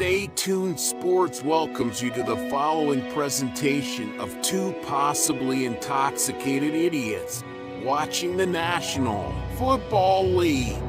Stay Tuned Sports welcomes you to the following presentation of two possibly intoxicated idiots watching the National Football League.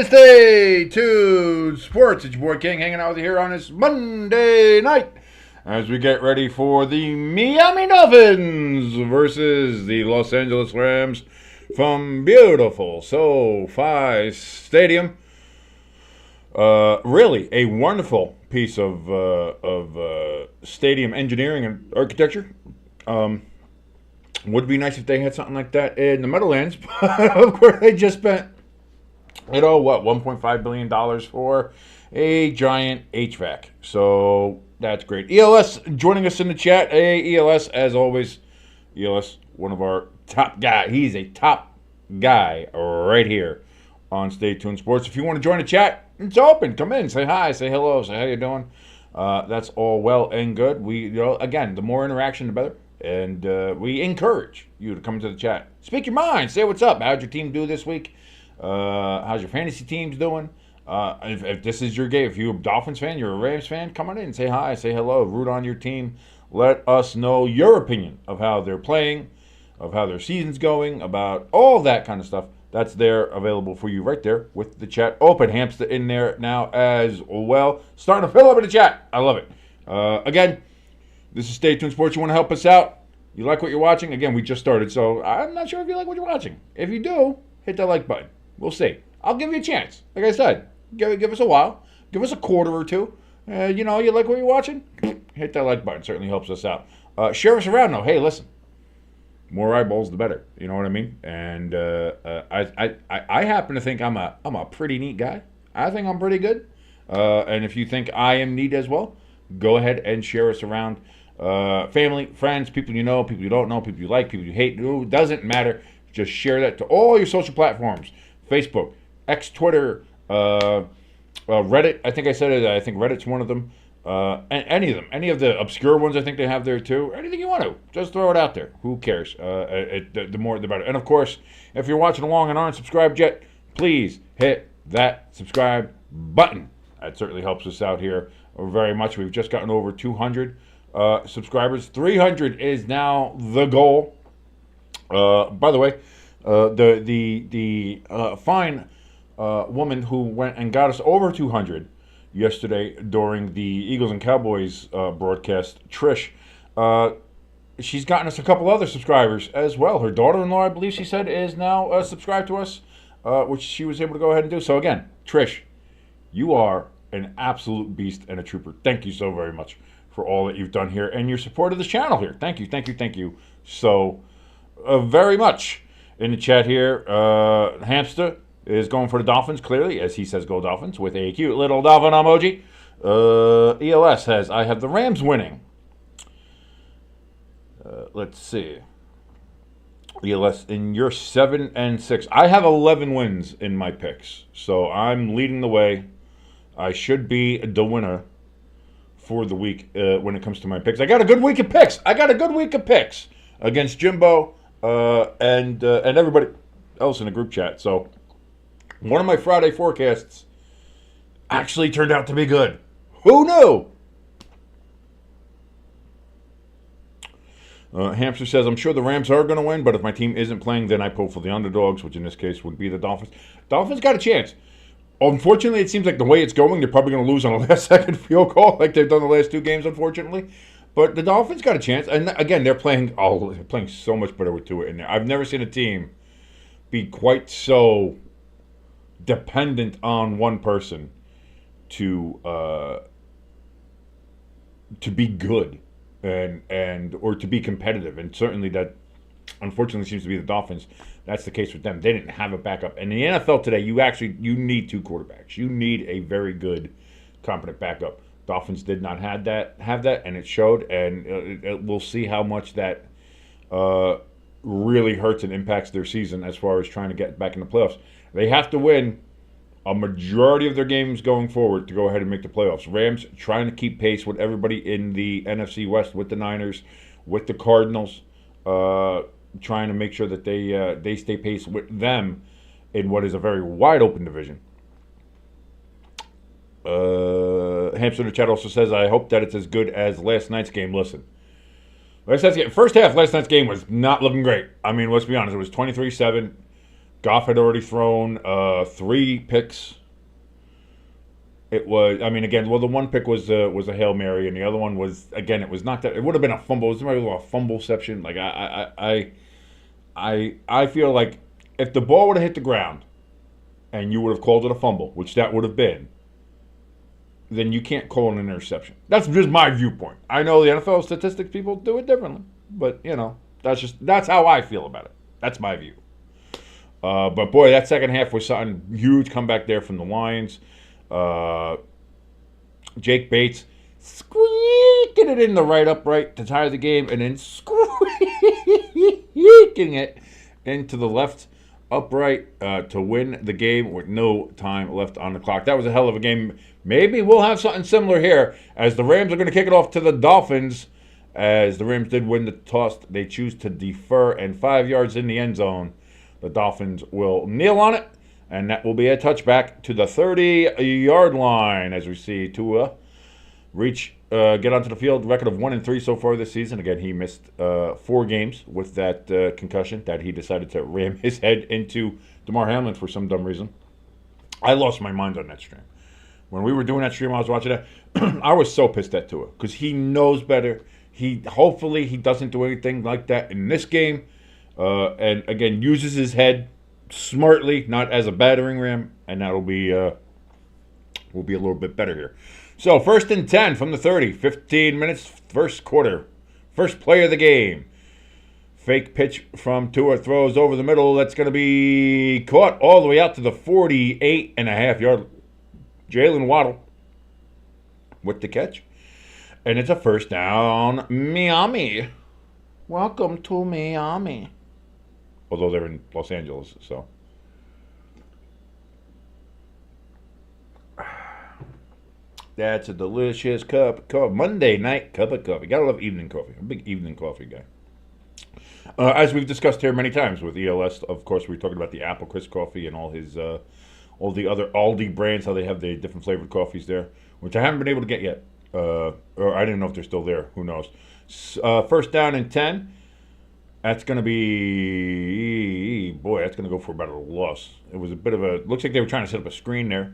Stay Tuned Sports. It's your boy King hanging out with you here on this Monday night as we get ready for the Miami Dolphins versus the Los Angeles Rams from beautiful SoFi Stadium. Really a wonderful piece of stadium engineering and architecture. Would be nice if they had something like that in the Meadowlands, but of course they just spent $1.5 billion for a giant HVAC. So that's great. ELS joining us in the chat. Hey, ELS, as always. ELS, one of our top guys. He's a top guy right here on Stay Tuned Sports. If you want to join the chat, it's open. Come in, say hi, say hello, say how you doing. That's all well and good. We, again, the more interaction, the better. And we encourage you to come to the chat. Speak your mind. Say what's up. How'd your team do this week? How's your fantasy teams doing? If this is your game, if you're a Dolphins fan, you're a Rams fan, come on in, say hi, say hello, root on your team. Let us know your opinion of how they're playing, of how their season's going, about all that kind of stuff. That's there, available for you right there with the chat open. Hamster in there now as well. Starting to fill up in the chat. I love it. Again, this is Stay Tuned Sports. You want to help us out? You like what you're watching? Again, we just started, so I'm not sure if you like what you're watching. If you do, hit that like button. We'll see. I'll give you a chance. Like I said, give us a while. Give us a quarter or two. You like what you're watching? Hit that like button. Certainly helps us out. Share us around, though. Hey, listen. More eyeballs, the better. You know what I mean? And I happen to think I'm a pretty neat guy. I think I'm pretty good. And if you think I am neat as well, go ahead and share us around. Family, friends, people you know, people you don't know, people you like, people you hate. It doesn't matter. Just share that to all your social platforms. Facebook, X, Twitter, Reddit. I think I said it. I think Reddit's one of them. Any of them. Any of the obscure ones I think they have there too. Anything you want to. Just throw it out there. Who cares? The more the better. And of course, if you're watching along and aren't subscribed yet, please hit that subscribe button. That certainly helps us out here very much. We've just gotten over 200 subscribers. 300 is now the goal. By the way, the fine woman who went and got us over 200 yesterday during the Eagles and Cowboys broadcast, Trish, she's gotten us a couple other subscribers as well. Her daughter-in-law, I believe she said, is now subscribed to us, which she was able to go ahead and do. So again, Trish, you are an absolute beast and a trooper. Thank you so very much for all that you've done here and your support of this channel here. Thank you so very much. In the chat here, Hamster is going for the Dolphins, clearly, as he says, go Dolphins, with a cute little dolphin emoji. ELS says, I have the Rams winning. Let's see. ELS, in your 7-6. I have 11 wins in my picks, so I'm leading the way. I should be the winner for the week when it comes to my picks. I got a good week of picks. Against Jimbo and everybody else in the group chat. So one of my Friday forecasts actually turned out to be good. Who knew? Hamster says, I'm sure the Rams are going to win, but if my team isn't playing, then I pull for the underdogs, which in this case would be the Dolphins. Dolphins got a chance. Unfortunately, it seems like the way it's going, they're probably going to lose on a last-second field goal like they've done the last two games, unfortunately. But the Dolphins got a chance. And again, they're playing so much better with Tua in there. I've never seen a team be quite so dependent on one person to be good and or to be competitive. And certainly that unfortunately seems to be the Dolphins. That's the case with them. They didn't have a backup. And in the NFL today, you need two quarterbacks. You need a very good, competent backup. Dolphins did not have that, and it showed. And we'll see how much that really hurts and impacts their season as far as trying to get back in the playoffs. They have to win a majority of their games going forward to go ahead and make the playoffs. Rams trying to keep pace with everybody in the NFC West, with the Niners, with the Cardinals, trying to make sure that they stay pace with them in what is a very wide open division. Hamster in the chat also says, I hope that it's as good as last night's game. Listen, first half last night's game was not looking great. I mean, let's be honest, it was 23-7. Goff had already thrown 3 picks. It was, I mean, again, well, the one pick was a Hail Mary, and the other one was, again, it was not that. It would have been a fumble. It was maybe a fumbleception. Like I feel like if the ball would have hit the ground, and you would have called it a fumble, which that would have been, then you can't call an interception. That's just my viewpoint. I know the NFL statistics people do it differently, but that's how I feel about it. That's my view. But boy, that second half was something huge comeback there from the Lions. Jake Bates squeaking it in the right upright to tie the game, and then squeaking it into the left upright to win the game with no time left on the clock. That was a hell of a game. Maybe we'll have something similar here, as the Rams are going to kick it off to the Dolphins. As the Rams did win the toss, they choose to defer, and 5 yards in the end zone, the Dolphins will kneel on it, and that will be a touchback to the 30-yard line, as we see Tua get onto the field. Record of 1-3 so far this season. Again, he missed 4 games with that concussion that he decided to ram his head into Damar Hamlin for some dumb reason. I lost my mind on that stream. When we were doing that stream, I was watching that. I was so pissed at Tua because he knows better. Hopefully he doesn't do anything like that in this game. And again, uses his head smartly, not as a battering ram, and that'll be a little bit better here. So 1st and 10 from the 30, 15 minutes, first quarter, first play of the game. Fake pitch from Tua, throws over the middle. That's going to be caught all the way out to the 48.5-yard. Jalen Waddle with the catch, and it's a first down. Miami. Welcome to Miami. Although they're in Los Angeles, so. That's a delicious cup of coffee. Monday night cup of coffee. Gotta love evening coffee. I'm a big evening coffee guy. As we've discussed here many times with ELS, of course, we're talking about the Apple Crisp coffee and all the other Aldi brands, how they have the different flavored coffees there, which I haven't been able to get yet. Or I didn't know if they're still there. Who knows? First down and 10. That's going to be, that's going to go for about a loss. It was a bit of looks like they were trying to set up a screen there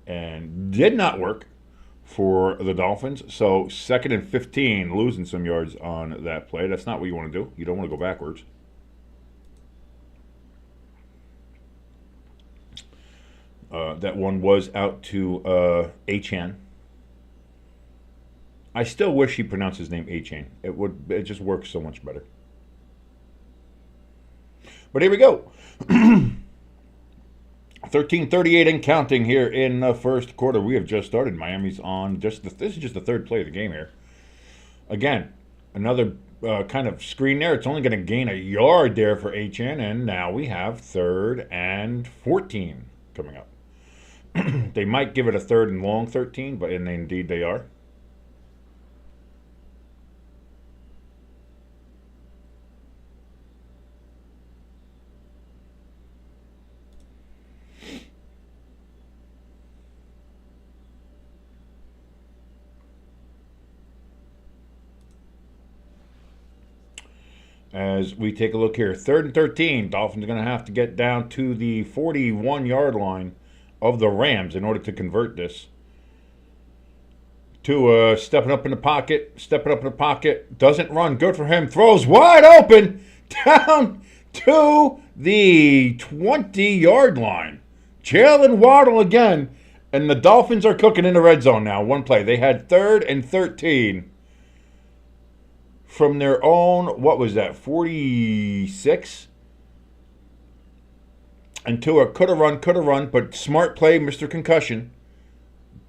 and did not work for the Dolphins. So 2nd and 15, losing some yards on that play. That's not what you want to do. You don't want to go backwards. That one was out to Achane. I still wish he pronounced his name Achane. It just works so much better. But here we go. 13:38 and counting here in the first quarter. We have just started. Miami's on this is just the third play of the game here. Again, another kind of screen there. It's only going to gain a yard there for Achane, and now we have 3rd and 14 coming up. They might give it a 3rd and long 13, but indeed they are. As we take a look here, 3rd and 13, Dolphins are going to have to get down to the 41-yard line of the Rams in order to convert this. Tua stepping up in the pocket, doesn't run, good for him, throws wide open, down to the 20-yard line. Jalen Waddle again, and the Dolphins are cooking in the red zone now. One play. They had 3rd and 13 from their own, what was that, 46? And Tua could have run, but smart play, Mr. Concussion.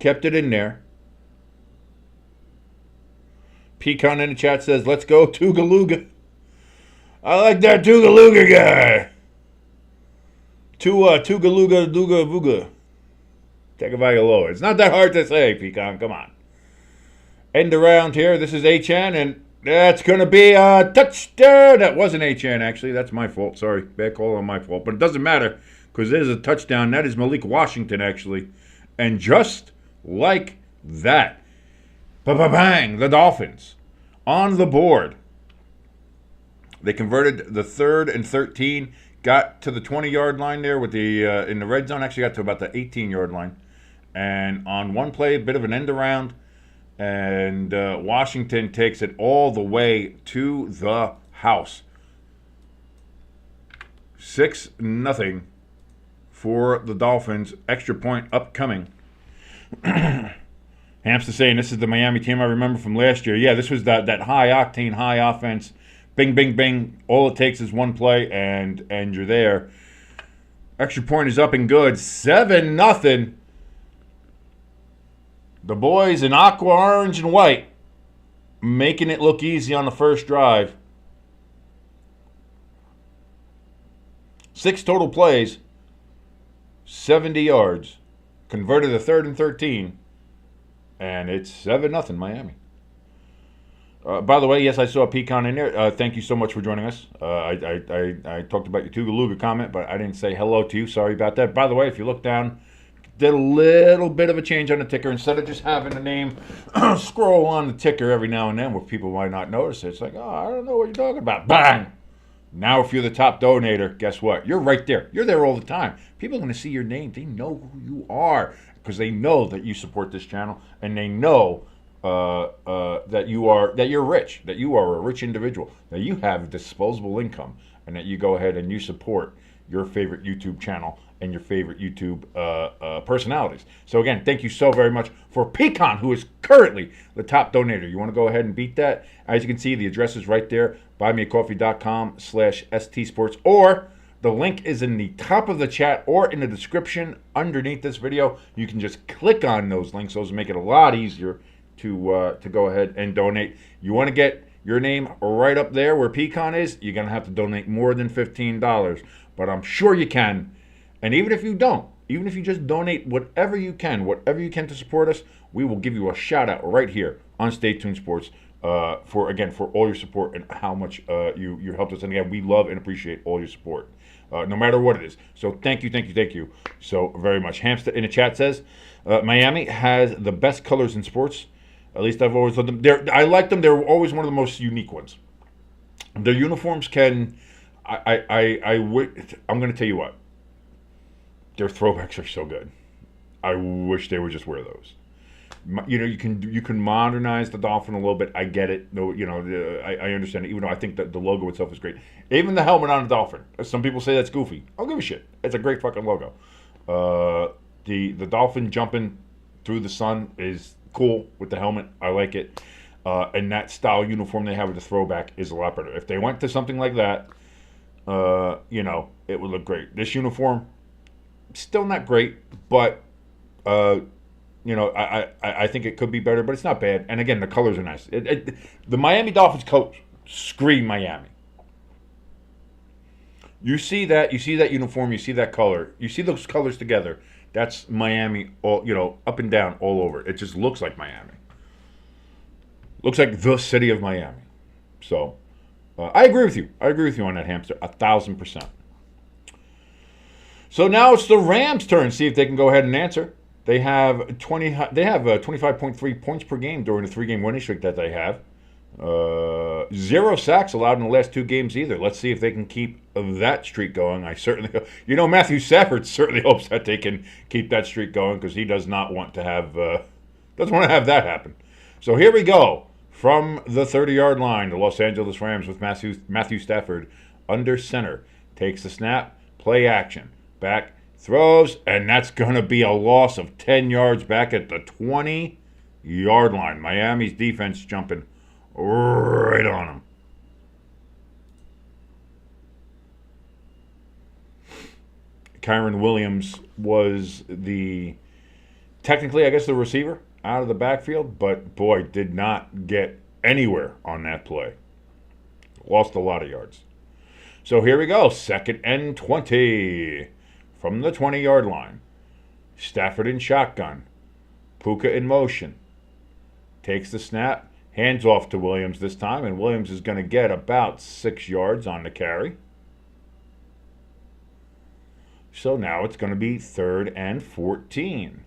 Kept it in there. Pecan in the chat says, let's go Tugaluga. I like that Tugaluga guy. Tugaluga, Duga, Vuga. Tagovailoa. It's not that hard to say, Pecan. Come on. End around here. This is HN, and that's going to be a touchdown. That wasn't HN, actually. That's my fault. Sorry. Bad call on my fault. But it doesn't matter because there's a touchdown. That is Malik Washington, actually. And just like that, ba-ba-bang, the Dolphins on the board. They converted the 3rd and 13, got to the 20-yard line there with the in the red zone. Actually got to about the 18-yard line. And on one play, a bit of an end around. And Washington takes it all the way to the house. 6-0 for the Dolphins. Extra point upcoming. Hamster saying this is the Miami team I remember from last year. Yeah, this was that high-octane, high offense. Bing, bing, bing. All it takes is one play, and you're there. Extra point is up and good. 7-0. The boys in aqua, orange, and white making it look easy on the first drive. 6 total plays, 70 yards. Converted a 3rd and 13. And it's 7-0 Miami. By the way, yes, I saw a Pecan in there. Thank you so much for joining us. I talked about your Tugaluga comment, but I didn't say hello to you. Sorry about that. By the way, if you look down, did a little bit of a change on the ticker. Instead of just having the name scroll on the ticker every now and then where people might not notice it. It's like, oh, I don't know what you're talking about. Bang! Now if you're the top donator, guess what? You're right there. You're there all the time. People are going to see your name. They know who you are because they know that you support this channel and they know that you're rich, that you are a rich individual, that you have disposable income, and that you go ahead and you support your favorite YouTube channel and your favorite YouTube personalities. So again, thank you so very much for Pecan, who is currently the top donator. You want to go ahead and beat that? As you can see, the address is right there, buymeacoffee.com/STSports, or the link is in the top of the chat or in the description underneath this video. You can just click on those links. Those make it a lot easier to go ahead and donate. You want to get your name right up there where Pecan is, you're going to have to donate more than $15. But I'm sure you can. And even if you don't, even if you just donate whatever you can to support us, we will give you a shout out right here on Stay Tuned Sports for all your support and how much you helped us. And again, we love and appreciate all your support, no matter what it is. So thank you so very much. Hamster in the chat says, Miami has the best colors in sports. At least I've always loved them. I like them. They're always one of the most unique ones. Their uniforms can... I'm going to tell you what. Their throwbacks are so good. I wish they would just wear those. You know, you can modernize the Dolphin a little bit. I get it. No, you know, I understand it. Even though I think that the logo itself is great. Even the helmet on the Dolphin. Some people say that's goofy. I'll give a shit. It's a great fucking logo. The Dolphin jumping through the sun is cool with the helmet. I like it. And that style uniform they have with the throwback is a lot better. If they went to something like that, you know, it would look great. This uniform, still not great, but you know, I think it could be better, but it's not bad. And again, the colors are nice. The Miami Dolphins colors scream Miami. You see that uniform, you see that color, you see those colors together. That's Miami, all, you know, up and down, all over. It just looks like Miami. Looks like the city of Miami. So, I agree with you. I agree with you on that, Hamster, 1,000%. So now it's the Rams' turn. See if they can go ahead and answer. They have 25.3 points per game during the 3-game winning streak that they have. 0 sacks allowed in the last 2 games either. Let's see if they can keep that streak going. I certainly, you know, Matthew Stafford certainly hopes that they can keep that streak going because he does not want to have that happen. So here we go from the 30-yard line. The Los Angeles Rams with Matthew Stafford under center takes the snap, play action, back, throws, and that's going to be a loss of 10 yards back at the 20-yard line. Miami's defense jumping Right on him. Kyron Williams was technically, I guess, the receiver out of the backfield, but boy, did not get anywhere on that play. Lost a lot of yards. So here we go. 2nd and 20 from the 20-yard line. Stafford in shotgun. Puka in motion. Takes the snap. Hands off to Williams this time, and Williams is going to get about 6 yards on the carry. So now it's going to be 3rd and 14.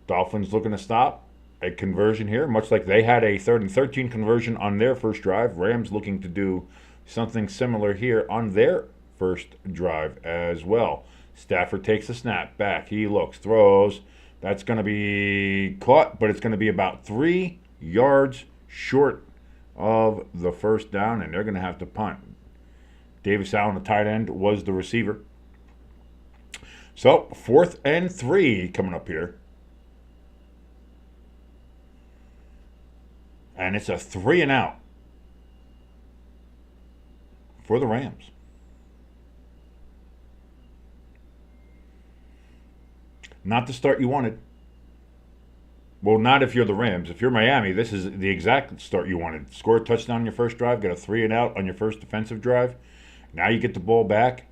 Dolphins looking to stop. A conversion here, much like they had a 3rd and 13 conversion on their first drive. Rams looking to do something similar here on their first drive as well. Stafford takes a snap back. He looks, throws. That's going to be caught, but it's going to be about 3 yards short of the first down, and they're going to have to punt. Davis Allen, the tight end, was the receiver. So 4th and 3 coming up here. And it's a 3 and out for the Rams. Not the start you wanted. Well, not if you're the Rams. If you're Miami, this is the exact start you wanted. Score a touchdown on your first drive, get a 3 and out on your first defensive drive. Now you get the ball back.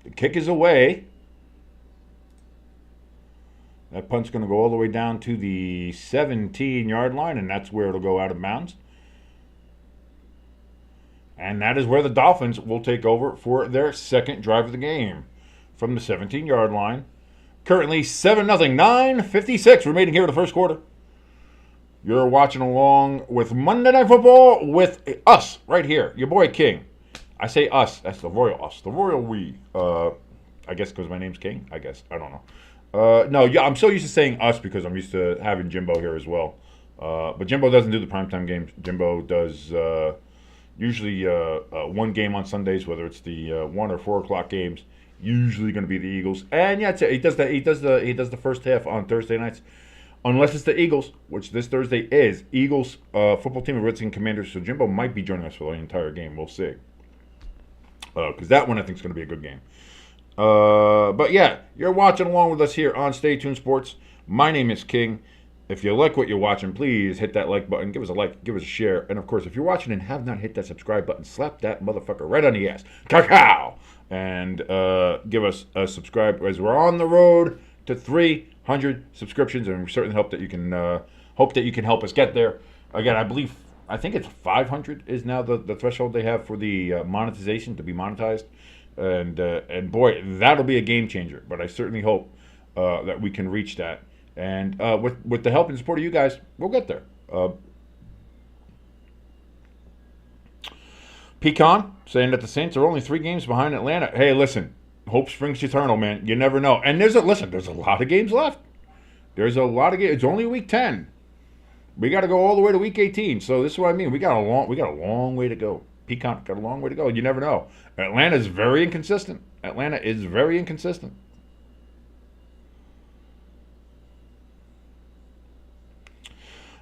The kick is away. That punt's going to go all the way down to the 17-yard line, and that's where it'll go out of bounds. And that is where the Dolphins will take over for their second drive of the game. From the 17-yard line. Currently 7-0, 9:56 remaining here in the first quarter. You're watching along with Monday Night Football with us right here, your boy King. I say us, that's the royal us, the royal we. I guess because my name's King, I guess. I don't know. No, yeah, I'm so used to saying us because I'm used to having Jimbo here as well. But Jimbo doesn't do the primetime games. Jimbo does usually one game on Sundays, whether it's the 1 or 4 o'clock games. Usually going to be the Eagles, and yeah, he does that. He does the first half on Thursday nights, unless it's the Eagles, which this Thursday is Eagles football team of Redskins Commanders. So Jimbo might be joining us for the entire game. We'll see, because that one I think is going to be a good game. But yeah, you're watching along with us here on Stay Tuned Sports. My name is King. If you like what you're watching, please hit that like button. Give us a like. Give us a share. And, of course, if you're watching and have not hit that subscribe button, slap that motherfucker right on the ass. Cacao! And give us a subscribe as we're on the road to 300 subscriptions. And we certainly hope that you can help us get there. Again, I think it's 500 is now the threshold they have for the monetization to be monetized. And boy, that'll be a game changer. But I certainly hope that we can reach that. And with the help and support of you guys, we'll get there. Pecan saying that the Saints are only 3 games behind Atlanta. Hey, listen, hope springs eternal, man. You never know. And there's a lot of games left. There's a lot of games. It's only week 10. We got to go all the way to week 18. So this is what I mean. We got a long way to go. Pecan got a long way to go. You never know. Atlanta is very inconsistent.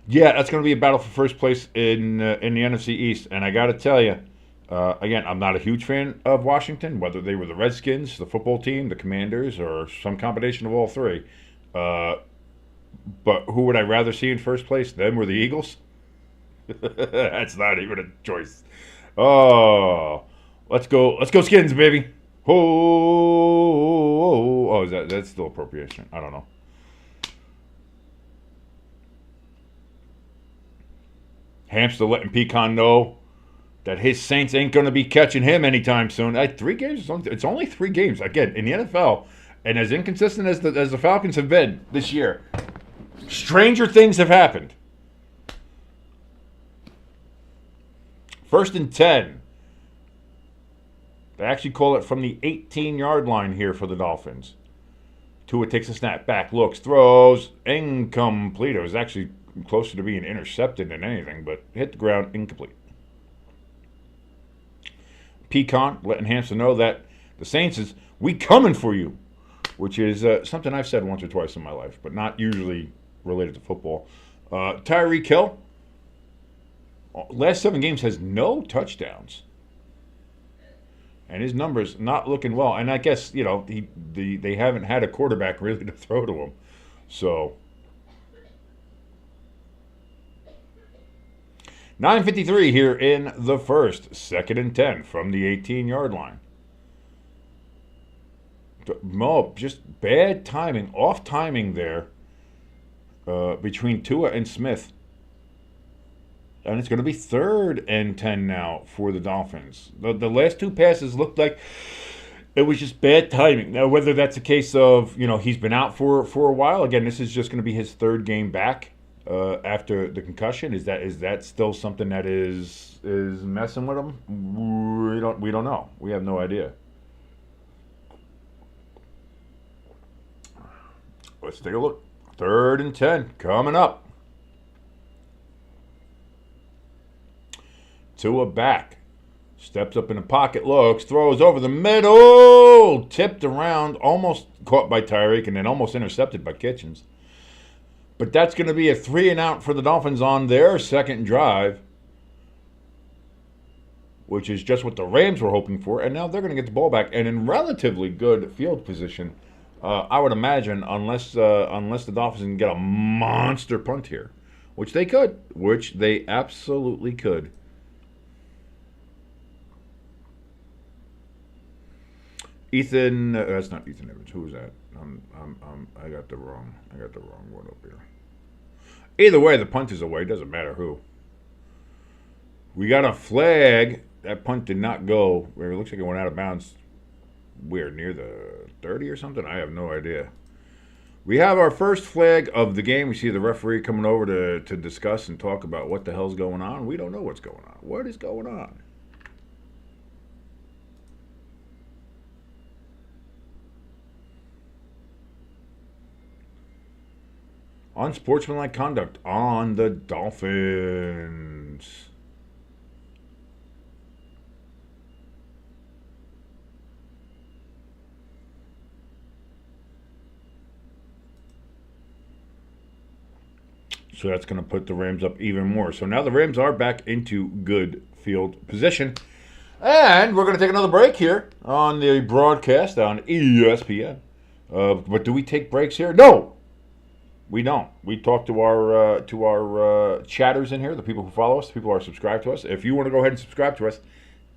Yeah, that's going to be a battle for first place in the NFC East. And I got to tell you, again, I'm not a huge fan of Washington, whether they were the Redskins, the football team, the Commanders, or some combination of all three. But who would I rather see in first place? Them or the Eagles? That's not even a choice. Oh, let's go Skins, baby. Oh, that's still appropriation. I don't know. Hamster letting Pecan know that his Saints ain't going to be catching him anytime soon. 3 games? It's only 3 games. Again, in the NFL, and as inconsistent as the Falcons have been this year, stranger things have happened. 1st and 10. They actually call it from the 18-yard line here for the Dolphins. Tua takes a snap back, looks, throws, incomplete. It was actually closer to being intercepted than anything, but hit the ground, incomplete. Pecan letting Hampson know that the Saints is, we coming for you, which is something I've said once or twice in my life, but not usually related to football. Tyreek Hill, last 7 games has no touchdowns. And his numbers not looking well. And I guess, they haven't had a quarterback really to throw to him. So 9:53 here in the first. 2nd and 10 from the 18-yard line. Mo, just bad timing, off timing there between Tua and Smith. And it's going to be 3rd and 10 now for the Dolphins. The last 2 passes looked like it was just bad timing. Now, whether that's a case of, he's been out for a while. Again, this is just going to be his 3rd game back after the concussion. Is that still something that is messing with him? We don't know. We have no idea. Let's take a look. 3rd and 10 coming up. Tua back. Steps up in the pocket, looks, throws over the middle. Tipped around, almost caught by Tyreek, and then almost intercepted by Kitchens. But that's going to be a 3-and-out for the Dolphins on their 2nd drive, which is just what the Rams were hoping for. And now they're going to get the ball back and in relatively good field position. I would imagine, unless the Dolphins can get a monster punt here, which they could, which they absolutely could. Ethan, that's not Ethan Evans. Who was that? I got the wrong one up here. Either way, the punt is away. Doesn't matter who. We got a flag. That punt did not go. It looks like it went out of bounds. Where, near the 30 or something? I have no idea. We have our first flag of the game. We see the referee coming over to discuss and talk about what the hell's going on. We don't know what's going on. What is going on? Unsportsmanlike conduct on the Dolphins. So that's going to put the Rams up even more. So now the Rams are back into good field position. And we're going to take another break here on the broadcast on ESPN. But do we take breaks here? No, we don't. We talk to our chatters in here, the people who follow us, the people who are subscribed to us. If you want to go ahead and subscribe to us,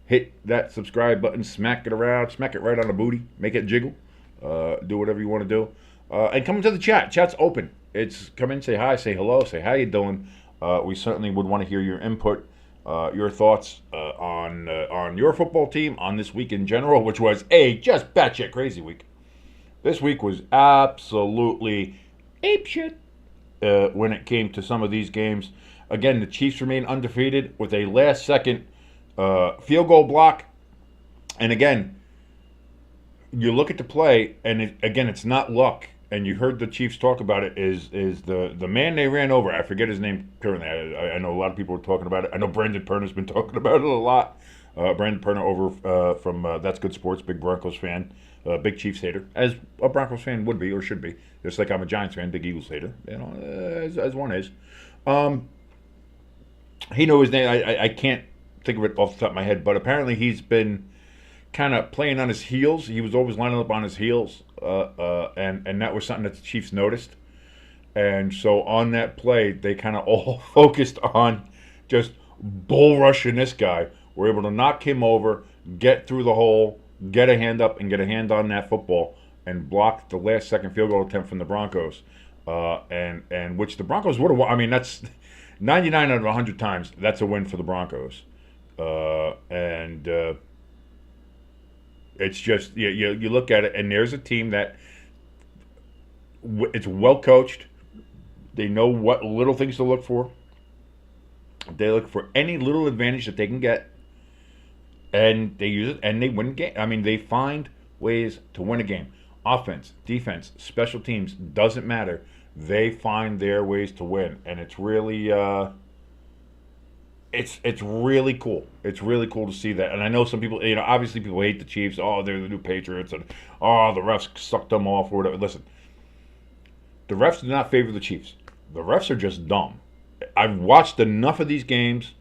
hit that subscribe button, smack it around, smack it right on the booty, make it jiggle. Do whatever you want to do. And come into the chat. Chat's open. It's come in, say hi, say hello, say how you doing. We certainly would want to hear your input, your thoughts on your football team, on this week in general, which was a just batshit crazy week. This week was absolutely apeshit when it came to some of these games. Again, the Chiefs remain undefeated with a last-second field goal block. And again, you look at the play, and it's not luck. And you heard the Chiefs talk about it, is the man they ran over. I forget his name currently. I know a lot of people are talking about it. I know Brandon Perner's been talking about it a lot. Brandon Perner over from That's Good Sports, big Broncos fan, big Chiefs hater, as a Broncos fan would be or should be. Just like I'm a Giants fan, big Eagles hater, as one is. He knew his name. I can't think of it off the top of my head, but apparently he's been kind of playing on his heels. He was always lining up on his heels, and that was something that the Chiefs noticed. And so on that play, they kind of all focused on just bull rushing this guy. We're able to knock him over, get through the hole, get a hand up, and get a hand on that football, and block the last second field goal attempt from the Broncos, and which the Broncos would have won. I mean, that's 99 out of 100 times that's a win for the Broncos, and it's just you look at it, and there's a team that it's well coached. They know what little things to look for. They look for any little advantage that they can get, and they use it, and they win game. I mean, they find ways to win a game. Offense, defense, special teams, doesn't matter. They find their ways to win, and it's really it's really cool. It's really cool to see that. And I know some people, obviously people hate the Chiefs. Oh, they're the new Patriots, and the refs sucked them off or whatever. Listen, the refs do not favor the Chiefs. The refs are just dumb. I've watched enough of these games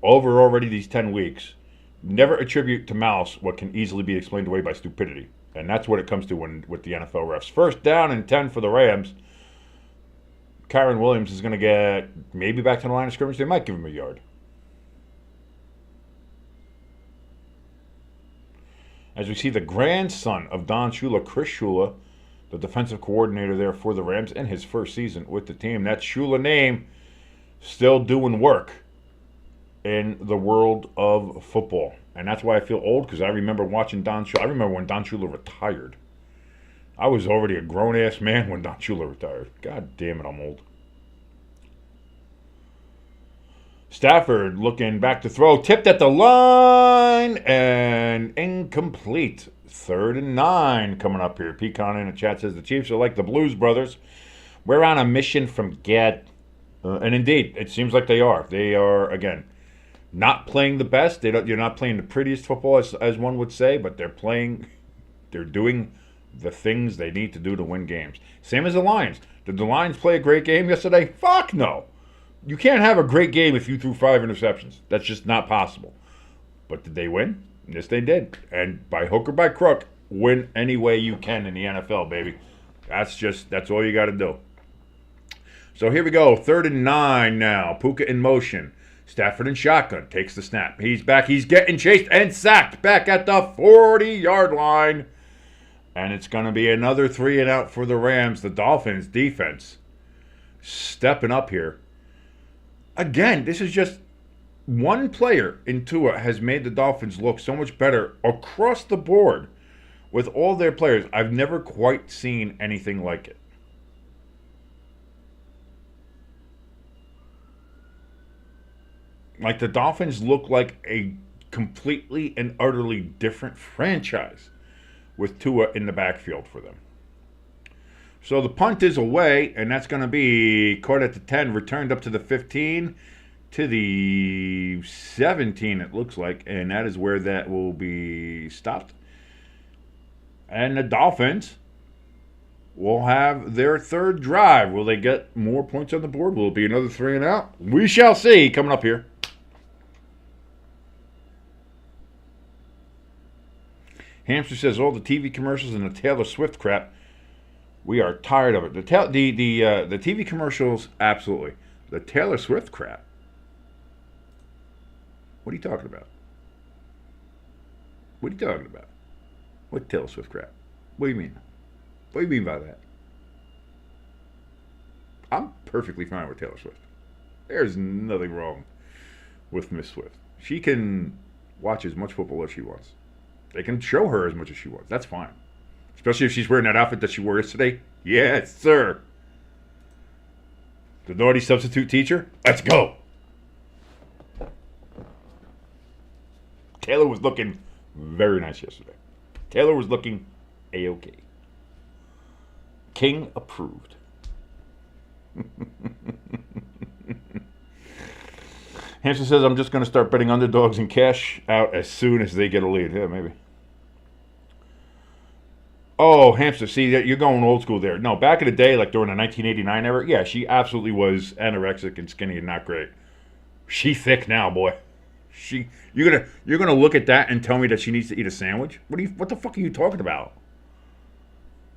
over already these 10 weeks. Never attribute to malice what can easily be explained away by stupidity. And that's what it comes to with the NFL refs. First down and 10 for the Rams. Kyron Williams is going to get maybe back to the line of scrimmage. They might give him a yard. As we see the grandson of Don Shula, Chris Shula, the defensive coordinator there for the Rams in his first season with the team. That Shula name still doing work in the world of football. And that's why I feel old, because I remember watching Don Shula. I remember when Don Shula retired. I was already a grown-ass man when Don Shula retired. God damn it, I'm old. Stafford looking back to throw. Tipped at the line and incomplete. 3rd and 9 coming up here. Pecan in the chat says the Chiefs are like the Blues Brothers. We're on a mission from God. And indeed, it seems like they are. They are, again, not playing the best. You're not playing the prettiest football, as one would say, but they're doing the things they need to do to win games. Same as the Lions. Did the Lions play a great game yesterday? Fuck no. You can't have a great game if you threw 5 interceptions. That's just not possible. But did they win? Yes, they did. And by hook or by crook, win any way you can in the NFL, baby. That's all you got to do. So here we go. 3rd and 9 now. Puka in motion. Stafford in shotgun. Takes the snap. He's back. He's getting chased and sacked back at the 40-yard line. And it's going to be another 3 and out for the Rams. The Dolphins defense stepping up here. Again, this is just one player in Tua has made the Dolphins look so much better across the board with all their players. I've never quite seen anything like it. Like, the Dolphins look like a completely and utterly different franchise with Tua in the backfield for them. So the punt is away, and that's going to be caught at the 10, returned up to the 15, to the 17, it looks like, and that is where that will be stopped. And the Dolphins will have their 3rd drive. Will they get more points on the board? Will it be another 3 and out? We shall see coming up here. Hamster says all the TV commercials and the Taylor Swift crap, we are tired of it. The TV commercials, absolutely. The Taylor Swift crap, what are you talking about? What are you talking about? What Taylor Swift crap? What do you mean? What do you mean by that? I'm perfectly fine with Taylor Swift. There's nothing wrong with Miss Swift. She can watch as much football as she wants. They can show her as much as she wants. That's fine. Especially if she's wearing that outfit that she wore yesterday. Yes, sir. The naughty substitute teacher. Let's go. Taylor was looking very nice yesterday. Taylor was looking A-OK. King approved. Hanson says, I'm just going to start betting underdogs and cash out as soon as they get a lead. Yeah, maybe. Oh, Hamster, see, you're going old school there. No, back in the day, like during the 1989 era, yeah, she absolutely was anorexic and skinny and not great. She thick now, boy. You're gonna look at that and tell me that she needs to eat a sandwich? What the fuck are you talking about?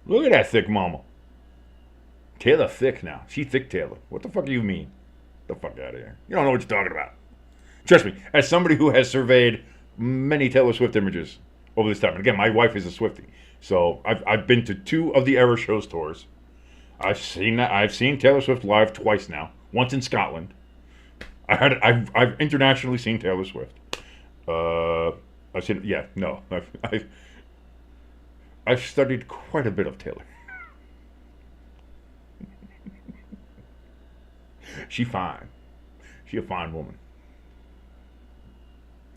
Look at that thick mama. Taylor thick now. She thick Taylor. What the fuck do you mean? Get the fuck out of here. You don't know what you're talking about. Trust me, as somebody who has surveyed many Taylor Swift images over this time, and again, my wife is a Swiftie. So I've been to 2 of the Era Shows tours. I've seen Taylor Swift live twice now. Once in Scotland. I've internationally seen Taylor Swift. I've studied quite a bit of Taylor. She fine. She a fine woman.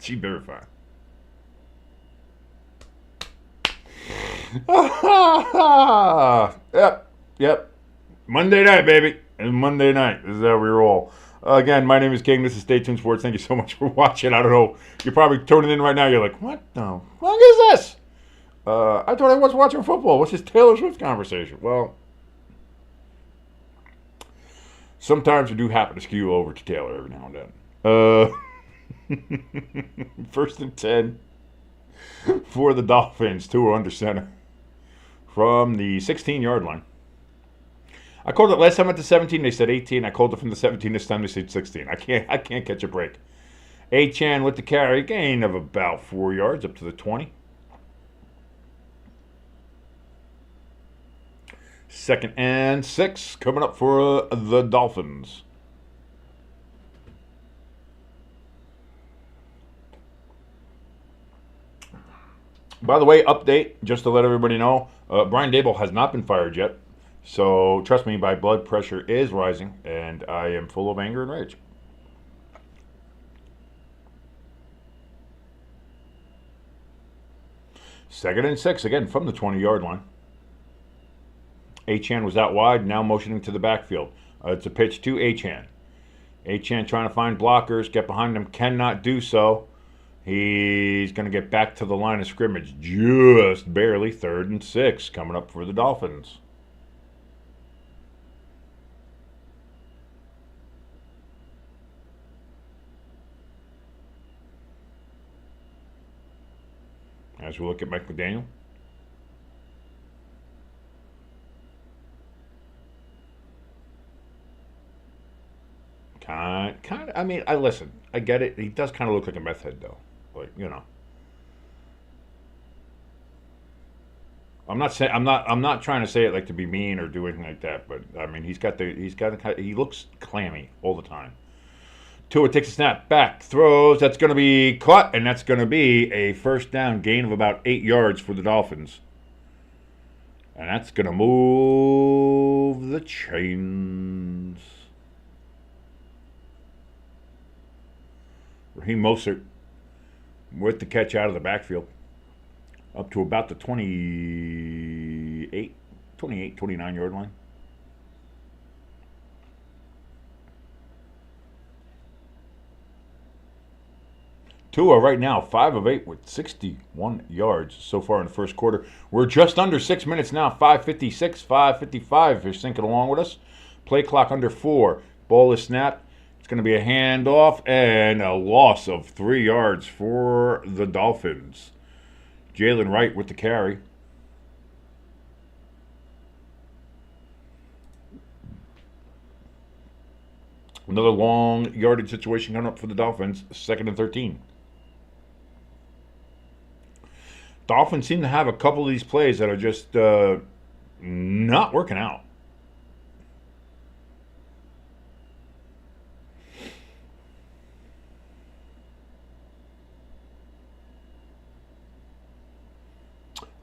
She very fine. Yep. Monday night, baby. And Monday night. This is how we roll. Again, my name is King. This is Stay Tuned Sports. Thank you so much for watching. I don't know. You're probably tuning in right now. You're like, what the fuck is this? I thought I was watching football. What's this Taylor Swift conversation? Well, sometimes we do happen to skew over to Taylor every now and then. First and 10 for the Dolphins. Tua under center from the 16-yard line. I called it last time at the 17. They said 18. I called it from the 17 this time. They said 16. I can't catch a break. Achane with the carry, gain of about 4 yards up to the 20. Second and 6 coming up for the Dolphins. By the way, update, just to let everybody know, Brian Daboll has not been fired yet. So, trust me, my blood pressure is rising, and I am full of anger and rage. Second and 6, again, from the 20-yard line. Achane was out wide, now motioning to the backfield. It's a pitch to Achane. Achane trying to find blockers, get behind him, cannot do so. He's going to get back to the line of scrimmage, just barely. Third and 6, coming up for the Dolphins. As we look at Mike McDaniel. Kind of. I mean, I listen. I get it. He does kind of look like a meth head, though. Like, you know. I'm not trying to say it like to be mean or do anything like that, but I mean, he looks clammy all the time. Tua takes a snap, back, throws. That's going to be caught, and that's going to be a first down, gain of about 8 yards for the Dolphins. And that's going to move the chains. Raheem Mostert with the catch out of the backfield. Up to about the 28, 29-yard line. Tua right now, 5 of 8 with 61 yards so far in the first quarter. We're just under 6 minutes now, 5:56, 5:55 if you're syncing along with us. Play clock under 4. Ball is snapped. It's going to be a handoff and a loss of 3 yards for the Dolphins. Jalen Wright with the carry. Another long yardage situation coming up for the Dolphins, 2nd and 13. Dolphins seem to have a couple of these plays that are just not working out.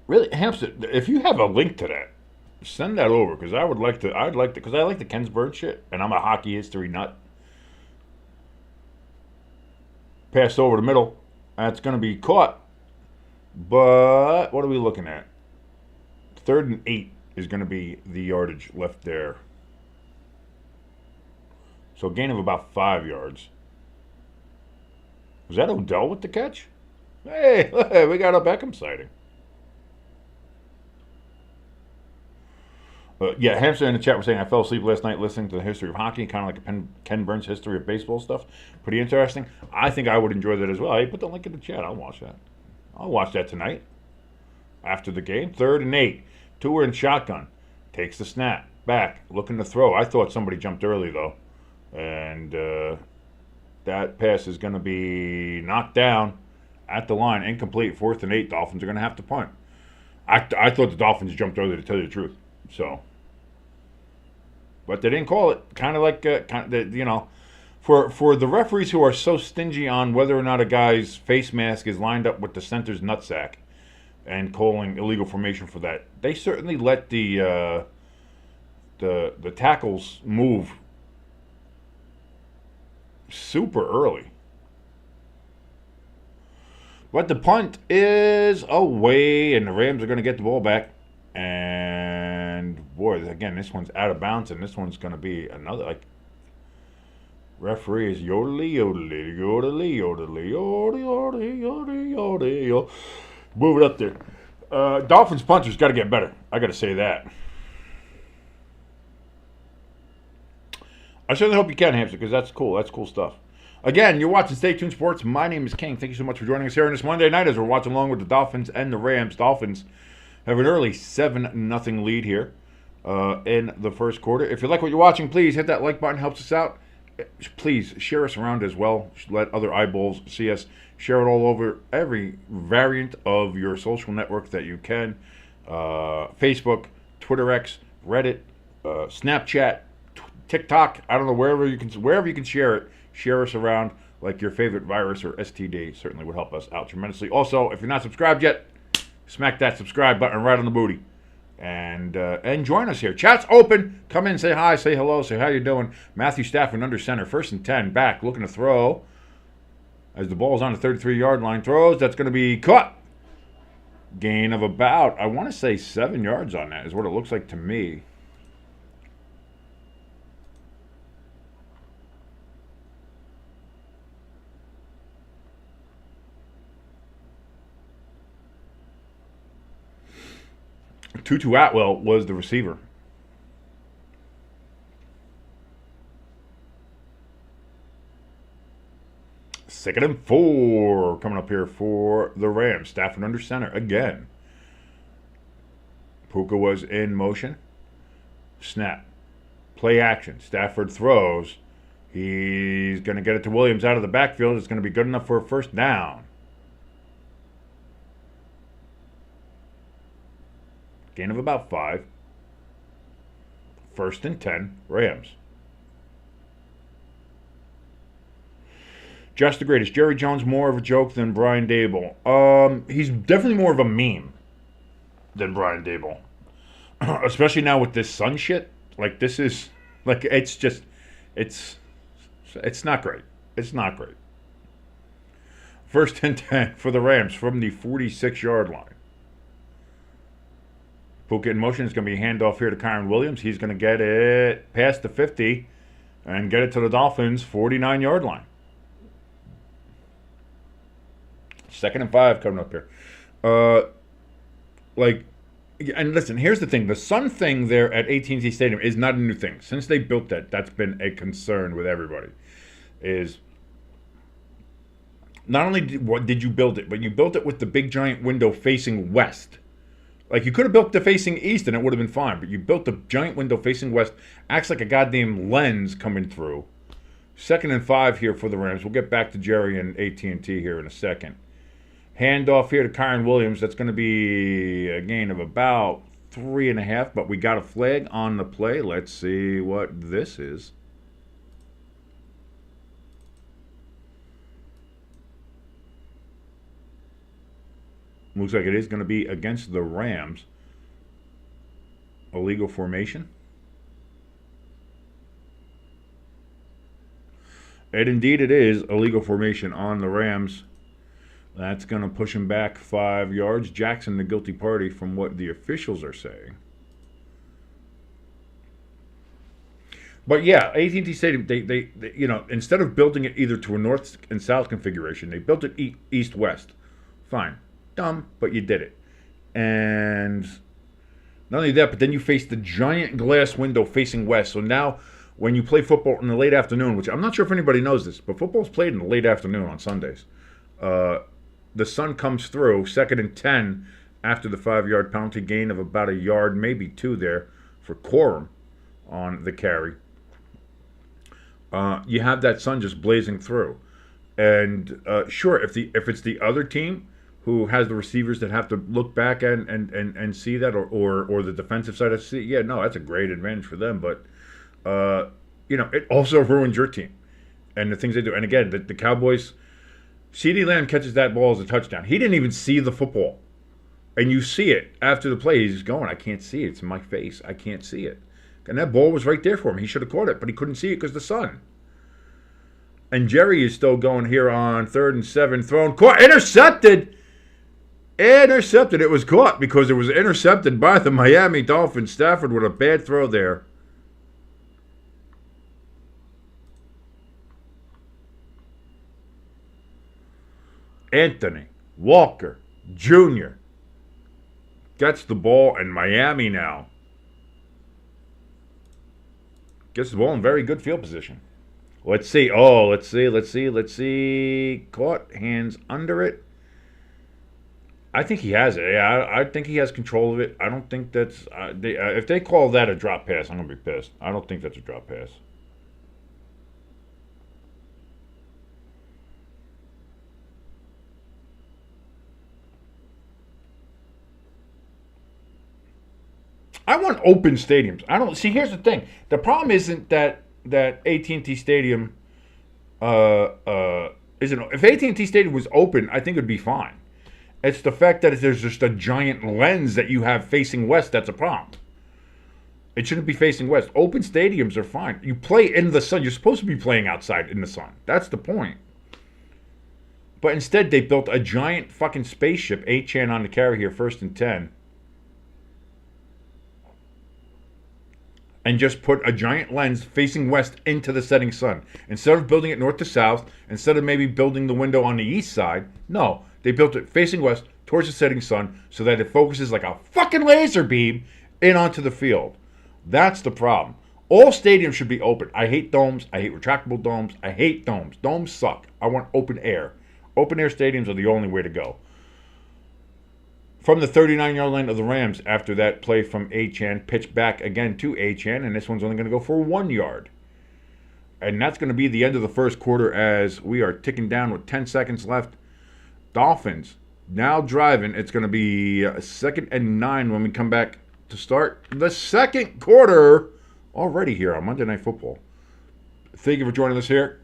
Really, Hampstead, if you have a link to that, send that over because I'd like to, because I like the Kensburg shit, and I'm a hockey history nut. Passed over the middle. That's going to be caught. But what are we looking at? 3rd and 8 is going to be the yardage left there. So a gain of about 5 yards. Was that Odell with the catch? Hey, we got a Beckham sighting. Yeah, Hamster in the chat was saying, I fell asleep last night listening to the history of hockey, kind of like a Ken Burns history of baseball stuff. Pretty interesting. I think I would enjoy that as well. Hey, put the link in the chat. I'll watch that. I'll watch that tonight. After the game, 3rd and 8. Tua in shotgun. Takes the snap. Back. Looking to throw. I thought somebody jumped early, though. And that pass is going to be knocked down at the line. Incomplete. 4th and 8. Dolphins are going to have to punt. I thought the Dolphins jumped early, to tell you the truth. So, but they didn't call it. Kind of like, you know, for the referees who are so stingy on whether or not a guy's face mask is lined up with the center's nutsack and calling illegal formation for that, they certainly let the tackles move super early. But the punt is away, and the Rams are going to get the ball back. And boy, again, this one's out of bounds, and this one's going to be another, like, Referee is yodely, yodely, yodely, yodely, yodely, yodely, yodely, yodely, yodely. Move it up there. Dolphins punchers got to get better. I got to say that. I certainly hope you can, Hamster, because that's cool. That's cool stuff. Again, you're watching Stay Tuned Sports. My name is King. Thank you so much for joining us here on this Monday night as we're watching along with the Dolphins and the Rams. Dolphins have an early 7-0 lead here in the first quarter. If you like what you're watching, please hit that like button. Helps us out. Please share us around as well. Let other eyeballs see us. Share it all over every variant of your social network that you can. Facebook, Twitter X, Reddit, Snapchat, TikTok. I don't know, wherever you can share it. Share us around like your favorite virus or STD. Certainly would help us out tremendously. Also, if you're not subscribed yet, smack that subscribe button right on the booty. And join us here. Chat's open. Come in, say hi, say hello, say how you doing. Matthew Stafford under center, 1st and 10, back, looking to throw. As the ball's on the 33-yard line, throws. That's going to be caught. Gain of about, I want to say 7 yards on that is what it looks like to me. Tutu Atwell was the receiver. Second and 4 coming up here for the Rams. Stafford under center again. Puka was in motion. Snap. Play action. Stafford throws. He's going to get it to Williams out of the backfield. It's going to be good enough for a first down. Gain of about 5. 1st and 10, Rams. Just the greatest. Jerry Jones more of a joke than Brian Dable. He's definitely more of a meme than Brian Dable. Especially now with this Sun shit. Like, this is, like, it's not great. It's not great. 1st and 10 for the Rams from the 46-yard line. Puka in motion is going to be a handoff here to Kyron Williams. He's going to get it past the 50 and get it to the Dolphins' 49-yard line. 2nd and 5 coming up here. And listen, here's the thing. The sun thing there at AT&T Stadium is not a new thing. Since they built that, that's been a concern with everybody. Is not only did you build it, but you built it with the big giant window facing west. Like, you could have built the facing east and it would have been fine, but you built the giant window facing west. Acts like a goddamn lens coming through. 2nd and 5 here for the Rams. We'll get back to Jerry and AT&T here in a second. Handoff here to Kyron Williams. That's going to be a gain of about 3.5, but we got a flag on the play. Let's see what this is. Looks like it is going to be against the Rams. Illegal formation. And indeed it is illegal formation on the Rams. That's going to push him back 5 yards. Jackson, the guilty party from what the officials are saying. But yeah, AT&T Stadium, they instead of building it either to a north and south configuration, they built it east-west. Fine. Dumb, but you did it. And not only that, but then you face the giant glass window facing west. So now when you play football in the late afternoon, which I'm not sure if anybody knows this, but football's played in the late afternoon on Sundays. The sun comes through, 2nd and 10 after the 5-yard penalty, gain of about a yard, maybe 2 there for Corum on the carry. You have that sun just blazing through. And sure, if it's the other team who has the receivers that have to look back and see that, or the defensive side of see, yeah, no, that's a great advantage for them. But it also ruins your team and the things they do. And again, the Cowboys, CeeDee Lamb catches that ball as a touchdown. He didn't even see the football, and you see it after the play. He's just going, I can't see it. It's in my face. I can't see it. And that ball was right there for him. He should have caught it, but he couldn't see it because of the sun. And Jerry is still going here on 3rd and 7, thrown, caught, intercepted. It was caught because it was intercepted by the Miami Dolphins. Stafford with a bad throw there. Anthony Walker Jr. gets the ball in Miami now. Gets the ball in very good field position. Let's see. Oh, let's see. Caught, hands under it. I think he has it. Yeah, I think he has control of it. I don't think that's... if they call that a drop pass, I'm going to be pissed. I don't think that's a drop pass. I want open stadiums. I don't... See, here's the thing. The problem isn't that AT&T Stadium... isn't... If AT&T Stadium was open, I think it would be fine. It's the fact that there's just a giant lens that you have facing west that's a problem. It shouldn't be facing west. Open stadiums are fine. You play in the sun. You're supposed to be playing outside in the sun. That's the point. But instead, they built a giant fucking spaceship. 8-chan on the carry here, 1st and 10. And just put a giant lens facing west into the setting sun. Instead of building it north to south, instead of maybe building the window on the east side, no. They built it facing west towards the setting sun so that it focuses like a fucking laser beam in onto the field. That's the problem. All stadiums should be open. I hate domes. I hate retractable domes. I hate domes. Domes suck. I want open air. Open air stadiums are the only way to go. From the 39-yard line of the Rams after that play from A-Chan, pitch back again to A-Chan, and this one's only going to go for 1 yard. And that's going to be the end of the first quarter as we are ticking down with 10 seconds left. Dolphins now driving. It's going to be 2nd and 9 when we come back to start the second quarter already here on Monday Night Football. Thank you for joining us here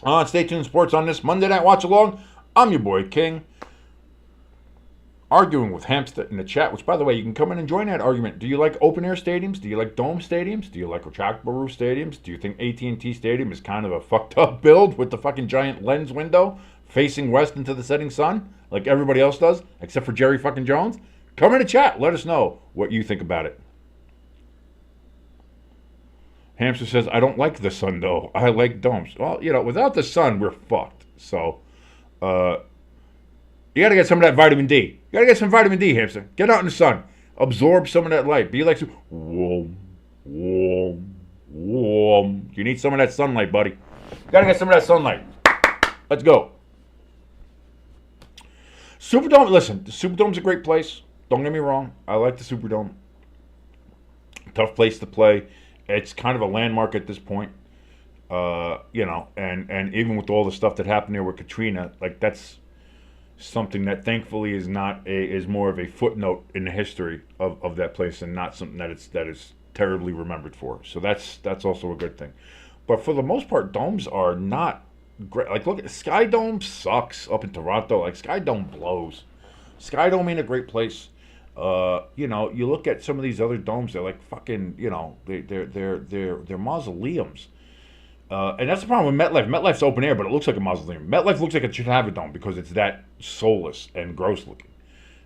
on Stay Tuned Sports on this Monday Night Watch Along. I'm your boy King. Arguing with Hampstead in the chat, which, by the way, you can come in and join that argument. Do you like open-air stadiums? Do you like dome stadiums? Do you like retractable roof stadiums? Do you think AT&T Stadium is kind of a fucked-up build with the fucking giant lens window facing west into the setting sun like everybody else does, except for Jerry fucking Jones? Come in the chat. Let us know what you think about it. Hamster says, I don't like the sun, though. I like domes. Well, without the sun, we're fucked. So, you got to get some of that vitamin D. You got to get some vitamin D, Hamster. Get out in the sun. Absorb some of that light. Be like, warm. You need some of that sunlight, buddy. You got to get some of that sunlight. Let's go. Superdome, listen, the Superdome's a great place. Don't get me wrong. I like the Superdome. Tough place to play. It's kind of a landmark at this point. And even with all the stuff that happened there with Katrina, like that's something that thankfully is more of a footnote in the history of that place and not something that is terribly remembered for. So that's also a good thing. But for the most part, domes are not great. Like, look, Sky Dome sucks up in Toronto. Like, Sky Dome blows. Sky Dome ain't a great place. You look at some of these other domes, they're like fucking, they're mausoleums. And that's the problem with MetLife. MetLife's open air, but it looks like a mausoleum. MetLife looks like it should have a dome because it's that soulless and gross looking.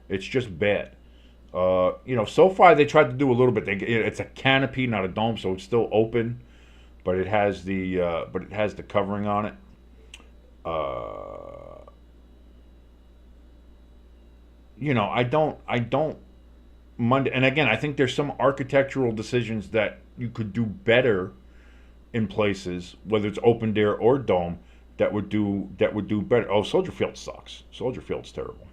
It's just bad. SoFi, they tried to do a little bit. It's a canopy, not a dome, so it's still open, but it has the covering on it. I don't Monday, and again, I think there's some architectural decisions that you could do better in places, whether it's open air or dome, that would do better. Oh, Soldier Field sucks. Soldier Field's terrible.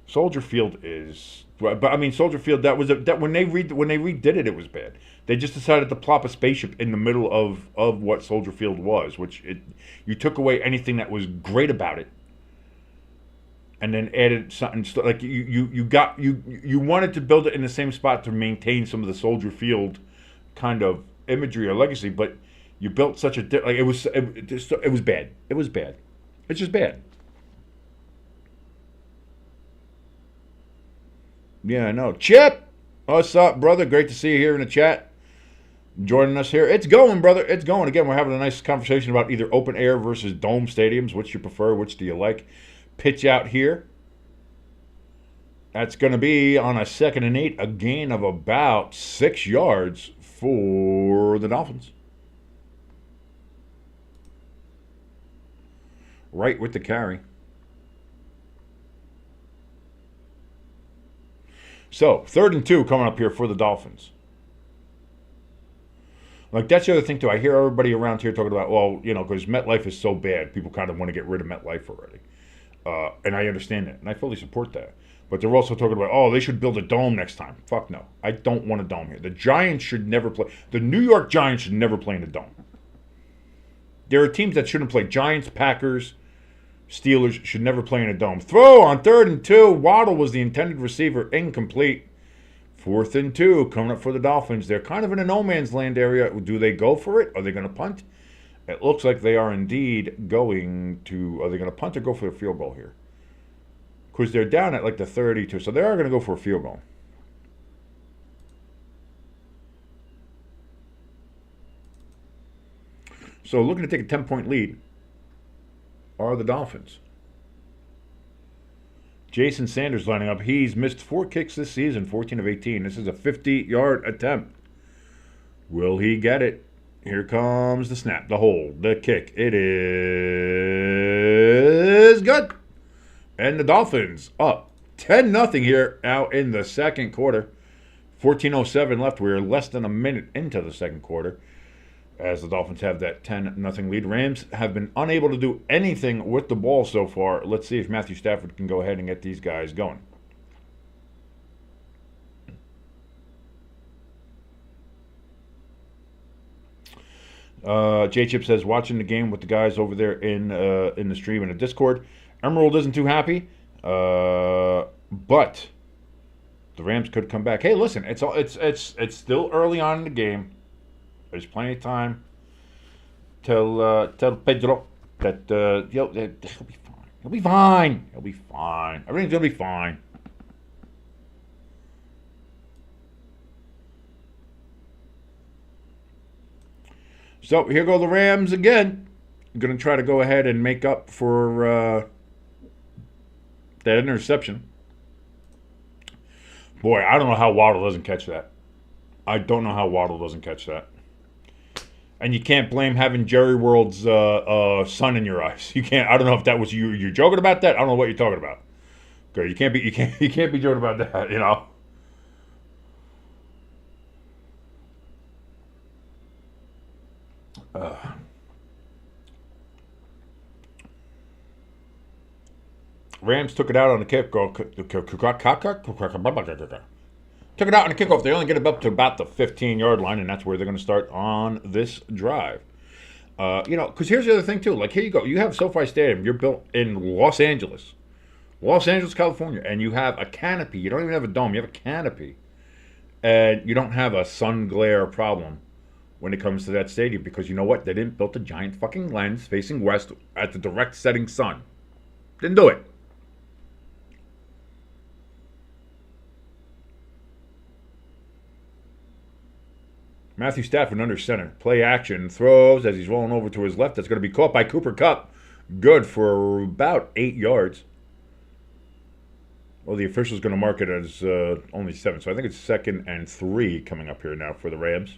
Soldier Field is, but I mean, Soldier Field, that when they redid it, it was bad. They just decided to plop a spaceship in the middle of what Soldier Field was, you took away anything that was great about it, and then added something like you wanted to build it in the same spot to maintain some of the Soldier Field kind of imagery or legacy, but you built such a it was bad. It was bad. It's just bad. Yeah, I know. Chip, what's up, brother? Great to see you here in the chat. Joining us here. It's going, brother. It's going. Again, we're having a nice conversation about either open air versus dome stadiums. Which you prefer? Which do you like? Pitch out here. That's going to be on a 2nd and 8, a gain of about 6 yards for the Dolphins. right with the carry. So, 3rd and 2 coming up here for the Dolphins. Like, that's the other thing, too. I hear everybody around here talking about, well, because MetLife is so bad, people kind of want to get rid of MetLife already. And I understand that, and I fully support that. But they're also talking about, oh, they should build a dome next time. Fuck no. I don't want a dome here. The Giants should never play. The New York Giants should never play in a dome. There are teams that shouldn't play. Giants, Packers, Steelers should never play in a dome. Throw on 3rd and 2. Waddle was the intended receiver. Incomplete. 4th and 2 coming up for the Dolphins. They're kind of in a no man's land area. Do they go for it? Are they going to punt? It looks like they are indeed going to. Are they going to punt or go for a field goal here? Because they're down at like the 32. So they are going to go for a field goal. So looking to take a 10-point lead are the Dolphins. Jason Sanders lining up. He's missed 4 kicks this season, 14 of 18. This is a 50-yard attempt. Will he get it? Here comes the snap, the hold, the kick. It is good. And the Dolphins up 10-0 here out in the second quarter. 14:07 left. We're less than a minute into the second quarter as the Dolphins have that 10-0 lead. Rams have been unable to do anything with the ball so far. Let's see if Matthew Stafford can go ahead and get these guys going. J-Chip says, watching the game with the guys over there in the stream and the Discord. Emerald isn't too happy, but the Rams could come back. Hey, listen, it's still early on in the game. There's plenty of time. Tell Pedro that he'll be fine. He'll be fine. He'll be fine. Everything's gonna be fine. So here go the Rams again. Going to try to go ahead and make up for that interception. Boy, I don't know how Waddle doesn't catch that. I don't know how Waddle doesn't catch that. And you can't blame having Jerry World's sun in your eyes. You can't. I don't know if that was you. You're joking about that. I don't know what you're talking about. Okay, you can't be joking about that. You know. Rams took it out on the kickoff. Took it out on the kickoff. They only get it up to about the 15-yard line, and that's where they're going to start on this drive. Because here's the other thing, too. Like, here you go. You have SoFi Stadium. You're built in Los Angeles, California, and you have a canopy. You don't even have a dome. You have a canopy. And you don't have a sun glare problem when it comes to that stadium because you know what? They didn't build a giant fucking lens facing west at the direct setting sun. Didn't do it. Matthew Stafford under center. Play action. Throws as he's rolling over to his left. That's going to be caught by Cooper Kupp. Good for about 8 yards. Well, the official's going to mark it as only 7. So I think it's 2nd and 3 coming up here now for the Rams.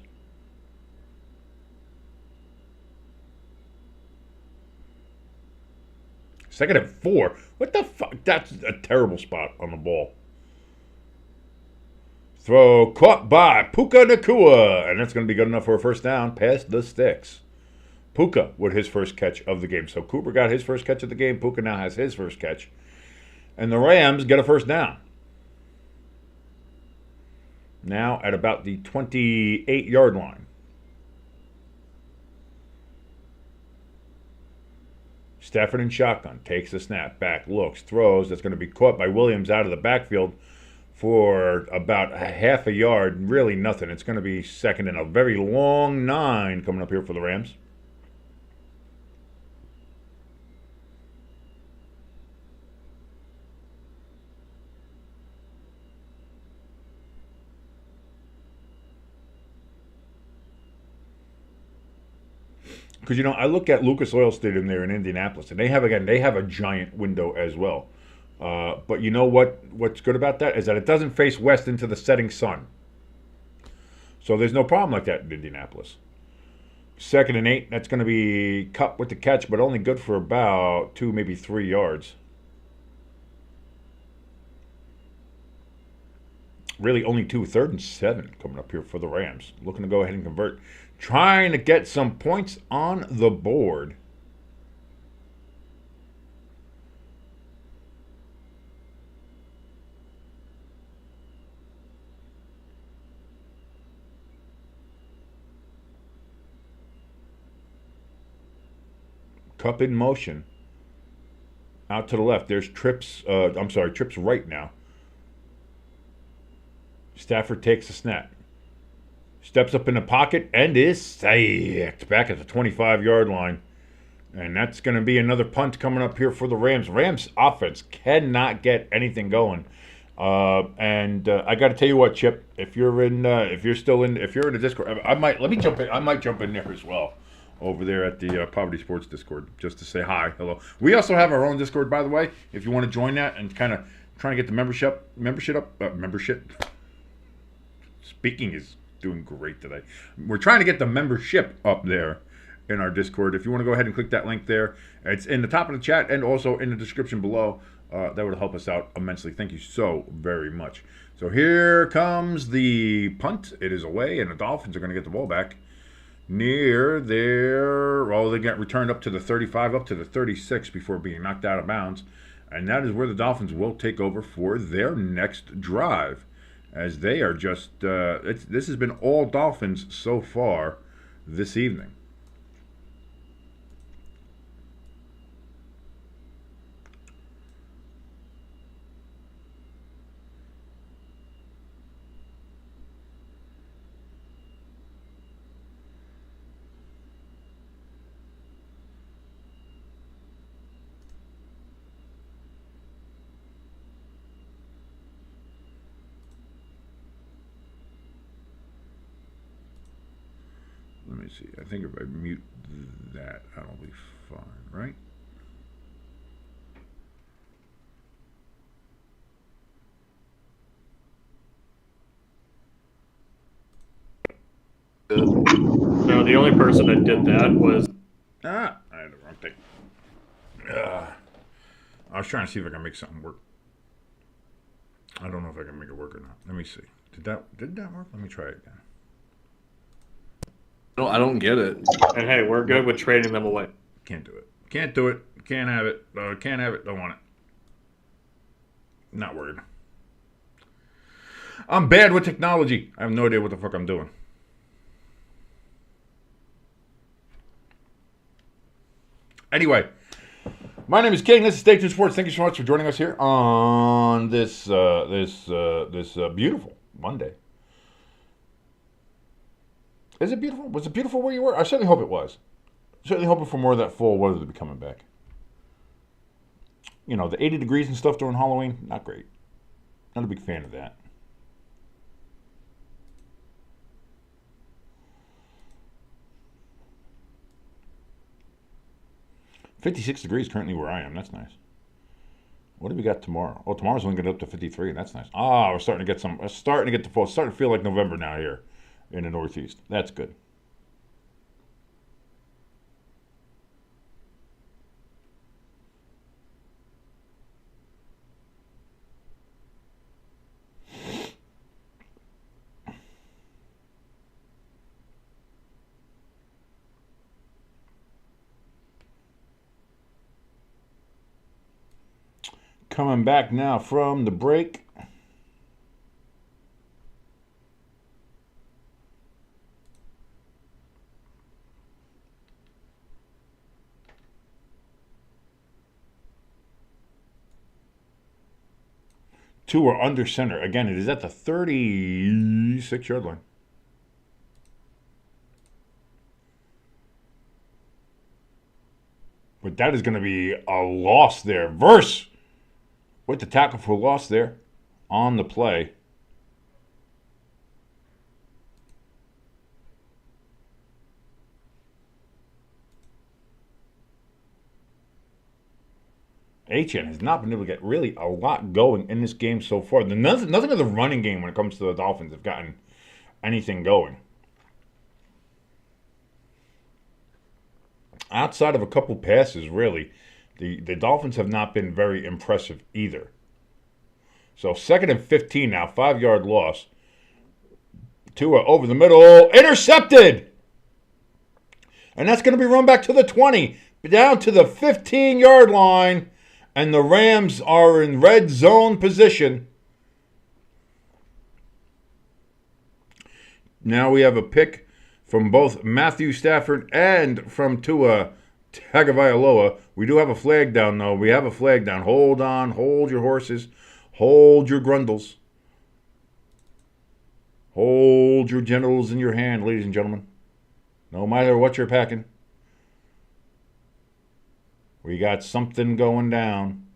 Second and 4. What the fuck? That's a terrible spot on the ball. Throw caught by Puka Nacua. And that's going to be good enough for a first down past the sticks. Puka with his first catch of the game. So Cooper got his first catch of the game. Puka now has his first catch. And the Rams get a first down. Now at about the 28-yard line. Stafford in shotgun. Takes the snap. Back. Looks. Throws. That's going to be caught by Williams out of the backfield for about a half a yard. Really nothing. It's going to be second and a very long 9 coming up here for the Rams. Because, I look at Lucas Oil Stadium there in Indianapolis, and they have a giant window as well. But you know what's good about that is that it doesn't face west into the setting sun. So there's no problem like that in Indianapolis. 2nd and 8. That's going to be Cup with the catch, but only good for about 2, maybe 3 yards. Really only 2. 3rd and 7 coming up here for the Rams. Looking to go ahead and convert. Trying to get some points on the board. Cup in motion. Out to the left. There's Trips. Trips right now. Stafford takes a snap. Steps up in the pocket and is sacked back at the 25-yard line. And that's going to be another punt coming up here for the Rams. Rams offense cannot get anything going. And I got to tell you what, Chip. If you're in the Discord, let me jump in. I might jump in there as well. Over there at the Poverty Sports Discord, just to say hi, hello. We also have our own Discord, by the way. If you want to join that and kind of trying to get the membership up. Speaking is doing great today. We're trying to get the membership up there in our Discord. If you want to go ahead and click that link there, it's in the top of the chat and also in the description below. That would help us out immensely. Thank you so very much. So here comes the punt. It is away, and the Dolphins are going to get the ball back. Near their, they get returned up to the 35, up to the 36 before being knocked out of bounds. And that is where the Dolphins will take over for their next drive. As they are just, this has been all Dolphins so far this evening. Let me see. I think if I mute that, that'll be fine, right? No, the only person that did that was... I had the wrong thing. I was trying to see if I can make something work. I don't know if I can make it work or not. Let me see. Did that work? Let me try it again. No, I don't get it. And hey, we're good with trading them away. Can't do it. Can't do it. Can't have it. Can't have it. Don't want it. Not worried. I'm bad with technology. I have no idea what the fuck I'm doing. Anyway, my name is King. This is Stay Tuned Sports. Thank you so much for joining us here on this beautiful Monday. Is it beautiful? Was it beautiful where you were? I certainly hope it was. Certainly hoping for more of that fall weather to be coming back. You know, the 80 degrees and stuff during Halloween, not great. Not a big fan of that. $56 degrees currently where I am. That's nice. What do we got tomorrow? Oh, tomorrow's only going up to 53, and that's nice. We're starting to get some. Starting to get the fall. It's starting to feel like November now here in the Northeast. That's good. Coming back now from the break. Two are under center. Again, it is at the 36-yard line. But that is going to be a loss there. Verse with the tackle for loss there on the play. HN has not been able to get really a lot going in this game so far. Nothing of the running game when it comes to the Dolphins have gotten anything going. outside of a couple passes, really, the Dolphins have not been very impressive either. So 2nd and 15 now, 5-yard loss. Tua over the middle, intercepted! And that's going to be run back to the 20, down to the 15-yard line, and the Rams are in red zone position. Now we have a pick from both Matthew Stafford and from Tua Tagovailoa. We do have a flag down, though. We have a flag down. Hold on. Hold your horses. Hold your grundles. Hold your genitals in your hand, ladies and gentlemen. No matter what you're packing. We got something going down.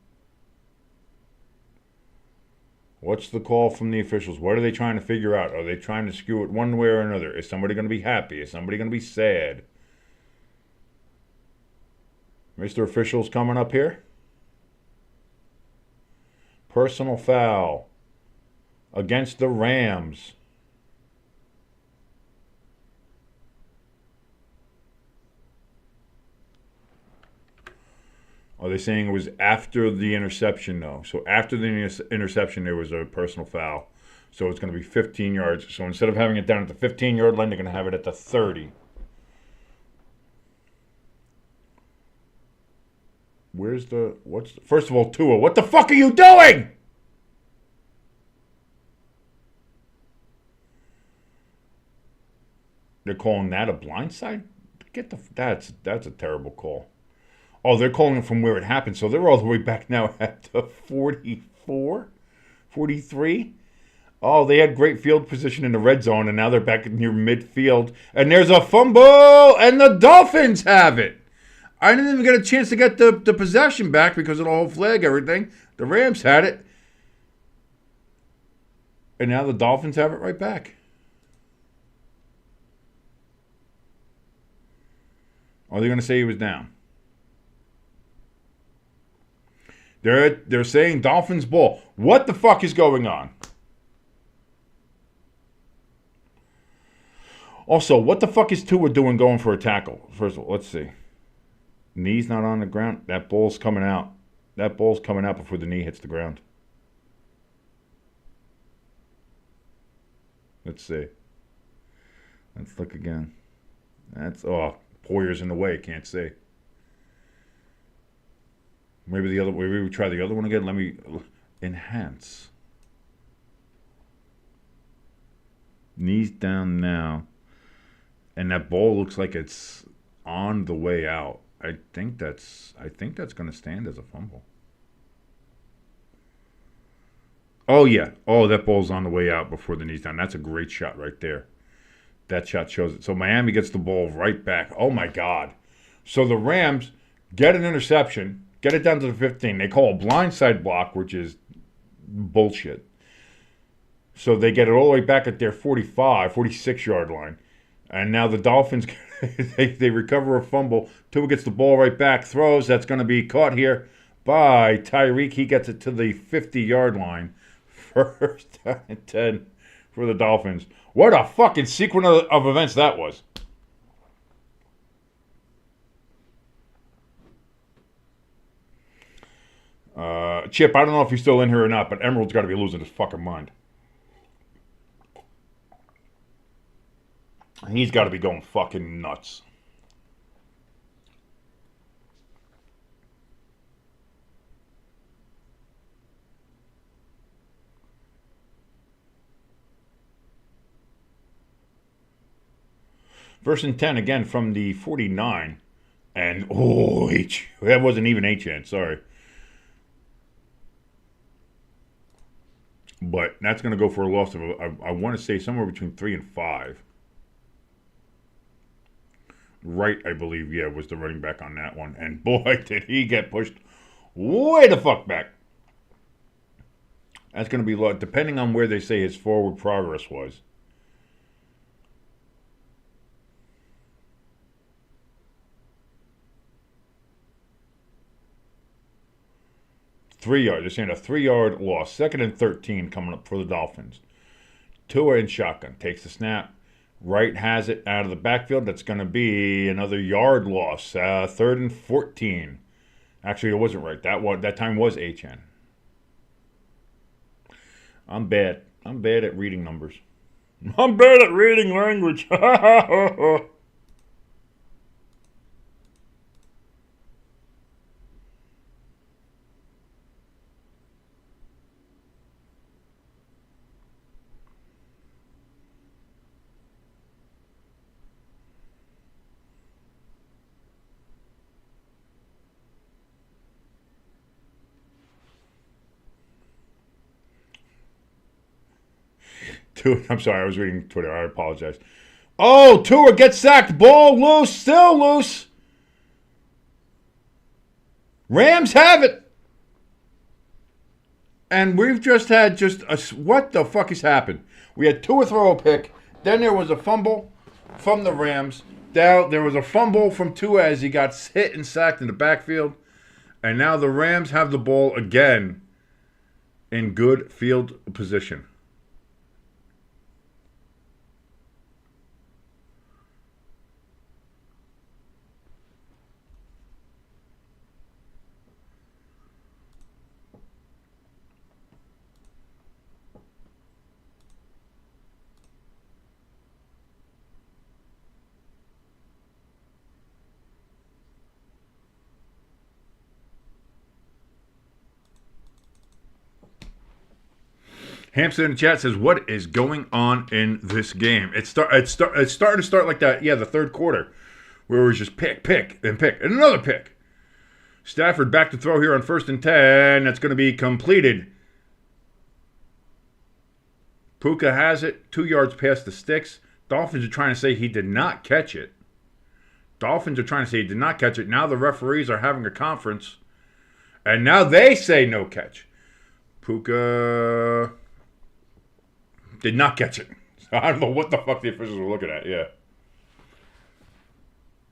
What's the call from the officials? What are they trying to figure out? Are they trying to skew it one way or another? Is somebody going to be happy? Is somebody going to be sad? Mr. Official's coming up here. Personal foul against the Rams. Are they saying it was after the interception, though? So after the interception, there was a personal foul. So it's going to be 15 yards. So instead of having it down at the 15-yard line, they're going to have it at the 30. First of all, Tua, what the fuck are you doing? They're calling that a blindside? That's a terrible call. Oh, they're calling it from where it happened. So they're all the way back now at the 44, 43. Oh, they had great field position in the red zone, and now they're back near midfield. And there's a fumble, and the Dolphins have it. I didn't even get a chance to get the possession back because of the whole flag, everything. The Rams had it. And now the Dolphins have it right back. Are they going to say he was down? They're saying Dolphins ball. What the fuck is going on? Also, what the fuck is Tua doing going for a tackle? First of all, let's see. Knee's not on the ground. That ball's coming out. That ball's coming out before the knee hits the ground. Let's see. Let's look again. Poyer's in the way. Can't see. Maybe we try the other one again. Let me enhance. Knees down now. And that ball looks like it's on the way out. I think that's going to stand as a fumble. Oh yeah. Oh, that ball's on the way out before the knees down. That's a great shot right there. That shot shows it. So Miami gets the ball right back. Oh my God. So the Rams get an interception. Get it down to the 15. They call a blindside block, which is bullshit. So they get it all the way back at their 46-yard line. And now the Dolphins, they recover a fumble. Tua gets the ball right back, throws. That's going to be caught here by Tyreek. He gets it to the 50-yard line. First and 10 for the Dolphins. What a fucking sequence of events that was. Chip, I don't know if he's still in here or not, but Emerald's got to be losing his fucking mind. He's got to be going fucking nuts. First and 10 again from the 49. And, that wasn't even a chance, sorry. But that's going to go for a loss of, I want to say, somewhere between 3 and 5. Wright, I believe, was the running back on that one. And boy, did he get pushed way the fuck back. That's going to be low, depending on where they say his forward progress was. They're saying a 3-yard loss. 2nd and 13 coming up for the Dolphins. Tua in shotgun. Takes the snap. Wright has it out of the backfield. That's going to be another yard loss. 3rd and 14. Actually, it wasn't Wright. That time was HN. I'm bad. I'm bad at reading numbers. I'm bad at reading language. I'm sorry, I was reading Twitter. I apologize. Oh, Tua gets sacked. Ball loose. Still loose. Rams have it. And we've just had what the fuck has happened? We had Tua throw a pick. Then there was a fumble from the Rams. Now there was a fumble from Tua as he got hit and sacked in the backfield. And now the Rams have the ball again in good field position. Hampson in the chat says, "What is going on in this game?" It's starting to start like that. Yeah, the third quarter, where it was just pick, and another pick. Stafford back to throw here on 1st and 10. That's going to be completed. Puka has it 2 yards past the sticks. Dolphins are trying to say he did not catch it. Now the referees are having a conference, and now they say no catch. Puka did not catch it. So I don't know what the fuck the officials were looking at. Yeah.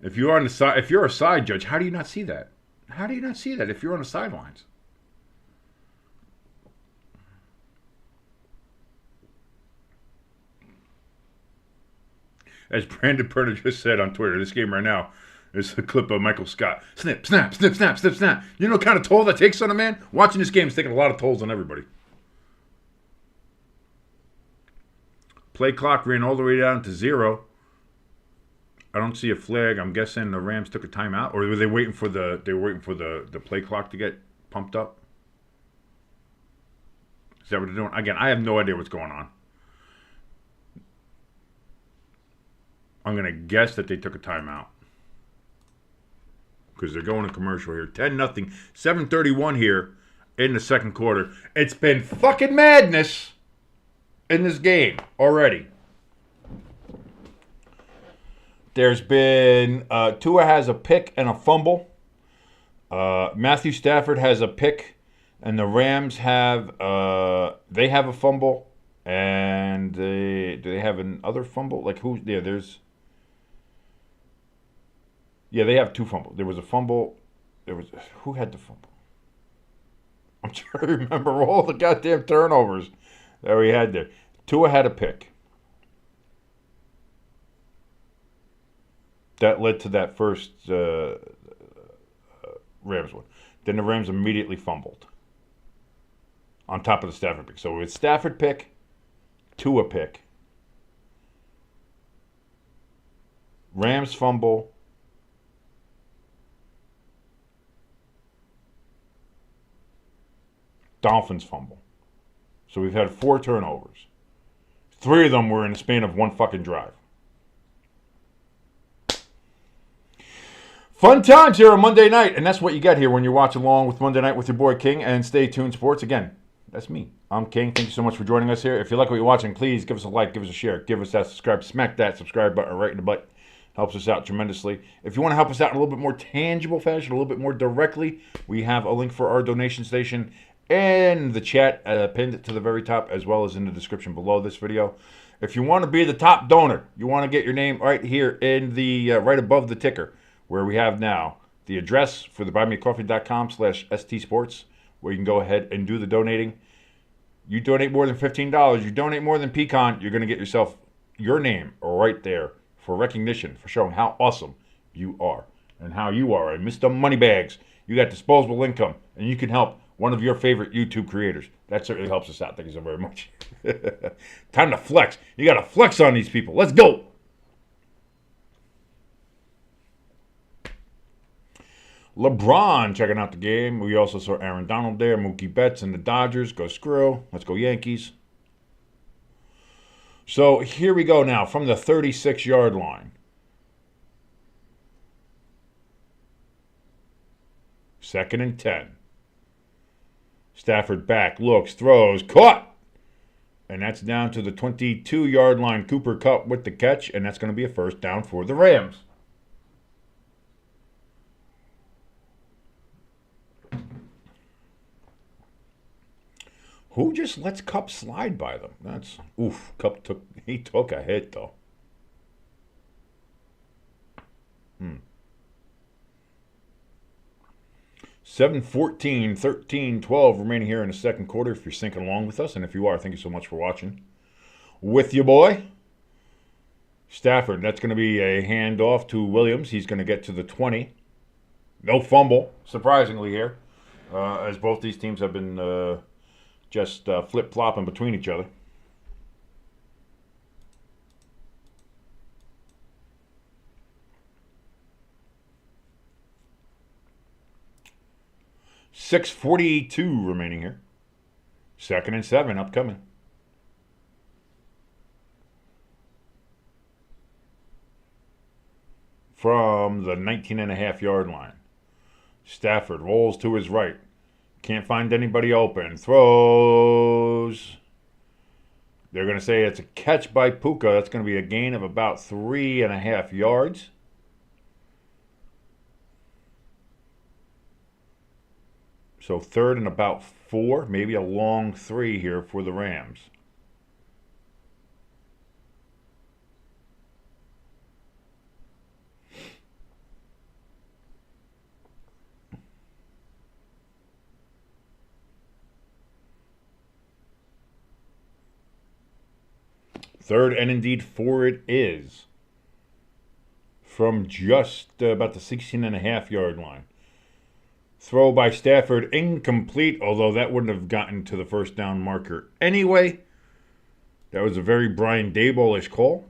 If you're on the side, if you're a side judge, how do you not see that? How do you not see that if you're on the sidelines? As Brandon Perner just said on Twitter, this game right now is a clip of Michael Scott. Snip, snap, snip, snap, snip, snap. You know what kind of toll that takes on a man? Watching this game is taking a lot of tolls on everybody. Play clock ran all the way down to 0. I don't see a flag. I'm guessing the Rams took a timeout, or were they waiting for the play clock to get pumped up? Is that what they're doing? Again, I have no idea what's going on. I'm gonna guess that they took a timeout because they're going to commercial here. 10-0, 7:31 here in the second quarter. It's been fucking madness in this game already. There's been Tua has a pick and a fumble. Matthew Stafford has a pick, and the Rams have they have a fumble, and do they have another fumble? Like who? Yeah, they have 2 fumbles. There was a fumble. Who had the fumble? I'm trying to remember all the goddamn turnovers that we had there. Tua had a pick. That led to that first Rams one. Then the Rams immediately fumbled on top of the Stafford pick. So it's Stafford pick, Tua pick, Rams fumble, Dolphins fumble. So we've had 4 turnovers. 3 of them were in the span of one fucking drive. Fun times here on Monday night, and that's what you get here when you watch along with Monday Night with your boy King and Stay Tuned Sports. Again, that's me. I'm King. Thank you so much for joining us here. If you like what you're watching, please give us a like, give us a share, give us that subscribe, smack that subscribe button right in the butt. Helps us out tremendously. If you want to help us out in a little bit more tangible fashion, a little bit more directly, we have a link for our donation station in the chat, pinned to the very top, as well as in the description below this video. If you want to be the top donor, you want to get your name right here in the right above the ticker, where we have now the address for the buymeacoffee.com/stsports, where you can go ahead and do the donating. You donate more than $15, you donate more than pecan, you're going to get yourself your name right there for recognition, for showing how awesome you are and how you are. And Mr. Moneybags, you got disposable income, and you can help one of your favorite YouTube creators. That certainly helps us out. Thank you so very much. Time to flex. You got to flex on these people. Let's go. LeBron checking out the game. We also saw Aaron Donald there. Mookie Betts and the Dodgers. Go Skrill. Let's go Yankees. So here we go now from the 36-yard line. Second and 10. Stafford back, looks, throws, caught! And that's down to the 22-yard line. Cooper Kupp with the catch, and that's going to be a first down for the Rams. Who just lets Kupp slide by them? That's oof. Kupp took a hit though. 7:14, 13, 12 remaining here in the second quarter. If you're syncing along with us, and if you are, thank you so much for watching. With you, boy. Stafford. That's going to be a handoff to Williams. He's going to get to the 20. No fumble, surprisingly here, as both these teams have been just flip-flopping between each other. .642 remaining here. Second and 7 upcoming. From the 19.5-yard line. Stafford rolls to his right. Can't find anybody open. Throws. They're going to say it's a catch by Puka. That's going to be a gain of about 3.5 yards. So third and about 4. Maybe a long 3 here for the Rams. Third and indeed 4 it is. From just about the 16.5-yard line. Throw by Stafford incomplete, although that wouldn't have gotten to the first down marker anyway. That was a very Brian Daboll-ish call.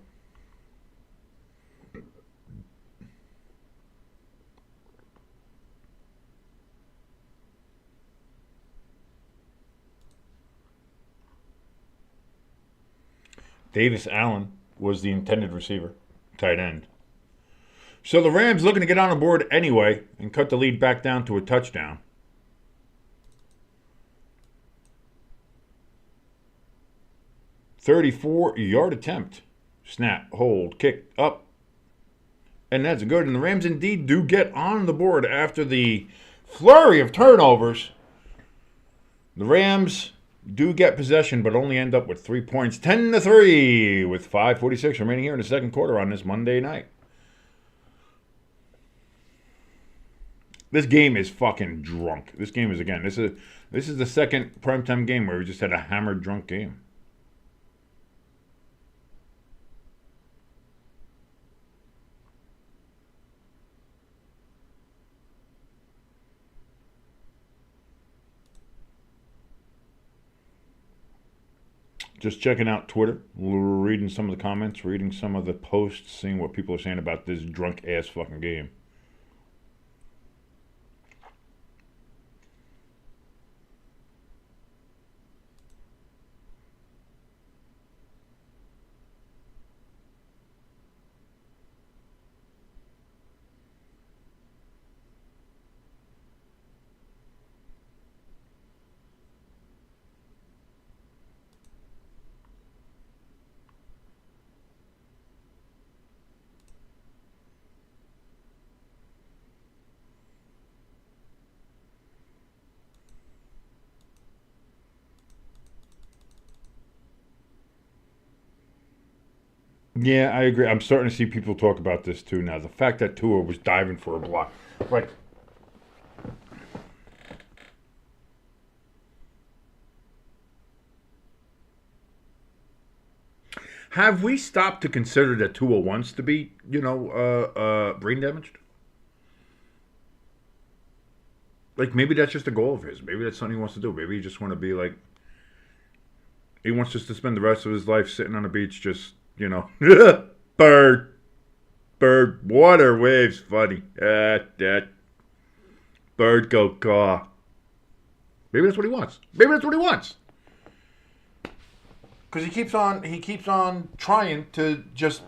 Davis Allen was the intended receiver, tight end. So the Rams looking to get on the board anyway and cut the lead back down to a touchdown. .34-yard attempt. Snap, hold, kick, up. And that's good. And the Rams indeed do get on the board after the flurry of turnovers. The Rams do get possession, but only end up with 3 points. 10-3 with 5:46 remaining here in the second quarter on this Monday night. This game is fucking drunk. This game is, again, this is the second primetime game where we just had a hammered drunk game. Just checking out Twitter, reading some of the comments, reading some of the posts, seeing what people are saying about this drunk-ass fucking game. Yeah, I agree. I'm starting to see people talk about this too now. The fact that Tua was diving for a block. Like, Have we stopped to consider that Tua wants to be, brain damaged? Like, maybe that's just a goal of his. Maybe that's something he wants to do. Maybe he just want to be like, he wants just to spend the rest of his life sitting on the beach just, bird, water, waves, funny. That bird go caw. Maybe that's what he wants. Because he keeps on trying to just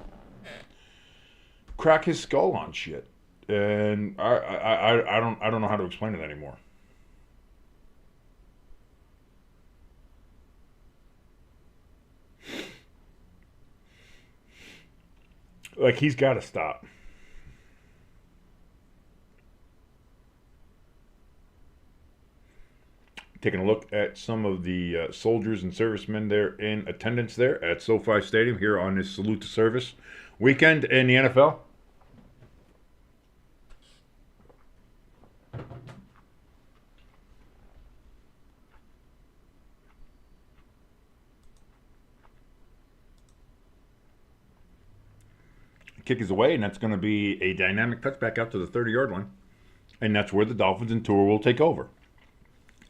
crack his skull on shit. And I don't know how to explain it anymore. Like, he's got to stop. Taking a look at some of the soldiers and servicemen there in attendance there at SoFi Stadium here on this Salute to Service weekend in the NFL. Kick is away, and that's going to be a dynamic touchback out to the 30-yard line. And that's where the Dolphins and Tua will take over.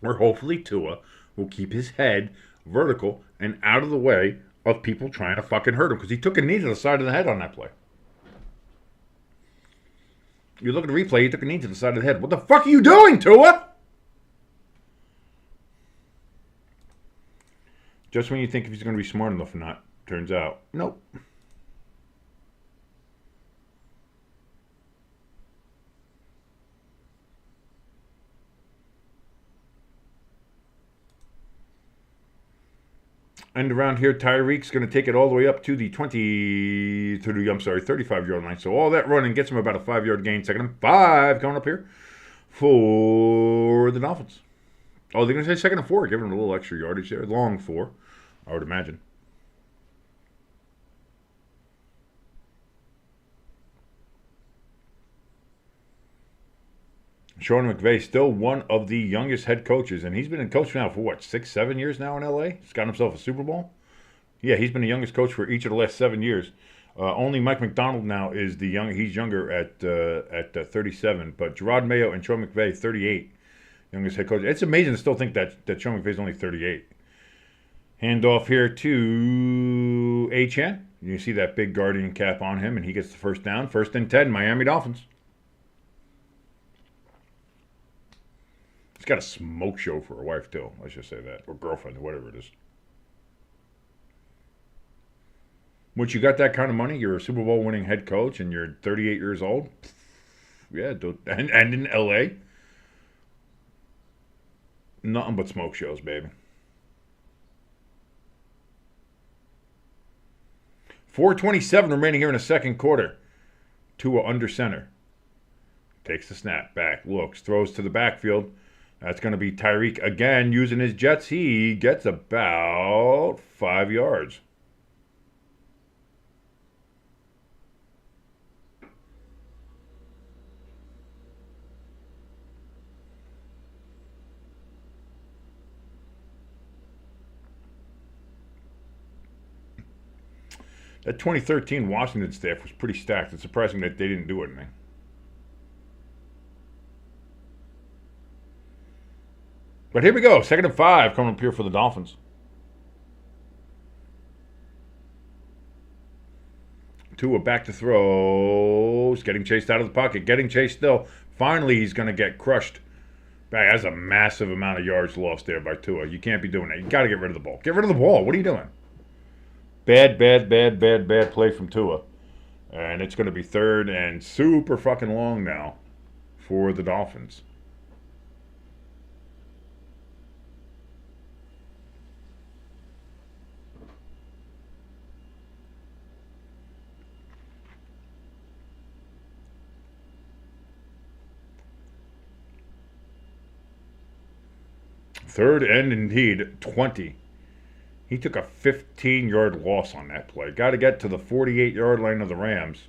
Where hopefully Tua will keep his head vertical and out of the way of people trying to fucking hurt him. Because he took a knee to the side of the head on that play. You look at the replay, he took a knee to the side of the head. What the fuck are you doing, Tua? Just when you think if he's going to be smart enough or not, turns out, nope. And around here, Tyreek's going to take it all the way up to the 35-yard line. So all that running gets him about a 5-yard gain. Second and 5 coming up here for the Dolphins. Oh, they're going to say second and 4, giving him a little extra yardage there. Long 4, I would imagine. Sean McVay, still one of the youngest head coaches, and he's been a coach now for 6, 7 years now in LA. He's got himself a Super Bowl. Yeah, he's been the youngest coach for each of the last 7 years. Only Mike McDonald now is he's younger at 37, but Gerard Mayo and Sean McVay, 38, youngest head coach. It's amazing to still think that Sean McVay's only 38. Handoff here to Achane. You see that big guardian cap on him, and he gets the first down. 1st and 10, Miami Dolphins. He's got a smoke show for a wife, too. Let's just say that. Or girlfriend, or whatever it is. Once you got that kind of money, you're a Super Bowl winning head coach, and you're 38 years old. Yeah, and in L.A., nothing but smoke shows, baby. 4:27 remaining here in the second quarter. Tua under center. Takes the snap, back, looks, throws to the backfield. That's going to be Tyreek again using his jets. He gets about 5 yards. That 2013 Washington staff was pretty stacked. It's surprising that they didn't do anything. But here we go. 2nd and 5 coming up here for the Dolphins. Tua back to throws. Getting chased out of the pocket. Getting chased still. Finally, he's going to get crushed. Back. That's a massive amount of yards lost there by Tua. You can't be doing that. You got to get rid of the ball. Get rid of the ball. What are you doing? Bad play from Tua. And it's going to be 3rd and super fucking long now for the Dolphins. Third and indeed 20. He took a 15-yard loss on that play. Got to get to the 48-yard line of the Rams.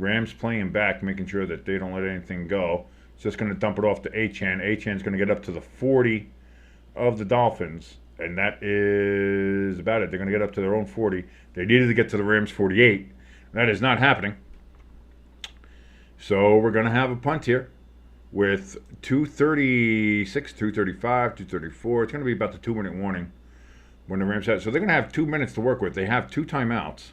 Rams playing back, making sure that they don't let anything go. It's just going to dump it off to Achane. Achane's going to get up to the 40 of the Dolphins. And that is about it. They're going to get up to their own 40. They needed to get to the Rams 48. That is not happening. So we're going to have a punt here with 2:36, 2:35, 2:34. It's going to be about the 2-minute warning when the Rams have. So they're going to have 2 minutes to work with. They have 2 timeouts.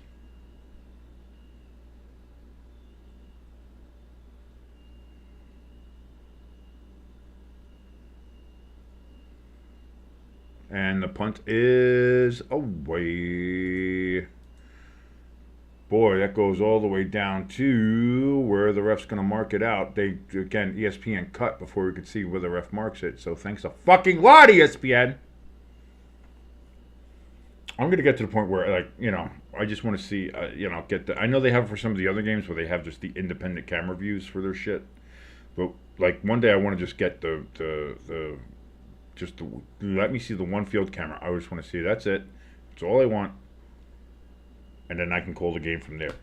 And the punt is away. Boy, that goes all the way down to where the ref's going to mark it out. They, again, ESPN cut before we could see where the ref marks it. So thanks a fucking lot, ESPN. I'm going to get to the point where, like, you know, I just want to see, get the. I know they have it for some of the other games where they have just the independent camera views for their shit. But, like, one day I want to just get let me see the one field camera. I just want to see. That's it. That's all I want. And then I can call the game from there.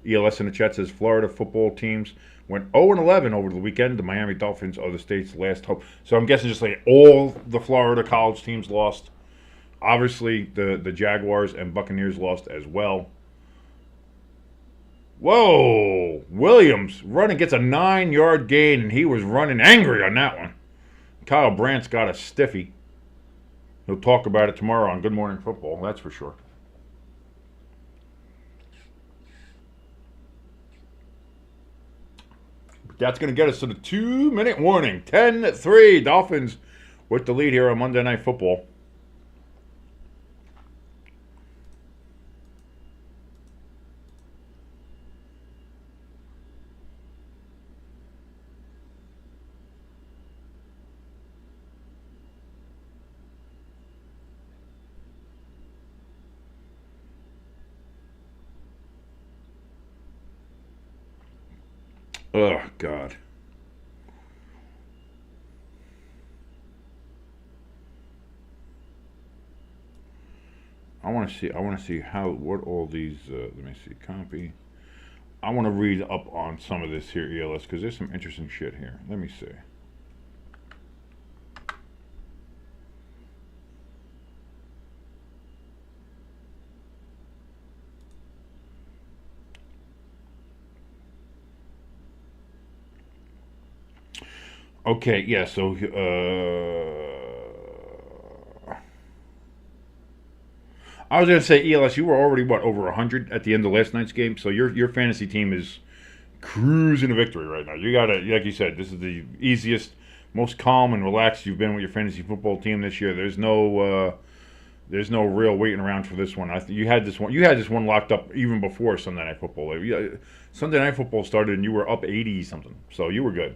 ELS in the chat says Florida football teams went 0-11 over the weekend. The Miami Dolphins are the state's last hope. So I'm guessing just like all the Florida college teams lost. Obviously, the Jaguars and Buccaneers lost as well. Whoa! Williams running gets a 9-yard gain, and he was running angry on that one. Kyle Brandt's got a stiffy. He'll talk about it tomorrow on Good Morning Football, that's for sure. But that's going to get us to the 2-minute warning. 10-3, Dolphins with the lead here on Monday Night Football. Oh, God. I want to see what all these, let me see, copy. I want to read up on some of this here, ELS, because there's some interesting shit here. Let me see. Okay, yeah, so I was going to say, ELS, you were already, over 100 at the end of last night's game, so your fantasy team is cruising to victory right now. You got to, like you said, this is the easiest, most calm and relaxed you've been with your fantasy football team this year. There's no real waiting around for this one. You had this one locked up even before Sunday Night Football. Sunday Night Football started and you were up 80 something, so you were good.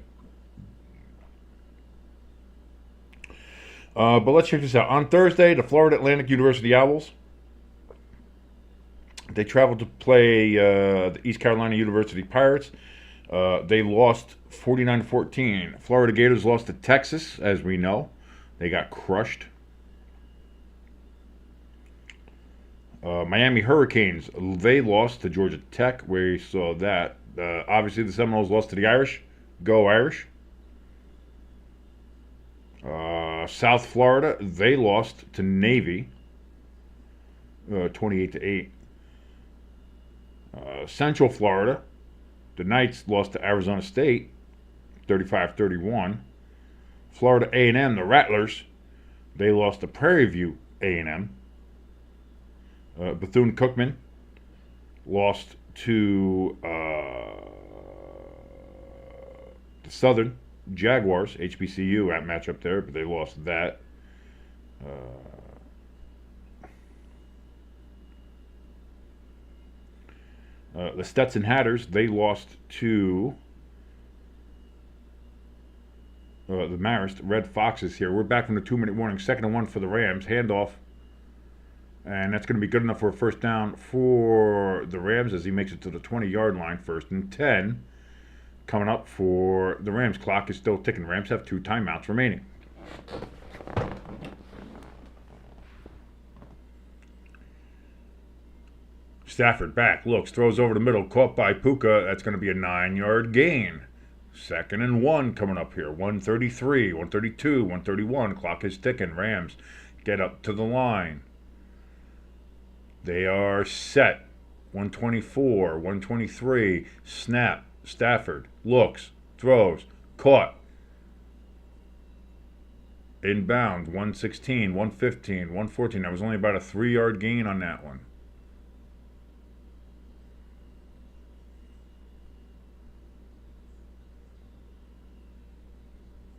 But let's check this out. On Thursday, the Florida Atlantic University Owls, they traveled to play the East Carolina University Pirates. They lost 49-14. Florida Gators lost to Texas, as we know. They got crushed. Miami Hurricanes, they lost to Georgia Tech. We saw that. Obviously, the Seminoles lost to the Irish. Go Irish. South Florida, they lost to Navy, 28-8. Central Florida, the Knights lost to Arizona State, 35-31. Florida A&M, the Rattlers, they lost to Prairie View A&M. Bethune-Cookman lost to the Southern Jaguars, HBCU at matchup there, but they lost that. The Stetson Hatters, they lost to the Marist Red Foxes here. We're back from the 2-minute warning. 2nd and 1 for the Rams. Handoff. And that's going to be good enough for a first down for the Rams as he makes it to the 20-yard line. 1st and 10. Coming up for the Rams. Clock is still ticking. Rams have 2 timeouts remaining. Stafford back, looks, throws over the middle, caught by Puka. That's going to be a 9-yard gain. 2nd and 1 coming up here. 133, 132, 131. Clock is ticking. Rams get up to the line. They are set. 124, 123. Snap. Stafford looks, throws, caught. Inbound. 116, 115, 114. That was only about a 3-yard gain on that one.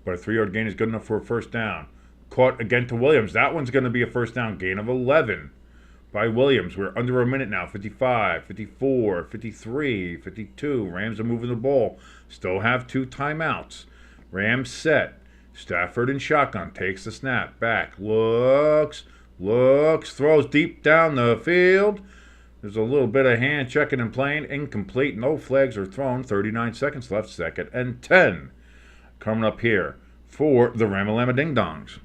But a 3-yard gain is good enough for a first down. Caught again to Williams. That one's going to be a first down gain of 11 by Williams. We're under a minute now. 55, 54, 53, 52. Rams are moving the ball. Still have 2 timeouts. Rams set. Stafford in shotgun. Takes the snap. Back. Looks. Throws deep down the field. There's a little bit of hand checking and playing. Incomplete. No flags are thrown. 39 seconds left. 2nd and 10. Coming up here for the Ramalama Ding Dongs.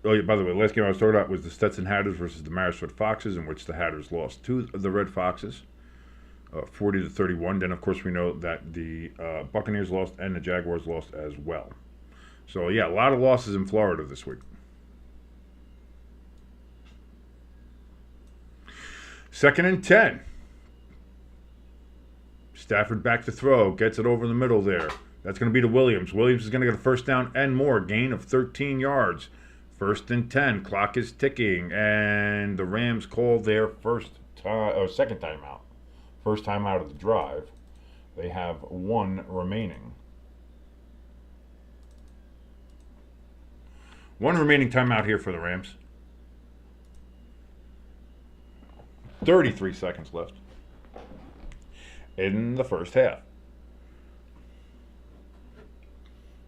By the way, the last game I was talking about was the Stetson Hatters versus the Marysville Foxes, in which the Hatters lost to the Red Foxes, 40-31. Then, of course, we know that the Buccaneers lost and the Jaguars lost as well. So, yeah, a lot of losses in Florida this week. 2nd and 10. Stafford back to throw. Gets it over the middle there. That's going to be to Williams. Williams is going to get a first down and more. Gain of 13 yards. 1st and 10. Clock is ticking. And the Rams call their second timeout. First time out of the drive. They have 1 remaining. 1 remaining timeout here for the Rams. 33 seconds left in the first half.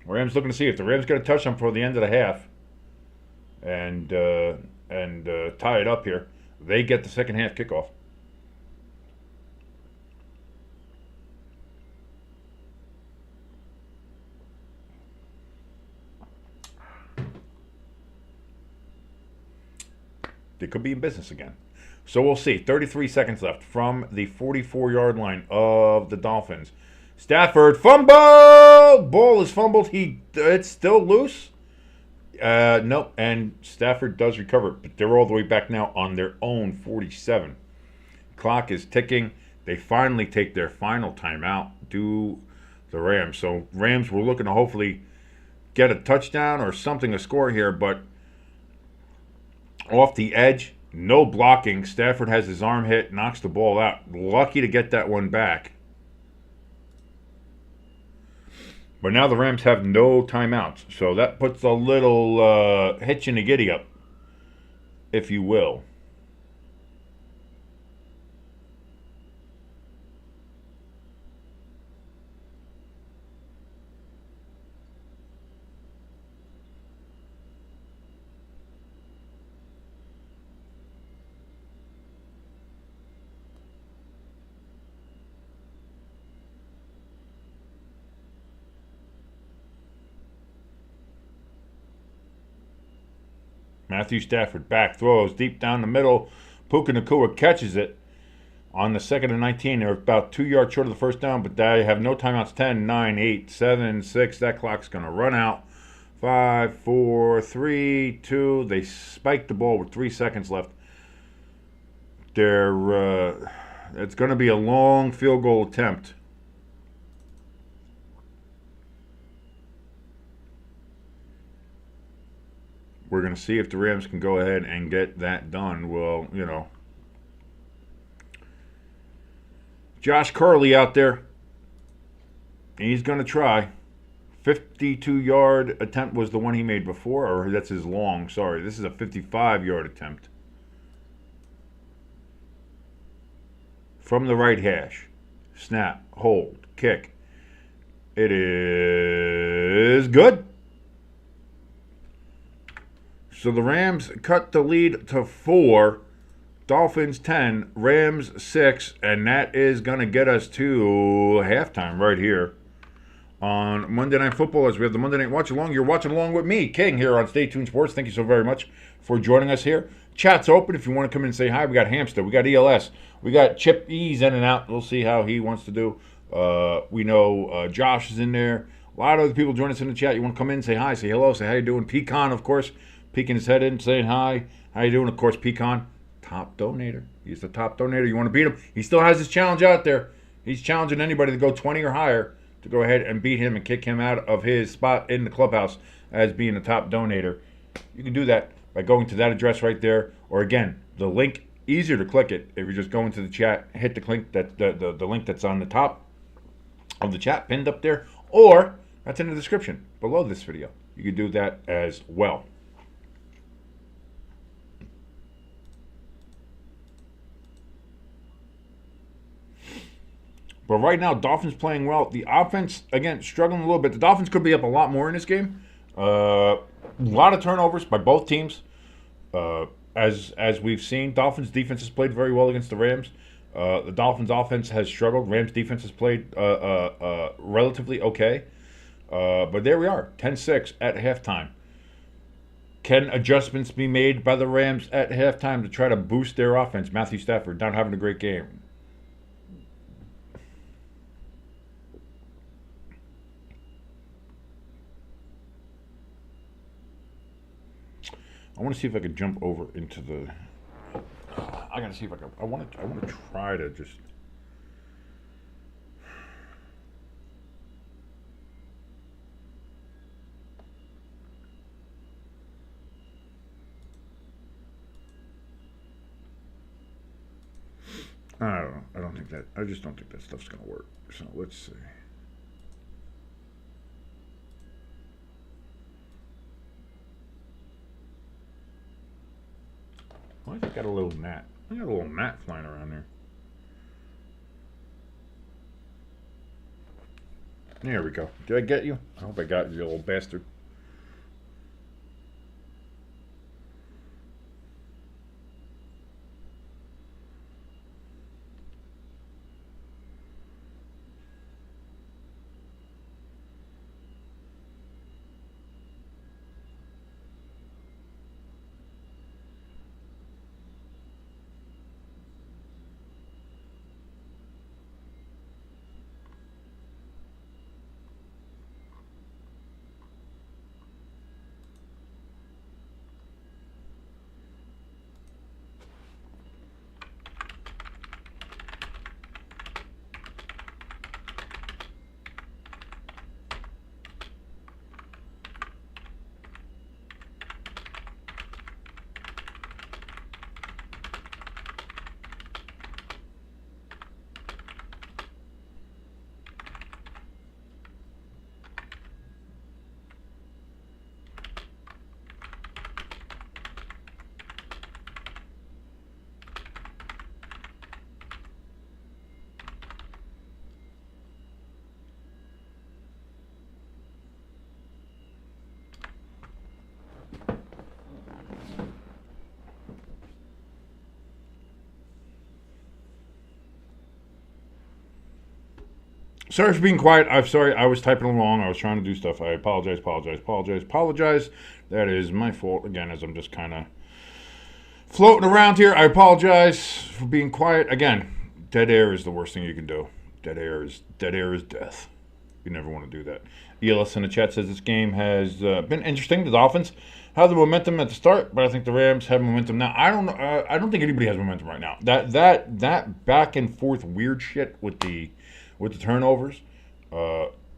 Rams looking to see if the Rams get a touchdown before the end of the half and tie it up here. They get the second half kickoff. They could be in business again. So we'll see. 33 seconds left from the 44-yard line of the Dolphins. Stafford fumbled. Ball is fumbled. It's still loose. Nope. And Stafford does recover, but they're all the way back now on their own 47. Clock is ticking. They finally take their final timeout. Do the Rams. So Rams were looking to hopefully get a touchdown or something, a score here, but off the edge. No blocking. Stafford has his arm hit, knocks the ball out. Lucky to get that one back. But now the Rams have no timeouts. So that puts a little hitch in the giddy up, if you will. Matthew Stafford back, throws deep down the middle. Puka Nacua catches it on the 2nd and 19. They're about 2 yards short of the first down, but they have no timeouts. 10, 9, 8, 7, 6. That clock's going to run out. 5, 4, 3, 2. They spike the ball with 3 seconds left. It's going to be a long field goal attempt. We're going to see if the Rams can go ahead and get that done. Well, you know, Josh Curley out there. He's going to try. 52-yard attempt was the one he made before, or that's his long. Sorry, this is a 55-yard attempt. From the right hash. Snap, hold, kick. It is good. So the Rams cut the lead to 4, Dolphins 10, Rams 6, and that is going to get us to halftime right here on Monday Night Football as we have the Monday Night Watch Along. You're watching along with me, King, here on Stay Tuned Sports. Thank you so very much for joining us here. Chat's open if you want to come in and say hi. We got Hamster, we got ELS, we got Chip E's in and out. We'll see how he wants to do. We know Josh is in there. A lot of other people join us in the chat. You want to come in, say hi, say hello, say how you doing. Pecan, of course, peeking his head in, saying hi. How you doing? Of course, Pecan, top donator. He's the top donator. You want to beat him? He still has his challenge out there. He's challenging anybody to go 20 or higher to go ahead and beat him and kick him out of his spot in the clubhouse as being the top donator. You can do that by going to that address right there, or again, the link, easier to click it if you just go into the chat, hit the link the link that's on the top of the chat pinned up there, or that's in the description below this video. You can do that as well. But right now, Dolphins playing well. The offense, again, struggling a little bit. The Dolphins could be up a lot more in this game. A lot of turnovers by both teams. As we've seen, Dolphins defense has played very well against the Rams. The Dolphins offense has struggled. Rams defense has played relatively okay. But there we are, 10-6 at halftime. Can adjustments be made by the Rams at halftime to try to boost their offense? Matthew Stafford not having a great game. I want to see if I can jump over into the. I gotta see if I can. I want to try to just. I don't know. I don't think that. I just don't think that stuff's gonna work. So let's see. Why has it got a little gnat? I got a little gnat flying around there. There we go. Did I get you? I hope I got you, little bastard. Sorry for being quiet. I'm sorry. I was typing along. I was trying to do stuff. I apologize. That is my fault again, as I'm just kind of floating around here. I apologize for being quiet. Again, dead air is the worst thing you can do. Dead air is death. You never want to do that. ELS in the chat says this game has been interesting. The Dolphins have the momentum at the start, but I think the Rams have momentum now. I don't think anybody has momentum right now. That back and forth weird shit with the turnovers,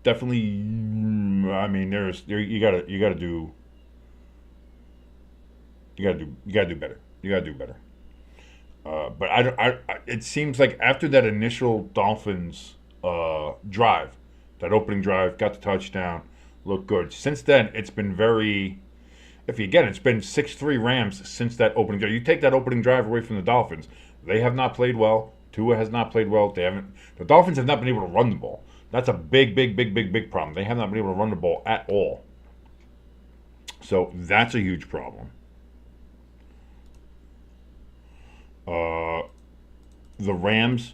definitely. I mean, you gotta do better. You gotta do better. But it seems like after that initial Dolphins drive, that opening drive, got the touchdown, looked good. Since then, it's been very iffy. Again, it's been 6-3 Rams since that opening drive. You take that opening drive away from the Dolphins, they have not played well. Tua has not played well. The Dolphins have not been able to run the ball. That's a big problem. They have not been able to run the ball at all. So that's a huge problem. The Rams,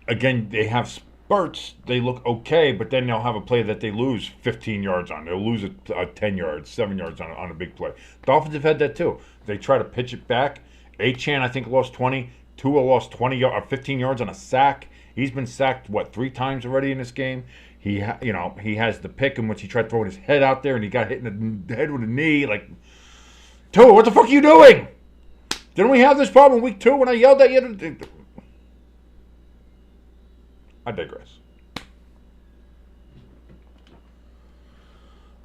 again, they have spurts, they look okay, but then they'll have a play that they lose 15 yards on. They'll lose 10 yards, 7 yards on a big play. Dolphins have had that too. They try to pitch it back. Achane, I think, lost 20. Tua lost 15 yards on a sack. He's been sacked, 3 times already in this game. He has the pick in which he tried throwing his head out there and he got hit in the head with a knee. Like, Tua, what the fuck are you doing? Didn't we have this problem in week 2 when I yelled at you? I digress.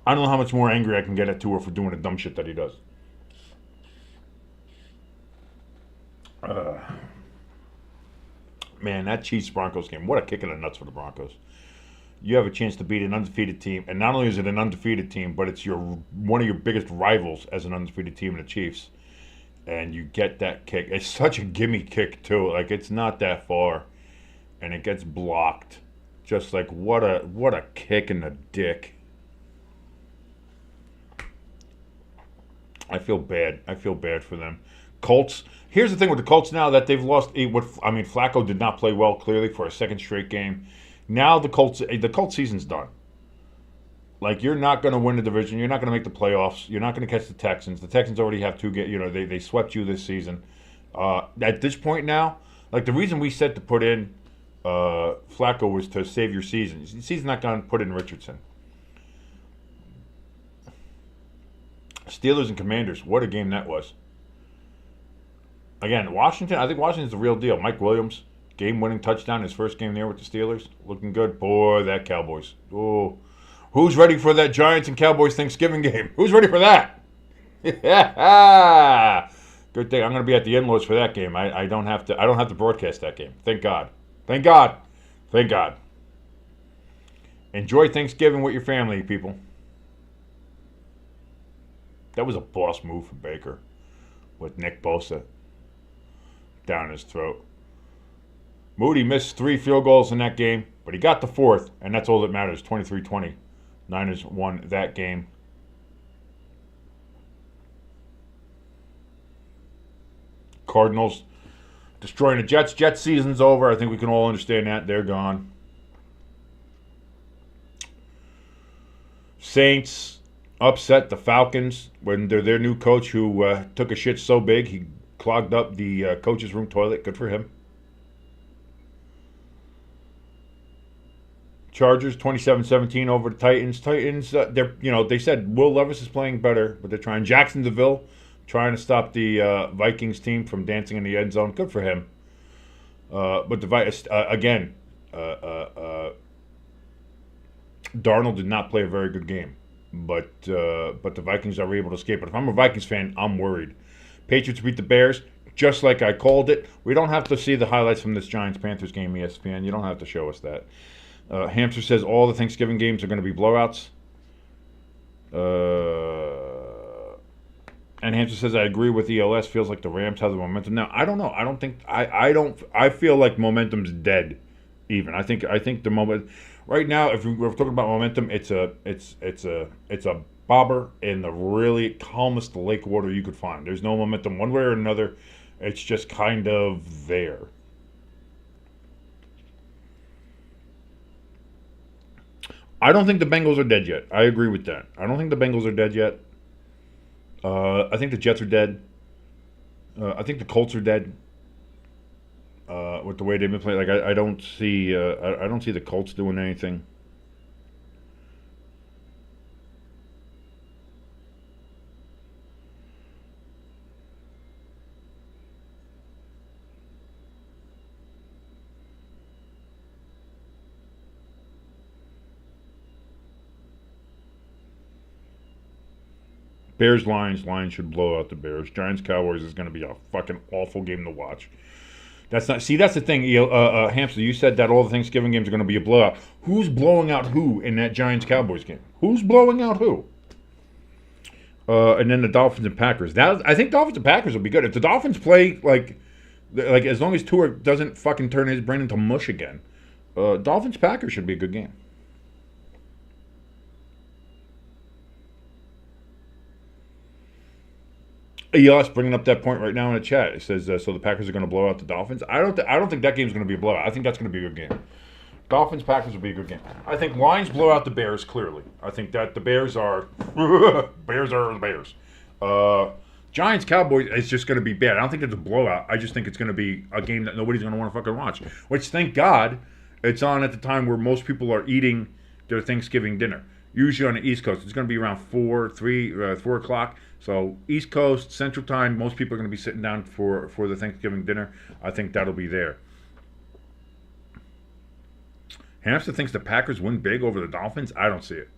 I don't know how much more angry I can get at Tua for doing the dumb shit that he does. Man, that Chiefs-Broncos game, what a kick in the nuts for the Broncos. You have a chance to beat an undefeated team, and not only is it an undefeated team, but it's one of your biggest rivals as an undefeated team in the Chiefs, and you get that kick. It's such a gimme kick, too. Like, it's not that far, and it gets blocked. Just like, what a kick in the dick. I feel bad. I feel bad for them. Colts. Here's the thing with the Colts now that they've lost. Flacco did not play well, clearly, for a second straight game. Now the Colts season's done. Like, you're not going to win the division. You're not going to make the playoffs. You're not going to catch the Texans. The Texans already have 2 games. They swept you this season. At this point now, like, the reason we said to put in Flacco was to save your season. The season's not going to put in Richardson. Steelers and Commanders. What a game that was. Again, Washington. I think Washington's the real deal. Mike Williams, game-winning touchdown, his first game there with the Steelers. Looking good. Boy, that Cowboys. Oh, who's ready for that Giants and Cowboys Thanksgiving game? Who's ready for that? Good thing I'm going to be at the in-laws for that game. I don't have to broadcast that game. Thank God. Thank God. Thank God. Enjoy Thanksgiving with your family, people. That was a boss move for Baker with Nick Bosa down his throat. Moody missed 3 field goals in that game, but he got the 4th, and that's all that matters. 23-20. Niners won that game. Cardinals destroying the Jets. Jets season's over. I think we can all understand that. They're gone. Saints upset the Falcons when their new coach, who took a shit so big he clogged up the coach's room toilet. Good for him. Chargers 27-17 over the Titans. Titans, they said Will Levis is playing better, but they're trying. Jacksonville trying to stop the Vikings team from dancing in the end zone. Good for him. But again, Darnold did not play a very good game, but the Vikings are able to escape. But if I'm a Vikings fan, I'm worried. Patriots beat the Bears, just like I called it. We don't have to see the highlights from this Giants-Panthers game, ESPN. You don't have to show us that. Hamster says all the Thanksgiving games are going to be blowouts. And Hamster says, I agree with ELS. Feels like the Rams have the momentum. Now, I don't know. I feel like momentum's dead even. I think the moment right now, if we're talking about momentum, it's a bobber in the really calmest lake water you could find. There's no momentum one way or another. It's just kind of there. I don't think the Bengals are dead yet. I agree with that. I don't think the Bengals are dead yet. I think the Jets are dead. I think the Colts are dead. With the way they've been playing, like I don't see the Colts doing anything. Bears, Lions should blow out the Bears. Giants, Cowboys is going to be a fucking awful game to watch. That's the thing, Hamster. You said that all the Thanksgiving games are going to be a blowout. Who's blowing out who in that Giants, Cowboys game? Who's blowing out who? And then the Dolphins and Packers. I think Dolphins and Packers will be good if the Dolphins play like as long as Tua doesn't fucking turn his brain into mush again. Dolphins Packers should be a good game. ELS bringing up that point right now in the chat. It says so the Packers are going to blow out the Dolphins. I don't think that game's going to be a blowout. I think that's going to be a good game. Dolphins Packers will be a good game. I think Lions blow out the Bears clearly. I think that the Bears are Bears are the Bears. Giants Cowboys is just going to be bad. I don't think it's a blowout. I just think it's going to be a game that nobody's going to want to fucking watch. Which, thank God, it's on at the time where most people are eating their Thanksgiving dinner. Usually on the East Coast, it's going to be around 4 o'clock. So East Coast, Central Time, most people are going to be sitting down for the Thanksgiving dinner. I think that'll be there. Hamster thinks the Packers win big over the Dolphins. I don't see it.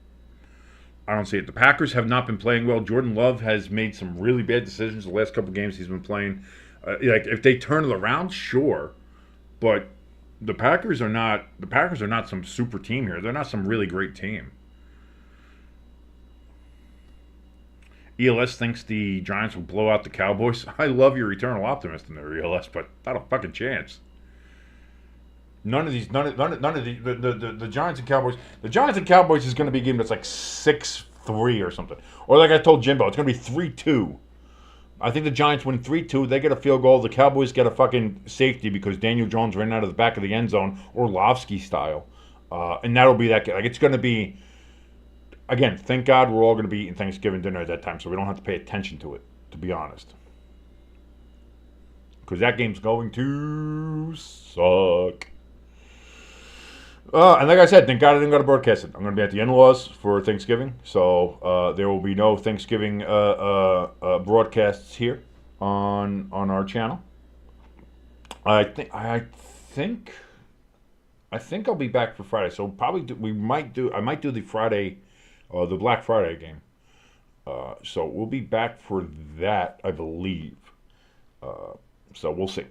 The Packers have not been playing well. Jordan Love has made some really bad decisions the last couple of games he's been playing. Like if they turn it around, sure, but the Packers are not some super team here. They're not some really great team. ELS thinks the Giants will blow out the Cowboys. I love your eternal optimist in there, ELS, but not a fucking chance. None of the Giants and Cowboys. The Giants and Cowboys is going to be a game that's like 6-3 or something. Or like I told Jimbo, it's going to be 3-2. I think the Giants win 3-2. They get a field goal. The Cowboys get a fucking safety because Daniel Jones ran out of the back of the end zone, Orlovsky style. And that'll be that. Like it's going to be. Again, thank God we're all going to be eating Thanksgiving dinner at that time, so we don't have to pay attention to it, to be honest. Because that game's going to suck. And like I said, thank God I didn't go to broadcast it. I'm going to be at the in-laws for Thanksgiving, so there will be no Thanksgiving broadcasts here on our channel. I think I'll be back for Friday, so probably I might do the Friday. The Black Friday game. So we'll be back for that, I believe. So we'll see.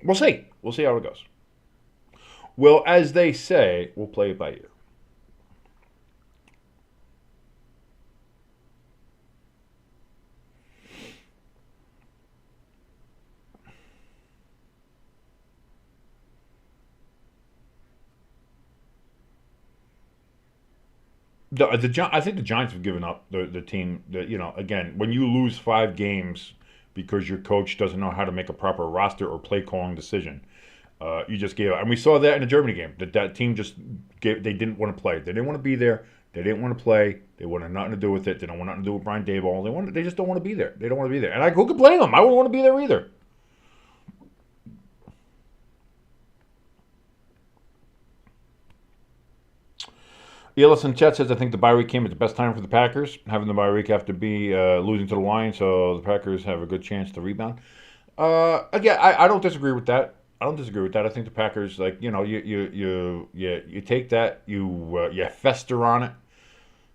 We'll see how it goes. Well, as they say, we'll play it by ear. I think the Giants have given up the team. Again, when you lose 5 games because your coach doesn't know how to make a proper roster or play calling decision, you just gave up. And we saw that in the Germany game. That team they didn't want to play. They didn't want to be there. They didn't want to play. They wanted nothing to do with it. They don't want nothing to do with Brian Daboll. They just don't want to be there. They don't want to be there. And who could blame them? I wouldn't want to be there either. ELS in chat says, I think the bye week came at the best time for the Packers. Having the bye week after losing to the Lions, so the Packers have a good chance to rebound. Again, I don't disagree with that. I think the Packers, you take that, you fester on it.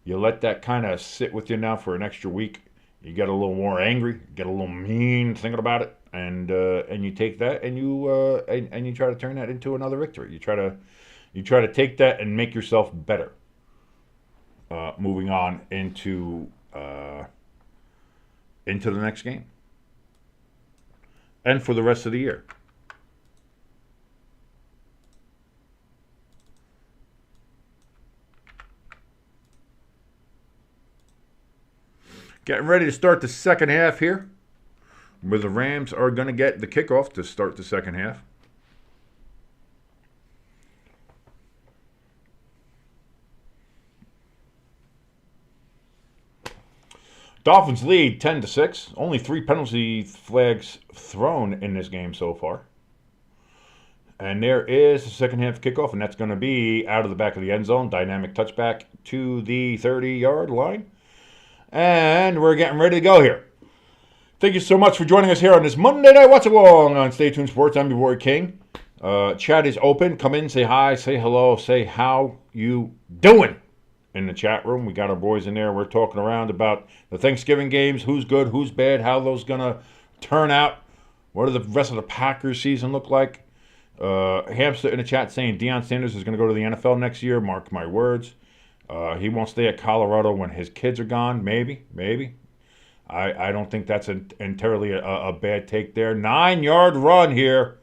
You let that kind of sit with you now for an extra week. You get a little more angry, get a little mean thinking about it, and you take that and you try to turn that into another victory. You try to take that and make yourself better. Moving on into the next game and for the rest of the year. Getting ready to start the second half here, where the Rams are going to get the kickoff to start the second half. Dolphins lead 10-6. Only 3 penalty flags thrown in this game so far. And there is the second half kickoff, and that's going to be out of the back of the end zone. Dynamic touchback to the 30-yard line. And we're getting ready to go here. Thank you so much for joining us here on this Monday Night Watch Along on Stay Tuned Sports. I'm your boy King. Chat is open. Come in, say hi, say hello, say how you doing in the chat room. We got our boys in there. We're talking around about the Thanksgiving games, who's good, who's bad, how those going to turn out. What does the rest of the Packers season look like? Hamster in the chat saying Deion Sanders is going to go to the NFL next year. Mark my words. He won't stay at Colorado when his kids are gone. Maybe. I don't think that's entirely a bad take there. 9-yard run here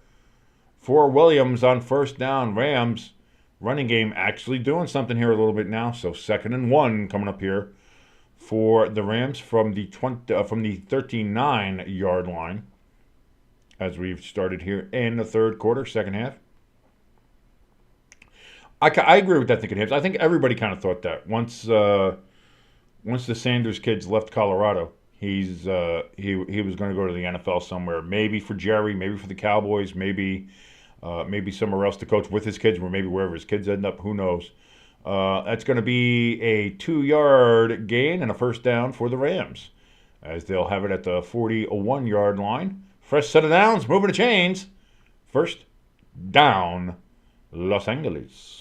for Williams on first down. Rams running game actually doing something here a little bit now. So 2nd and 1 coming up here for the Rams from the 39-yard line as we've started here in the third quarter, second half. I agree with that thinking Hibs. I think everybody kind of thought that once the Sanders kids left Colorado, he was going to go to the NFL somewhere. Maybe for Jerry, maybe for the Cowboys, maybe somewhere else to coach with his kids, or maybe wherever his kids end up. Who knows? That's going to be a 2-yard gain and a first down for the Rams, as they'll have it at the 41-yard line. Fresh set of downs, moving the chains. First down, Los Angeles.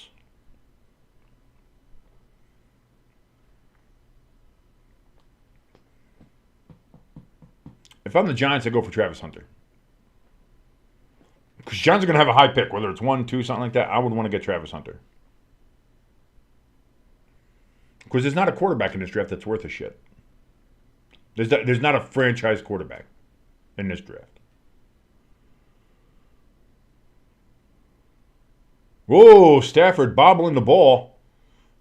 If I'm the Giants, I go for Travis Hunter. Because Giants are going to have a high pick, whether it's 1, 2, something like that. I would want to get Travis Hunter. Because there's not a quarterback in this draft that's worth a shit. There's not a franchise quarterback in this draft. Whoa, Stafford bobbling the ball.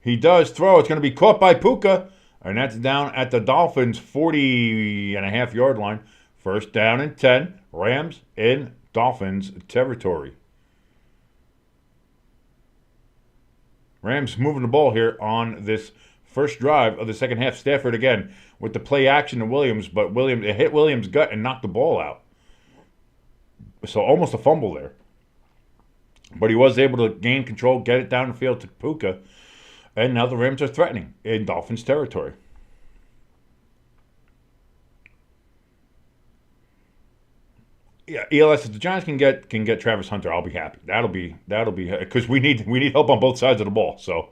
He does throw. It's going to be caught by Puka. And that's down at the Dolphins' 40.5-yard line. First down and 10. Rams in Dolphins territory. Rams moving the ball here on this first drive of the second half. Stafford again with the play action to Williams, but it hit Williams' gut and knocked the ball out. So almost a fumble there. But he was able to gain control, get it down the field to Puka. And now the Rams are threatening in Dolphins territory. Yeah, ELS, if the Giants can get Travis Hunter, I'll be happy. That'll be because we need help on both sides of the ball. So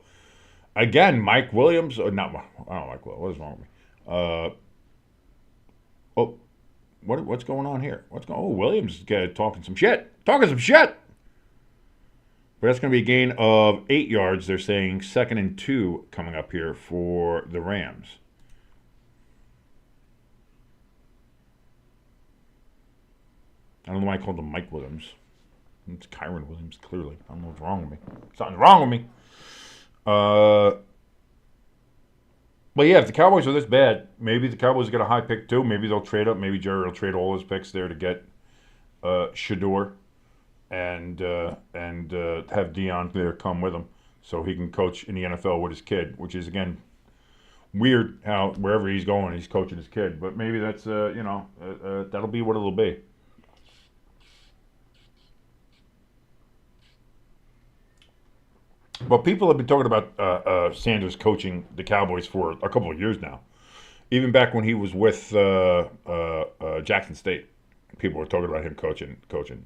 again, Mike Williams or not? I don't like Will. What is wrong with me? What's going on here? Williams talking some shit. But that's going to be a gain of 8 yards. They're saying 2nd and 2 coming up here for the Rams. I don't know why I called him Mike Williams. It's Kyron Williams, clearly. I don't know what's wrong with me. Something's wrong with me. But yeah, if the Cowboys are this bad, maybe the Cowboys get a high pick too. Maybe they'll trade up. Maybe Jerry will trade all his picks there to get Shador. And have Dion there come with him so he can coach in the NFL with his kid, which is, again, weird how wherever he's going, he's coaching his kid. But maybe that's, that'll be what it'll be. But people have been talking about Sanders coaching the Cowboys for a couple of years now. Even back when he was with Jackson State. People were talking about him coaching.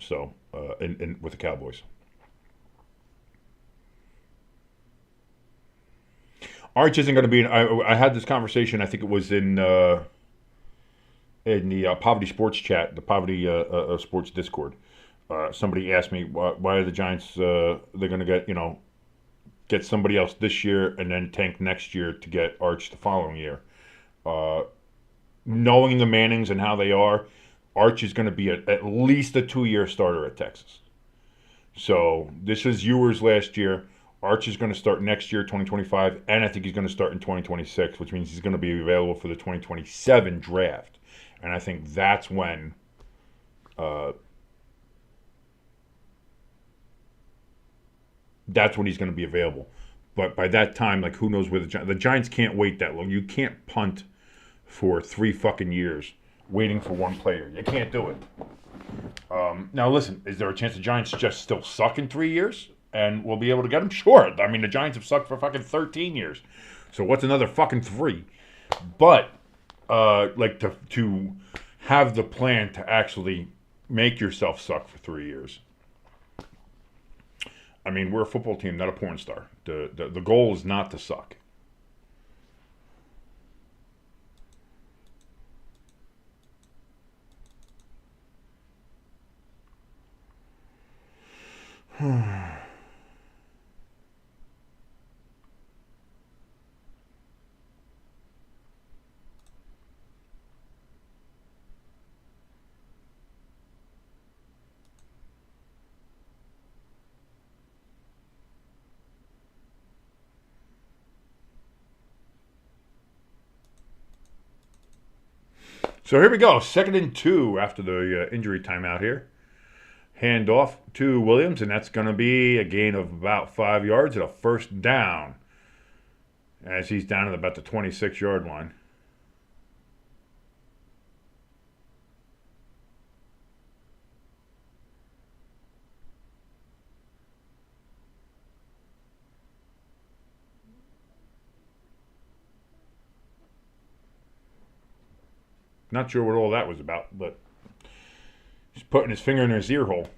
So, with the Cowboys. Arch isn't going to be. I had this conversation. I think it was in the Poverty Sports chat, the Poverty Sports Discord. Somebody asked me why are the Giants? They're going to get somebody else this year and then tank next year to get Arch the following year. Knowing the Mannings and how they are. Arch is going to be at least a 2-year starter at Texas. So this is Ewers last year. Arch is going to start next year, 2025, and I think he's going to start in 2026, which means he's going to be available for the 2027 draft. And I think that's when he's going to be available. But by that time, who knows where the Giants can't wait that long. You can't punt for 3 fucking years. Waiting for one player. You can't do it. Now, listen, is there a chance the Giants just still suck in 3 years and we'll be able to get them? Sure. I mean, the Giants have sucked for fucking 13 years. So what's another fucking 3? But, to have the plan to actually make yourself suck for 3 years. I mean, we're a football team, not a porn star. The goal is not to suck. So here we go. 2nd and 2 after the injury timeout here. Hand off to Williams, and that's going to be a gain of about 5 yards and a first down as he's down at about the 26-yard line. Not sure what all that was about, but he's putting his finger in his ear hole.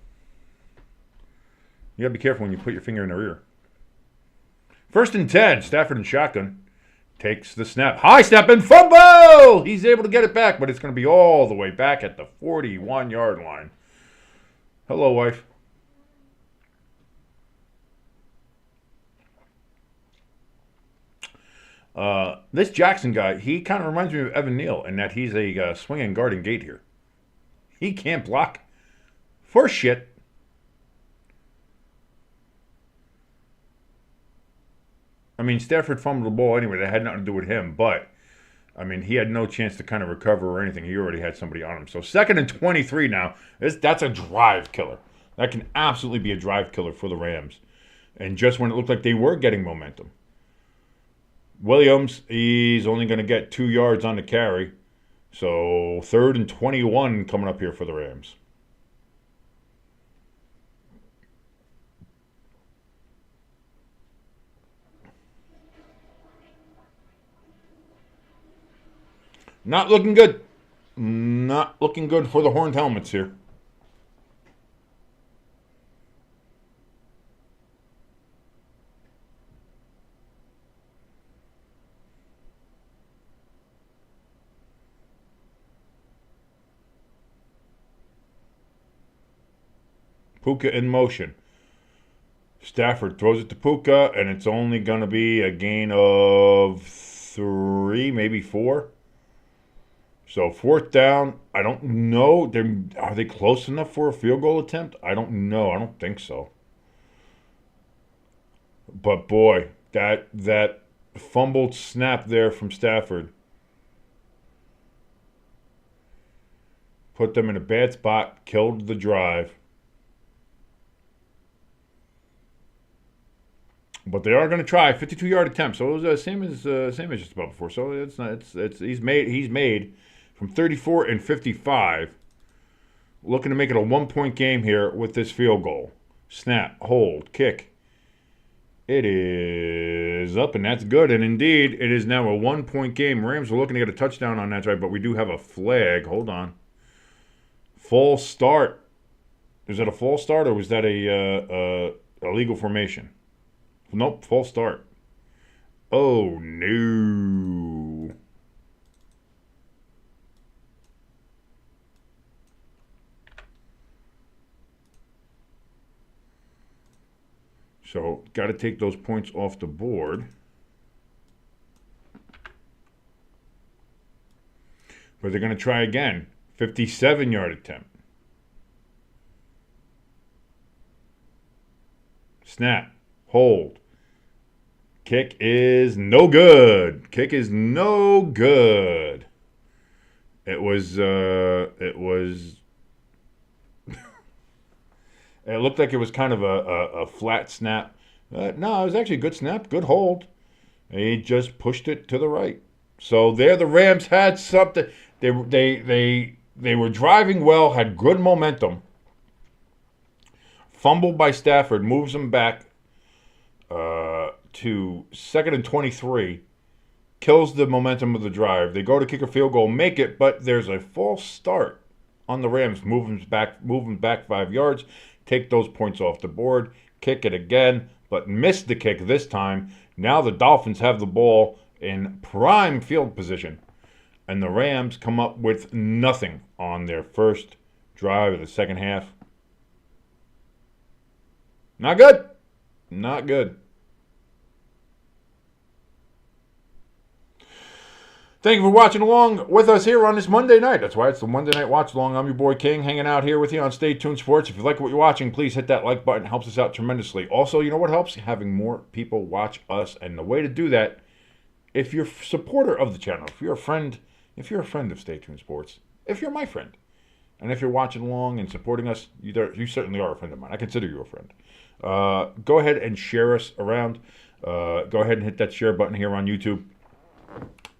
You gotta be careful when you put your finger in their ear. 1st and 10, Stafford in shotgun. Takes the snap. High snap and fumble! He's able to get it back, but it's going to be all the way back at the 41-yard line. Hello, wife. This Jackson guy, he kind of reminds me of Evan Neal in that he's a swinging guard and gate here. He can't block for shit. I mean, Stafford fumbled the ball anyway. That had nothing to do with him, but, I mean, he had no chance to kind of recover or anything. He already had somebody on him. So 2nd and 23 now. That's a drive killer. That can absolutely be a drive killer for the Rams. And just when it looked like they were getting momentum. Williams, he's only going to get 2 yards on the carry. So 3rd and 21 coming up here for the Rams. Not looking good. Not looking good for the Horned Helmets here. Puka in motion. Stafford throws it to Puka, and it's only going to be a gain of 3, maybe 4. So 4th down. I don't know. Are they close enough for a field goal attempt? I don't know. I don't think so. But boy, that fumbled snap there from Stafford put them in a bad spot, killed the drive. But they are going to try 52-yard attempt. So it was the same as just about before. So it's not. He's made from 34 and 55. Looking to make it a 1-point game here with this field goal. Snap, hold, kick. It is up, and that's good. And indeed, it is now a 1-point game. Rams are looking to get a touchdown on that drive, but we do have a flag. Hold on. False start. Is that a false start, or was that a illegal formation? Nope, false start. Oh, no. So, got to take those points off the board. But they're going to try again. 57-yard attempt. Snap. Hold. Kick is no good. Kick is no good. It was it looked like it was kind of a flat snap. No, it was actually a good snap, good hold. He just pushed it to the right. So there the Rams had something. They were driving well, had good momentum. Fumbled by Stafford, moves them back to 2nd and 23, kills the momentum of the drive. They go to kick a field goal, make it, but there's a false start on the Rams. Move them back 5 yards, take those points off the board, kick it again, but missed the kick this time. Now the Dolphins have the ball in prime field position, and the Rams come up with nothing on their first drive of the second half. Not good. Not good. Thank you for watching along with us here on this Monday night. That's why it's the Monday Night Watch Along. I'm your boy King, hanging out here with you on Stay Tuned Sports. If you like what you're watching, please hit that like button. It helps us out tremendously. Also, you know what helps? Having more people watch us. And the way to do that, if you're a supporter of the channel, if you're a friend of Stay Tuned Sports, if you're my friend, And if you're watching along and supporting us, you certainly are a friend of mine. I consider you a friend. Go ahead and share us around. Go ahead and hit that share button here on YouTube.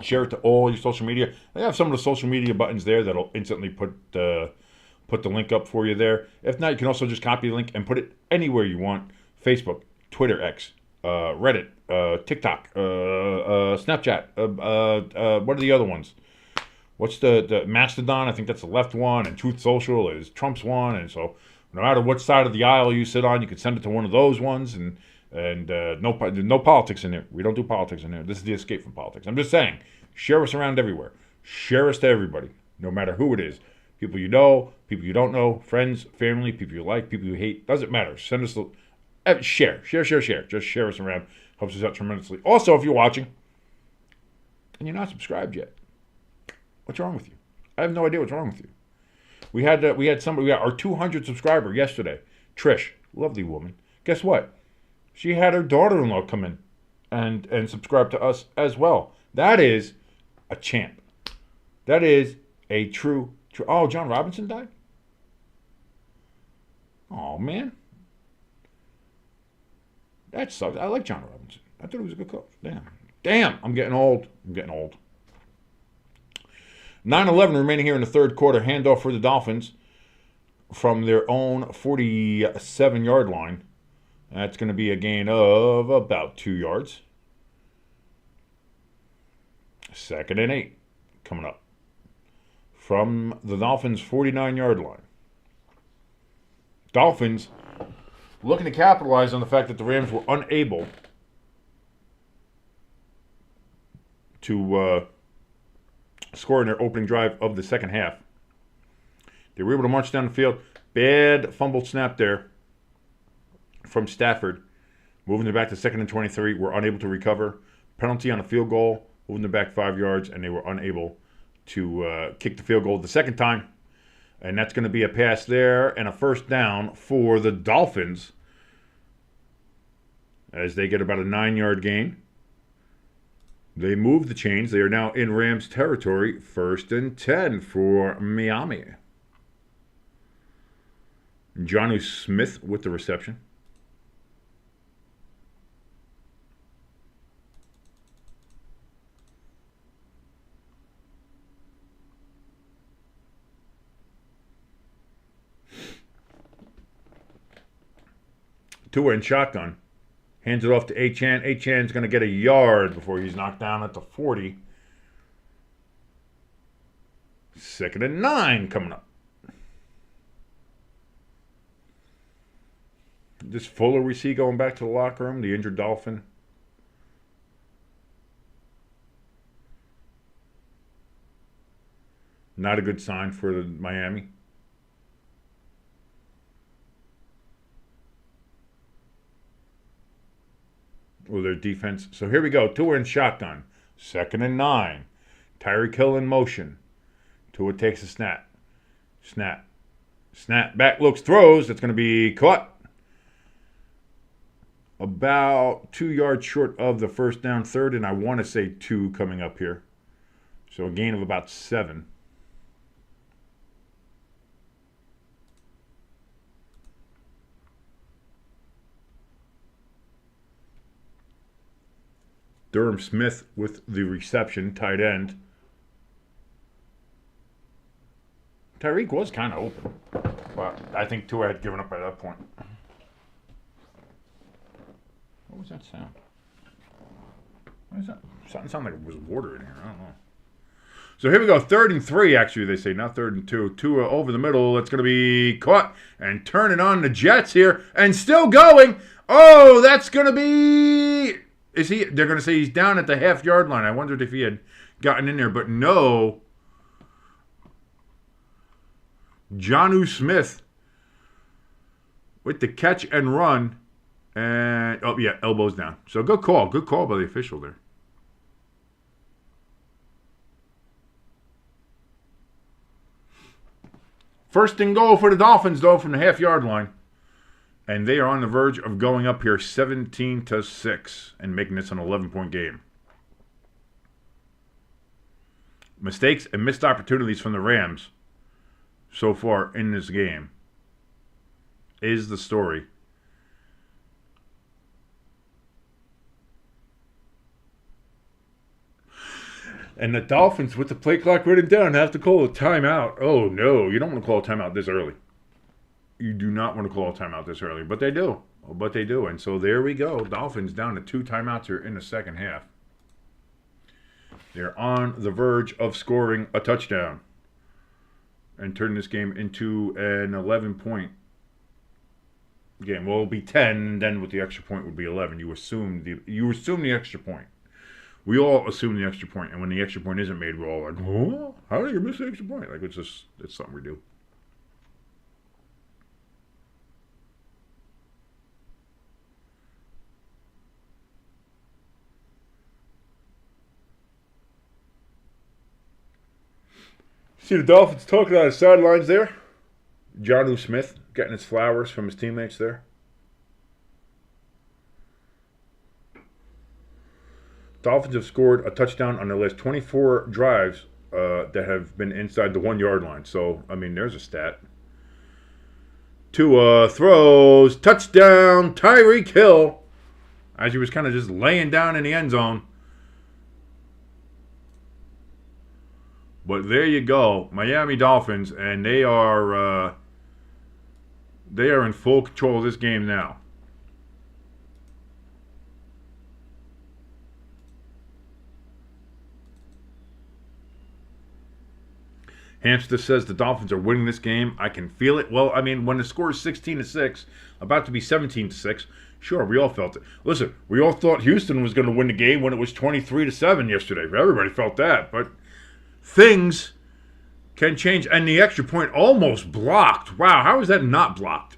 Share it to all your social media. They have some of the social media buttons there that'll instantly put the link up for you there. If not, you can also just copy the link and put it anywhere you want. Facebook, Twitter, X, Reddit, TikTok, Snapchat. What are the other ones? What's the Mastodon? I think that's the left one. And Truth Social is Trump's one. And so no matter what side of the aisle you sit on, you can send it to one of those ones. And no politics in there. We don't do politics in there. This is the escape from politics. I'm just saying, share us around everywhere. Share us to everybody, no matter who it is. People you know, people you don't know, friends, family, people you like, people you hate. Doesn't matter. Send us share. Just share us around. Helps us out tremendously. Also, if you're watching and you're not subscribed yet, what's wrong with you? I have no idea what's wrong with you. We had our 200th subscriber yesterday. Trish, lovely woman. Guess what? She had her daughter-in-law come in and subscribe to us as well. That is a champ. That is a true. Oh, John Robinson died? Oh, man. That sucks. I like John Robinson. I thought he was a good coach. Damn. I'm getting old. 9-11 remaining here in the third quarter. Handoff for the Dolphins from their own 47-yard line. That's going to be a gain of about 2 yards. 2nd and 8 coming up from the Dolphins' 49-yard line. Dolphins looking to capitalize on the fact that the Rams were unable to score in their opening drive of the second half. They were able to march down the field. Bad fumbled snap there from Stafford. Moving it back to 2nd and 23. Were unable to recover. Penalty on a field goal. Moving it back 5 yards, and they were unable to kick the field goal the second time. And that's going to be a pass there and a first down for the Dolphins as they get about a 9-yard gain. They move the chains. They are now in Rams territory. 1st and 10 for Miami. Jonnu Smith with the reception. Tua in shotgun. Hands it off to Achane. Achane's going to get a yard before he's knocked down at the 40. 2nd and 9 coming up. This Fuller we see going back to the locker room, the injured Dolphin. Not a good sign for Miami. Well, their defense. So here we go. Tua in shotgun. 2nd and 9. Tyreek Hill in motion. Tua takes a snap. Snap. Back looks, throws. That's going to be caught. About 2 yards short of the first down. 3rd and I want to say 2 coming up here. So a gain of about 7. Durham Smith with the reception, tight end. Tyreek was kind of open, but I think Tua had given up by that point. What was that sound? What is that? Something sounded like it was water in here. I don't know. So here we go. 3rd and 3, actually, they say, not 3rd and 2. Tua over the middle. It's going to be caught and turning on the Jets here and still going. Oh, that's going to be... Is he? They're going to say he's down at the half-yard line. I wondered if he had gotten in there, but no. Jonnu Smith with the catch and run. And, oh, yeah, elbows down. So good call. Good call by the official there. First and goal for the Dolphins, though, from the half-yard line. And they are on the verge of going up here 17-6 and making this an 11-point game. Mistakes and missed opportunities from the Rams. so far in this game is the story. And the Dolphins, with the play clock written down, have to call a timeout. Oh, no. You don't want to call a timeout this early. You do not want to call a timeout this early. But they do. And so there we go. Dolphins down to 2 timeouts here in the second half. They're on the verge of scoring a touchdown and turning this game into an 11-point game. Well, it'll be 10, and then with the extra point would be 11. You assume the extra point. We all assume the extra point, and when the extra point isn't made, we're all like, "Oh, how did you miss the extra point?" Like it's something we do. See the Dolphins talking on the sidelines there. Jonnu Smith getting his flowers from his teammates there. Dolphins have scored a touchdown on their last 24 drives that have been inside the 1-yard line. So, I mean, there's a stat. Tua throws, touchdown, Tyreek Hill, as he was kind of just laying down in the end zone. But there you go, Miami Dolphins, and they are in full control of this game now. Hamster says the Dolphins are winning this game. I can feel it. Well, I mean, when the score is 16-6, about to be 17-6, sure, we all felt it. Listen, we all thought Houston was going to win the game when it was 23-7 yesterday. Everybody felt that, but things can change. And the extra point almost blocked. Wow, how is that not blocked?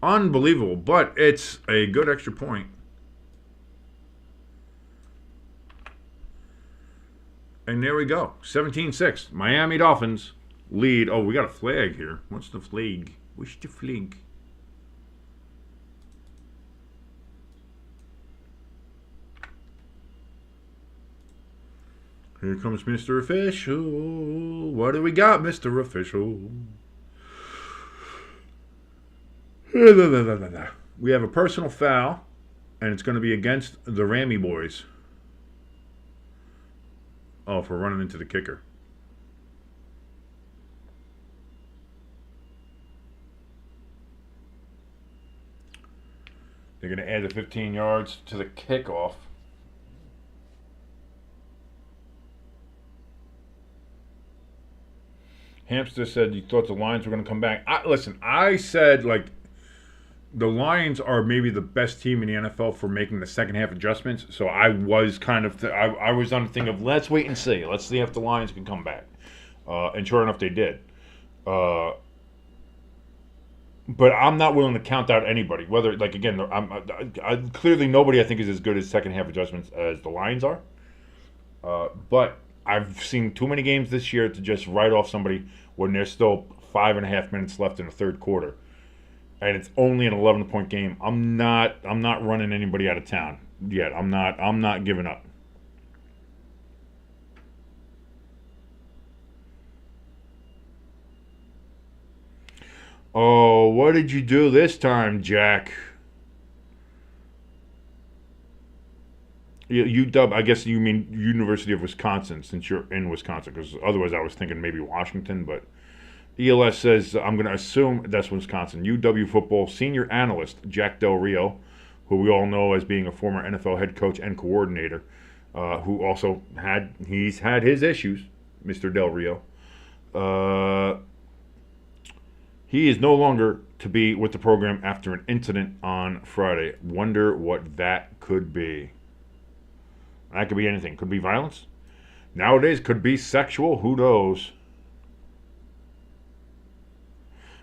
Unbelievable, but it's a good extra point. And there we go. 17-6. Miami Dolphins lead. Oh, we got a flag here. What's the flag? What's the flag? Here comes Mr. Official. What do we got, Mr. Official? We have a personal foul, and it's going to be against the Rammy boys. Oh, for running into the kicker. They're going to add the 15 yards to the kickoff. Hamster said you thought the Lions were going to come back. Listen, I said, like, the Lions are maybe the best team in the NFL for making the second half adjustments. So I was kind of, I was on the thing of let's wait and see. Let's see if the Lions can come back. And sure enough, they did. But I'm not willing to count out anybody. Whether, like, again, clearly nobody I think is as good as second half adjustments as the Lions are. But I've seen too many games this year to just write off somebody when there's still 5.5 minutes left in the third quarter. And it's only an 11-point game. I'm not running anybody out of town yet. I'm not giving up. Oh, what did you do this time, Jack? UW, I guess you mean University of Wisconsin, since you're in Wisconsin, because otherwise I was thinking maybe Washington, but ELS says, I'm going to assume that's Wisconsin. UW football senior analyst Jack Del Rio, who we all know as being a former NFL head coach and coordinator, who also had his issues, Mr. Del Rio. He is no longer to be with the program after an incident on Friday. Wonder what that could be. That could be anything. Could be violence. Nowadays, could be sexual. Who knows?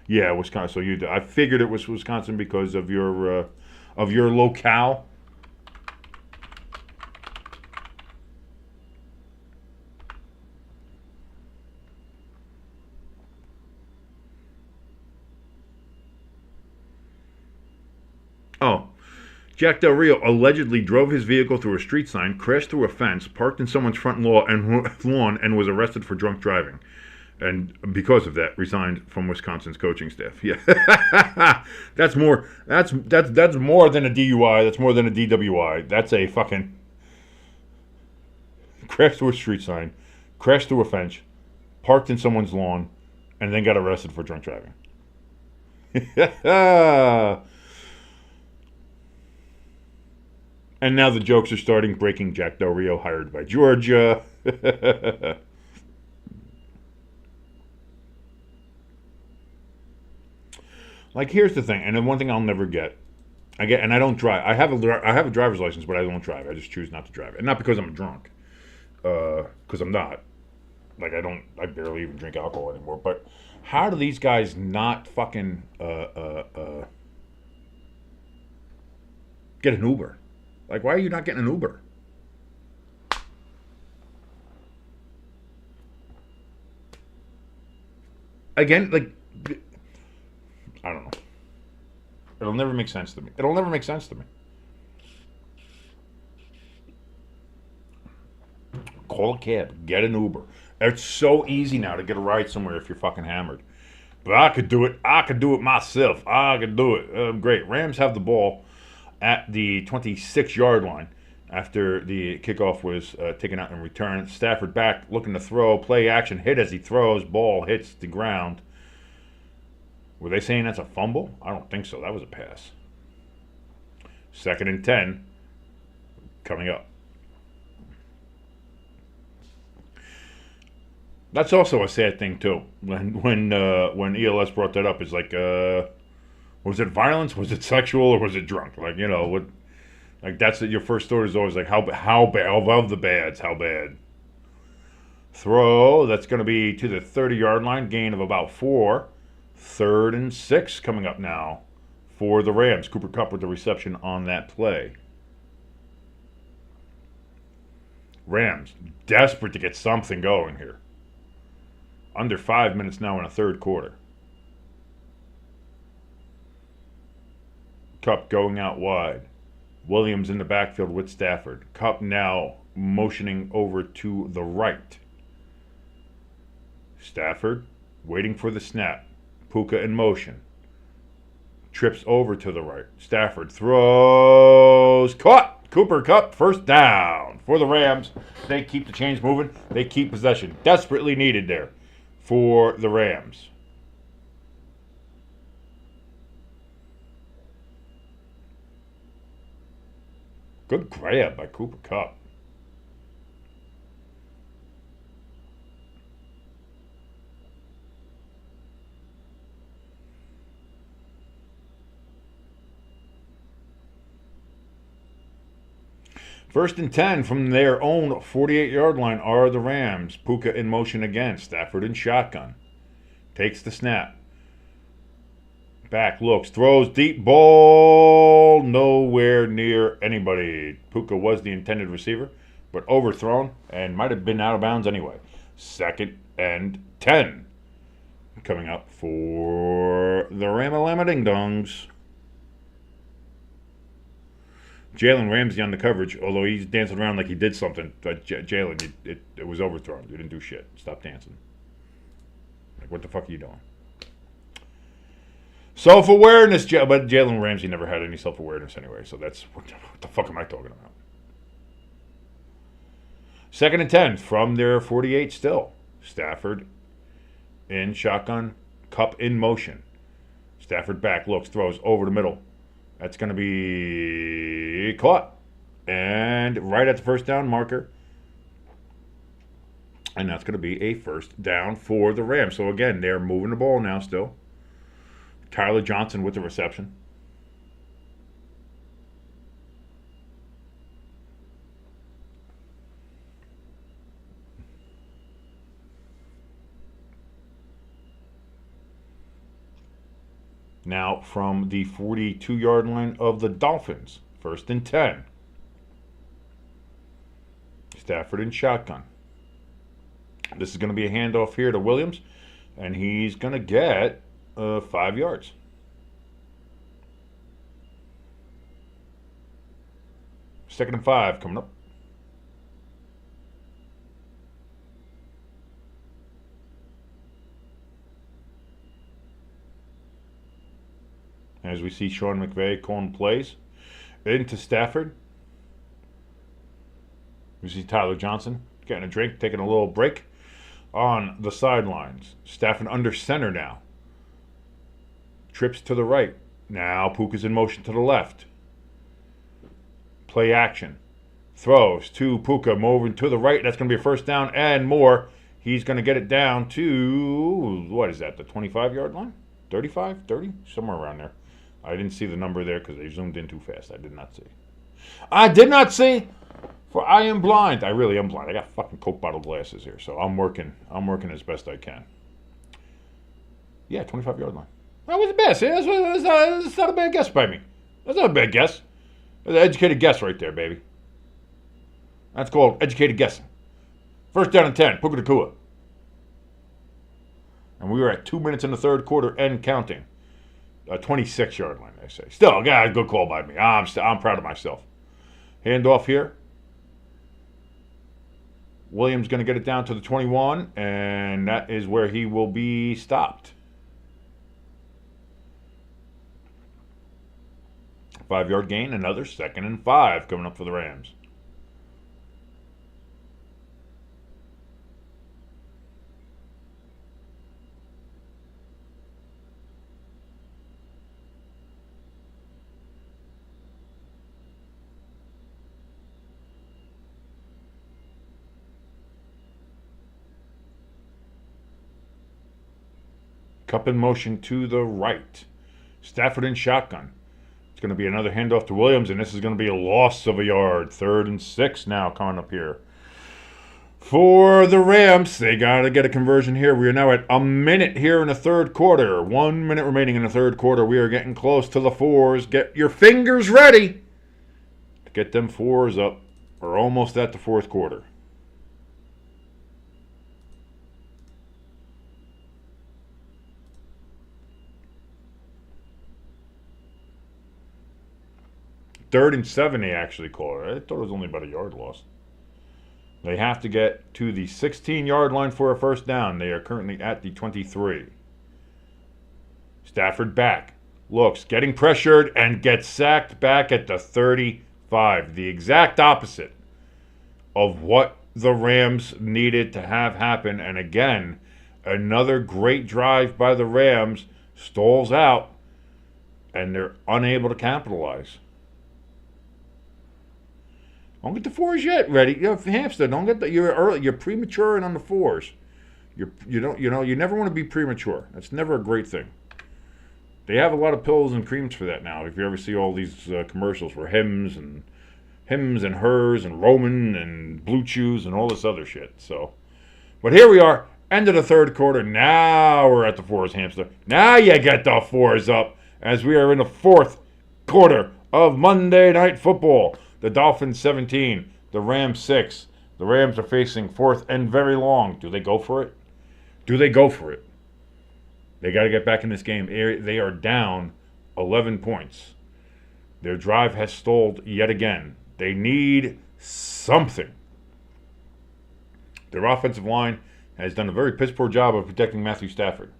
Yeah, Wisconsin. So I figured it was Wisconsin because of your locale. Oh, Jack Del Rio allegedly drove his vehicle through a street sign, crashed through a fence, parked in someone's front lawn, and was arrested for drunk driving. And because of that, resigned from Wisconsin's coaching staff. Yeah, that's more. That's more than a DUI. That's more than a DWI. That's a fucking crash through a street sign, crashed through a fence, parked in someone's lawn, and then got arrested for drunk driving. And now the jokes are starting. Breaking Jack Del Rio hired by Georgia. Like, here's the thing, and then one thing I'll never get. And I don't drive. I have a driver's license, but I don't drive. I just choose not to drive, and not because I'm drunk, because I'm not. Like, I barely even drink alcohol anymore. But how do these guys not fucking get an Uber? Like, why are you not getting an Uber? Again, like, I don't know. It'll never make sense to me. Call a cab. Get an Uber. It's so easy now to get a ride somewhere if you're fucking hammered. But I could do it. I could do it myself. I could do it. Great. Rams have the ball at the 26-yard line after the kickoff was taken out in return. Stafford back, looking to throw. Play action. Hit as he throws. Ball hits the ground. Were they saying that's a fumble? I don't think so. That was a pass. 2nd and 10 coming up. That's also a sad thing too. When ELS brought that up, it's like, was it violence? Was it sexual? Or was it drunk? Like, you know, what? Like, that's your first thought is always like, how bad? Of the bads, how bad? Throw. That's going to be to the 30-yard line. Gain of about 4. 3rd and 6 coming up now for the Rams. Cooper Kupp with the reception on that play. Rams desperate to get something going here. Under 5 minutes now in a third quarter. Kupp going out wide. Williams in the backfield with Stafford. Kupp now motioning over to the right. Stafford waiting for the snap. Puka in motion. Trips over to the right. Stafford throws. Caught! Cooper Kupp, first down for the Rams. They keep the chains moving. They keep possession. Desperately needed there for the Rams. Good grab by Cooper Kupp. First and 10 from their own 48-yard line are the Rams. Puka in motion again. Stafford in shotgun. Takes the snap. Back looks. Throws deep. Ball nowhere near anybody. Puka was the intended receiver, but overthrown and might have been out of bounds anyway. 2nd and 10. Coming up for the Ramalama Ding Dongs. Jalen Ramsey on the coverage, although he's dancing around like he did something. But Jalen, it was overthrown. You didn't do shit. Stop dancing. Like, what the fuck are you doing? Self-awareness, but Jalen Ramsey never had any self-awareness anyway, so that's, what the fuck am I talking about? 2nd and 10 from their 48 still. Stafford in shotgun, Kupp in motion. Stafford back, looks, throws over the middle. That's going to be caught. And right at the first down marker. And that's going to be a first down for the Rams. So again, they're moving the ball now still. Tyler Johnson with the reception. Now from the 42-yard line of the Dolphins. 1st and 10. Stafford in shotgun. This is going to be a handoff here to Williams. And he's going to get 5 yards. Second and 5 coming up. as we see Sean McVay calling plays. Into Stafford. We see Tyler Johnson getting a drink, taking a little break on the sidelines. Stafford under center now. Trips to the right. Now Puka's in motion to the left. Play action. Throws to Puka, moving to the right. That's going to be a first down and more. He's going to get it down to, what is that, the 25-yard line? 35, 30? Somewhere around there. I didn't see the number there because they zoomed in too fast. I did not see. I did not see, for I am blind. I really am blind. I got fucking Coke bottle glasses here, so I'm working as best I can. Yeah, 25-yard line. That was the best. That's not a bad guess by me. That's not a bad guess. That's an educated guess right there, baby. That's called educated guessing. First down and 10, Puka Nacua. And we were at 2 minutes in the third quarter and counting. A 26-yard line, I say. Still, yeah, good call by me. I'm proud of myself. Handoff here. Williams going to get it down to the 21, and that is where he will be stopped. 5-yard gain, another 2nd and 5 coming up for the Rams. Cup in motion to the right. Stafford in shotgun. It's going to be another handoff to Williams, and this is going to be a loss of a yard. 3rd and 6 now coming up here. For the Rams, they got to get a conversion here. We are now at a minute here in the third quarter. 1 minute remaining in the third quarter. We are getting close to the 4s. Get your fingers ready to get them 4s up. We're almost at the fourth quarter. Third and 7 they actually called it. I thought it was only about a yard loss. They have to get to the 16-yard line for a first down. They are currently at the 23. Stafford back. Looks, getting pressured, and gets sacked back at the 35. The exact opposite of what the Rams needed to have happen. And again, another great drive by the Rams stalls out, and they're unable to capitalize. Don't get the 4s yet ready. Hamster, don't get that. You're early. You're premature and on the 4s. You never want to be premature. That's never a great thing. They have a lot of pills and creams for that now. If you ever see all these commercials for Hims and Hers and Roman and Blue Chews and all this other shit. So, but here we are, end of the third quarter. Now we're at the 4s, Hamster. Now you get the 4s up as we are in the fourth quarter of Monday Night Football. The Dolphins 17, the Rams 6. The Rams are facing 4th and very long. Do they go for it? Do they go for it? They got to get back in this game. They are down 11 points. Their drive has stalled yet again. They need something. Their offensive line has done a very piss-poor job of protecting Matthew Stafford.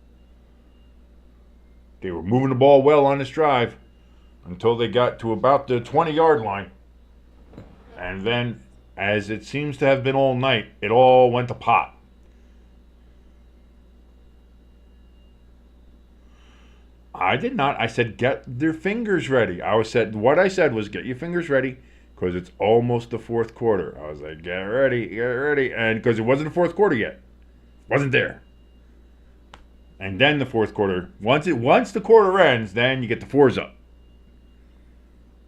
They were moving the ball well on this drive until they got to about the 20-yard line. And then, as it seems to have been all night, it all went to pot. I did not. I said, get their fingers ready. What I said was, get your fingers ready, because it's almost the fourth quarter. I was like, get ready. And because it wasn't the fourth quarter yet. Wasn't there. And then the fourth quarter, once the quarter ends, then you get the 4s up.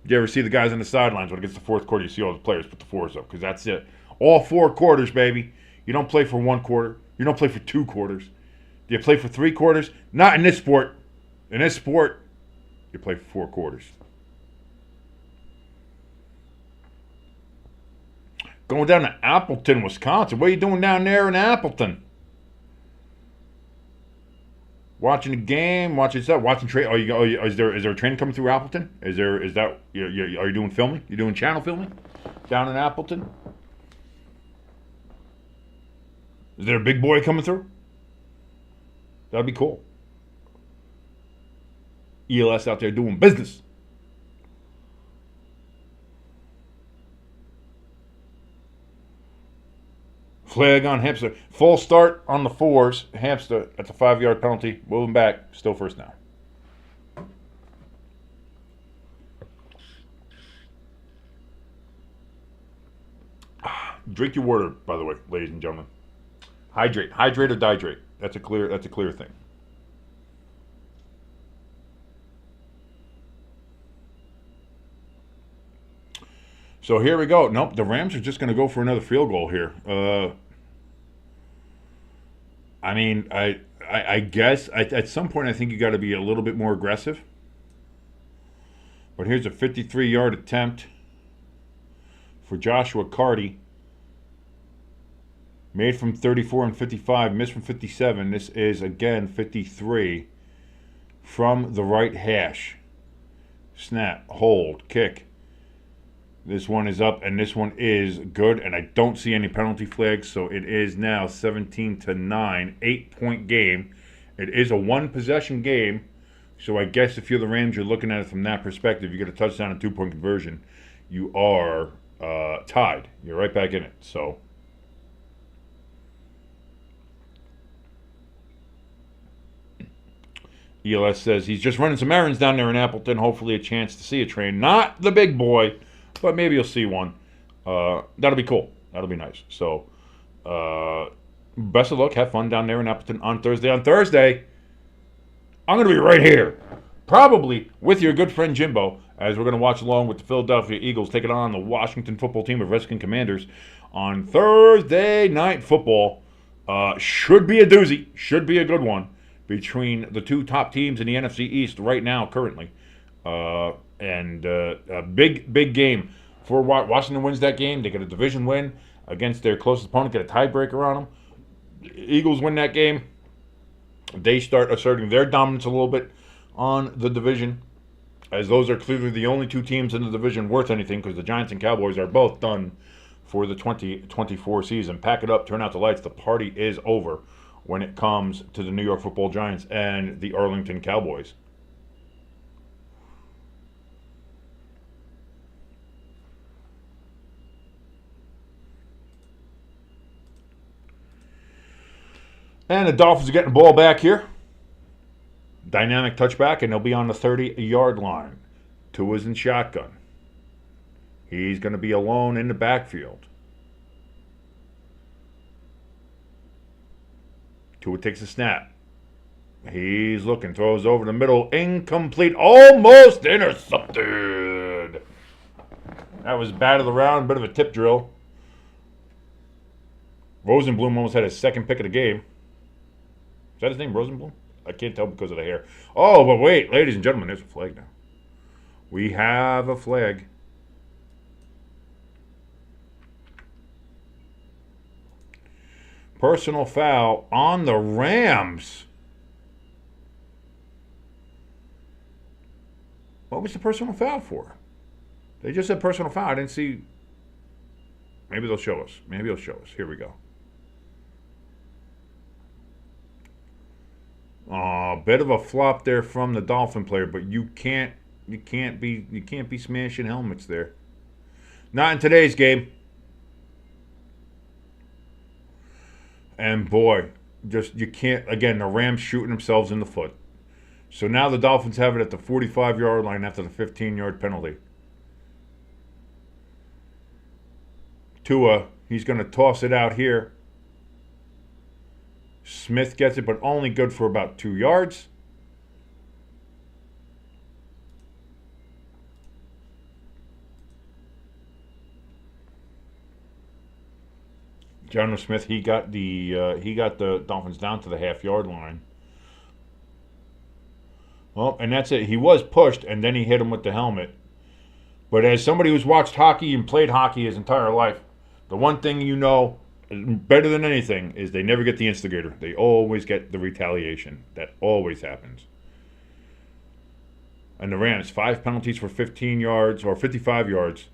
You ever see the guys on the sidelines when it gets to the fourth quarter, you see all the players put the 4s up, because that's it. All 4 quarters, baby. You don't play for 1 quarter. You don't play for 2 quarters. Do you play for 3 quarters? Not in this sport. In this sport, you play for 4 quarters. Going down to Appleton, Wisconsin. What are you doing down there in Appleton? Watching the game, watching stuff, watching trade. Is there a train coming through Appleton? Are you doing filming? You doing channel filming down in Appleton? Is there a big boy coming through? That'd be cool. ELS out there doing business. Flag on Hamster. Full start on the 4s. Hamster at the 5-yard penalty. Moving back. Still first down. Drink your water, by the way, ladies and gentlemen. Hydrate or dihydrate. That's a clear thing. So here we go. Nope, the Rams are just going to go for another field goal here. I mean, I guess at some point I think you got to be a little bit more aggressive. But here's a 53-yard attempt for Joshua Carty. Made from 34 and 55, missed from 57. This is, again, 53 from the right hash. Snap, hold, kick. This one is up, and this one is good, and I don't see any penalty flags, so it is now 17-9, 8-point game. It is a one-possession game, so I guess if you're the Rams, you're looking at it from that perspective. You get a touchdown and 2-point conversion. You are tied. You're right back in it, so... ELS says he's just running some errands down there in Appleton. Hopefully a chance to see a train. Not the big boy, but maybe you'll see one. That'll be cool. That'll be nice. So, best of luck. Have fun down there in Appleton on Thursday. On Thursday, I'm going to be right here. Probably with your good friend Jimbo, as we're going to watch along with the Philadelphia Eagles taking on the Washington football team of Redskins Commanders on Thursday Night Football. Should be a doozy. Should be a good one. Between the two top teams in the NFC East right now, currently. And a big game. For Washington wins that game, they get a division win against their closest opponent, get a tiebreaker on them. Eagles win that game. They start asserting their dominance a little bit on the division, as those are clearly the only two teams in the division worth anything, because the Giants and Cowboys are both done for the 2024 season. Pack it up, turn out the lights. The party is over when it comes to the New York Football Giants and the Arlington Cowboys. And the Dolphins are getting the ball back here. Dynamic touchback, and they'll be on the 30-yard line. Tua's in shotgun. He's going to be alone in the backfield. Tua takes a snap. He's looking, throws over the middle, incomplete, almost intercepted. That was bad of the round, bit of a tip drill. Rosenblum almost had his second pick of the game. Is that his name, Rosenblum? I can't tell because of the hair. Oh, but wait, ladies and gentlemen, there's a flag now. We have a flag. Personal foul on the Rams. What was the personal foul for? They just said personal foul. I didn't see. Maybe they'll show us. Here we go. Bit of a flop there from the Dolphin player, but you can't be smashing helmets there. Not in today's game. And boy, you can't, again, the Rams shooting themselves in the foot. So now the Dolphins have it at the 45-yard line after the 15-yard penalty. Tua, he's going to toss it out here. Smith gets it, but only good for about 2 yards. Jonnu Smith, he got the Dolphins down to the half-yard line. Well, and that's it. He was pushed, and then he hit him with the helmet. But as somebody who's watched hockey and played hockey his entire life, the one thing you know better than anything is they never get the instigator. They always get the retaliation. That always happens. And the Rams, 5 penalties for 15 yards or 55 yards.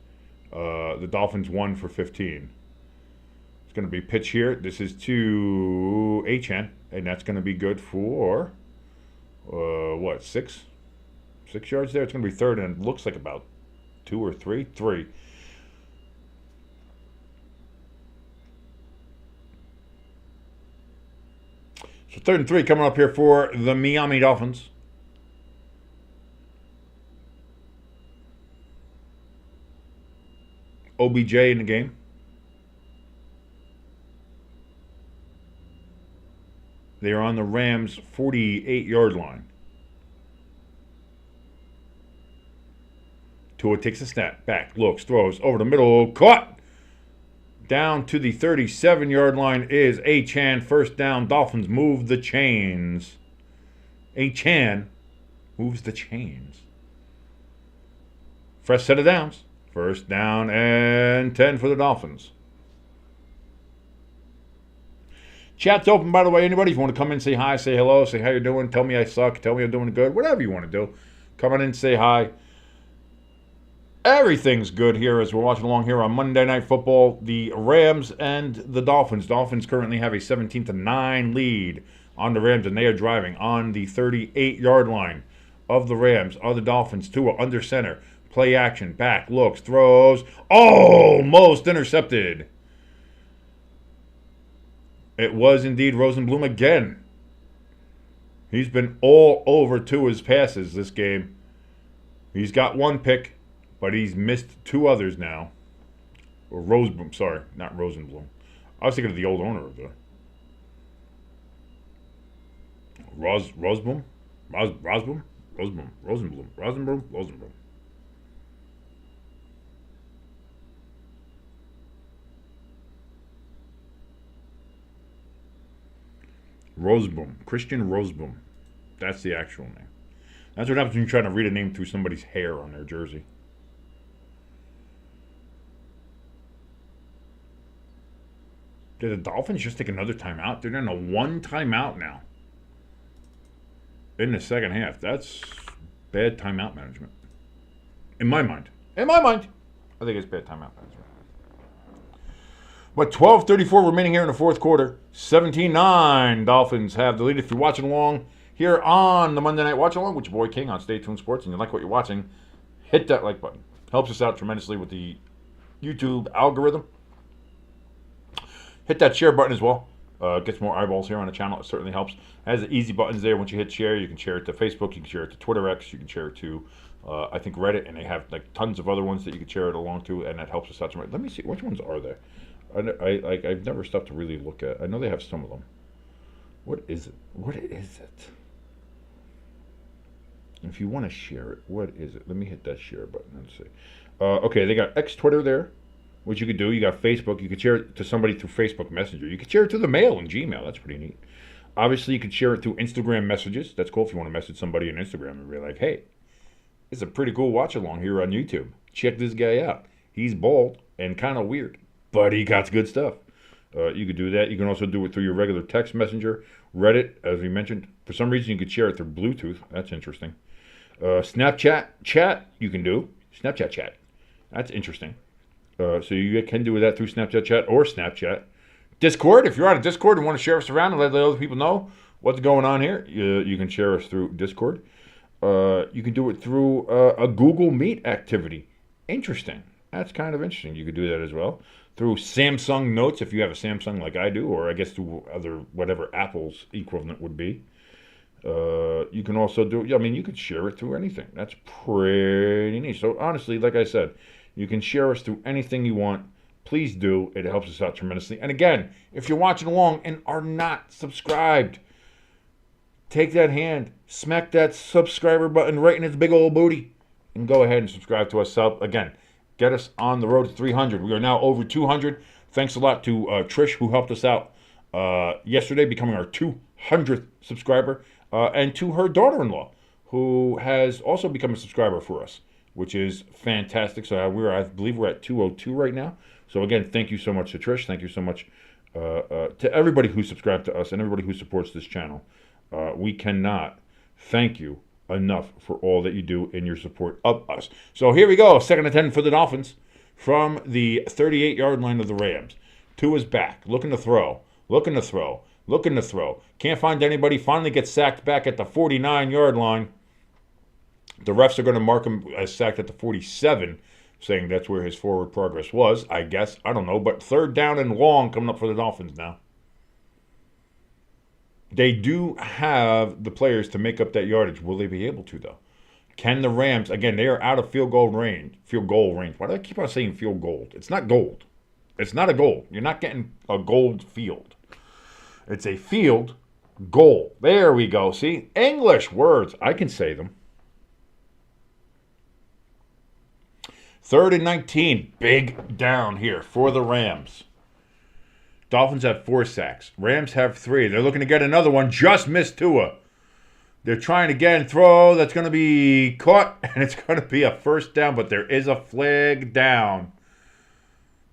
The Dolphins 1 for 15. It's going to be pitch here. This is to Achane, and that's going to be good for, 6? 6 yards there. It's going to be third, and it looks like about 2 or 3. 3. So 3rd and 3 coming up here for the Miami Dolphins. OBJ in the game. They are on the Rams' 48-yard line. Tua takes a snap, back, looks, throws, over the middle, caught! Down to the 37-yard line is Achan. First down, Dolphins move the chains. Achan moves the chains. Fresh set of downs. First down and 10 for the Dolphins. Chat's open, by the way. Anybody, if you want to come in, say hi, say hello, say how you're doing, tell me I suck, tell me I'm doing good, whatever you want to do. Come on in, say hi. Everything's good here as we're watching along here on Monday Night Football. The Rams and the Dolphins. Dolphins currently have a 17-9 lead on the Rams, and they are driving on the 38-yard line of the Rams. Of the Dolphins, Tua under center. Play action, back, looks, throws. Almost intercepted. It was indeed Rosenblum again. He's been all over Tua's passes this game. He's got 1 pick, but he's missed 2 others now. Or Rosenblum, sorry, not Rosenblum. I was thinking of the old owner of the Rosenblum. Rosenblum. Christian Rosenblum. That's the actual name. That's what happens when you're trying to read a name through somebody's hair on their jersey. Did the Dolphins just take another timeout? They're in a 1 timeout now. In the second half. That's bad timeout management. In my mind. I think it's bad timeout management. But 12:34 remaining here in the fourth quarter. 17-9. Dolphins have the lead. If you're watching along here on the Monday Night Watch Along with your boy King on Stay Tuned Sports and you like what you're watching, hit that like button. Helps us out tremendously with the YouTube algorithm. Hit that share button as well. Gets more eyeballs here on the channel. It certainly helps. Has the easy buttons there. Once you hit share, you can share it to Facebook. You can share it to Twitter X. You can share it to, I think, Reddit. And they have like tons of other ones that you can share it along to. And that helps us out. Let me see. Which ones are there? I've never stopped to really look at. I know they have some of them. What is it? What is it? If you want to share it, what is it? Let me hit that share button and see. Okay, they got X Twitter there, which you could do. You got Facebook. You could share it to somebody through Facebook Messenger. You could share it to the mail in Gmail. That's pretty neat. Obviously, you could share it through Instagram messages. That's cool if you want to message somebody on Instagram and be like, hey, it's a pretty cool watch along here on YouTube. Check this guy out. He's bald and kind of weird, but he got good stuff. You could do that. You can also do it through your regular text messenger. Reddit, as we mentioned. For some reason, you could share it through Bluetooth. That's interesting. Snapchat chat, you can do. Snapchat chat. That's interesting. So you can do that through Snapchat chat or Snapchat. Discord, if you're on a Discord and want to share us around and let other people know what's going on here, you can share us through Discord. You can do it through a Google Meet activity. Interesting. That's kind of interesting. You could do that as well. Through Samsung Notes, if you have a Samsung like I do, or I guess through other, whatever Apple's equivalent would be. You can also do, you could share it through anything. That's pretty neat. So honestly, like I said, you can share us through anything you want. Please do. It helps us out tremendously. And again, if you're watching along and are not subscribed, take that hand, smack that subscriber button right in its big old booty, and go ahead and subscribe to us. Again, get us on the road to 300. We are now over 200. Thanks a lot to Trish, who helped us out yesterday, becoming our 200th subscriber, and to her daughter-in-law, who has also become a subscriber for us, which is fantastic. So I believe we're at 202 right now. So again, thank you so much to Trish. Thank you so much to everybody who subscribed to us and everybody who supports this channel. We cannot thank you enough for all that you do in your support of us. So here we go. 2nd and 10 for the Dolphins from the 38-yard line of the Rams. Tua's back, looking to throw. Can't find anybody. Finally gets sacked back at the 49-yard line. The refs are going to mark him as sacked at the 47, saying that's where his forward progress was, I guess. I don't know. But 3rd down and long coming up for the Dolphins now. They do have the players to make up that yardage. Will they be able to, though? Can the Rams, again, they are out of field goal range. Why do I keep on saying field goal? It's not gold. It's not a goal. You're not getting a gold field. It's a field goal. There we go. See? English words. I can say them. 3rd and 19. Big down here for the Rams. Dolphins have 4 sacks. Rams have 3. They're looking to get another one. Just missed Tua. They're trying again. Throw. That's going to be caught. And it's going to be a 1st down. But there is a flag down.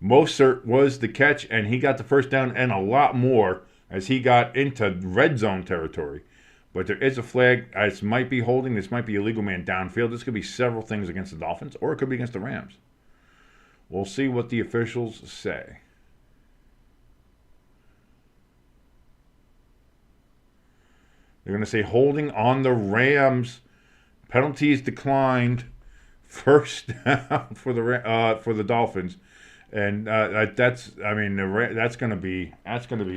Mostert was the catch. And he got the 1st down and a lot more as he got into red zone territory. But there is a flag. This might be holding. This might be illegal man downfield. This could be several things against the Dolphins. Or it could be against the Rams. We'll see what the officials say. They're going to say holding on the Rams. Penalties declined. 1st down for the Dolphins, and that's going to be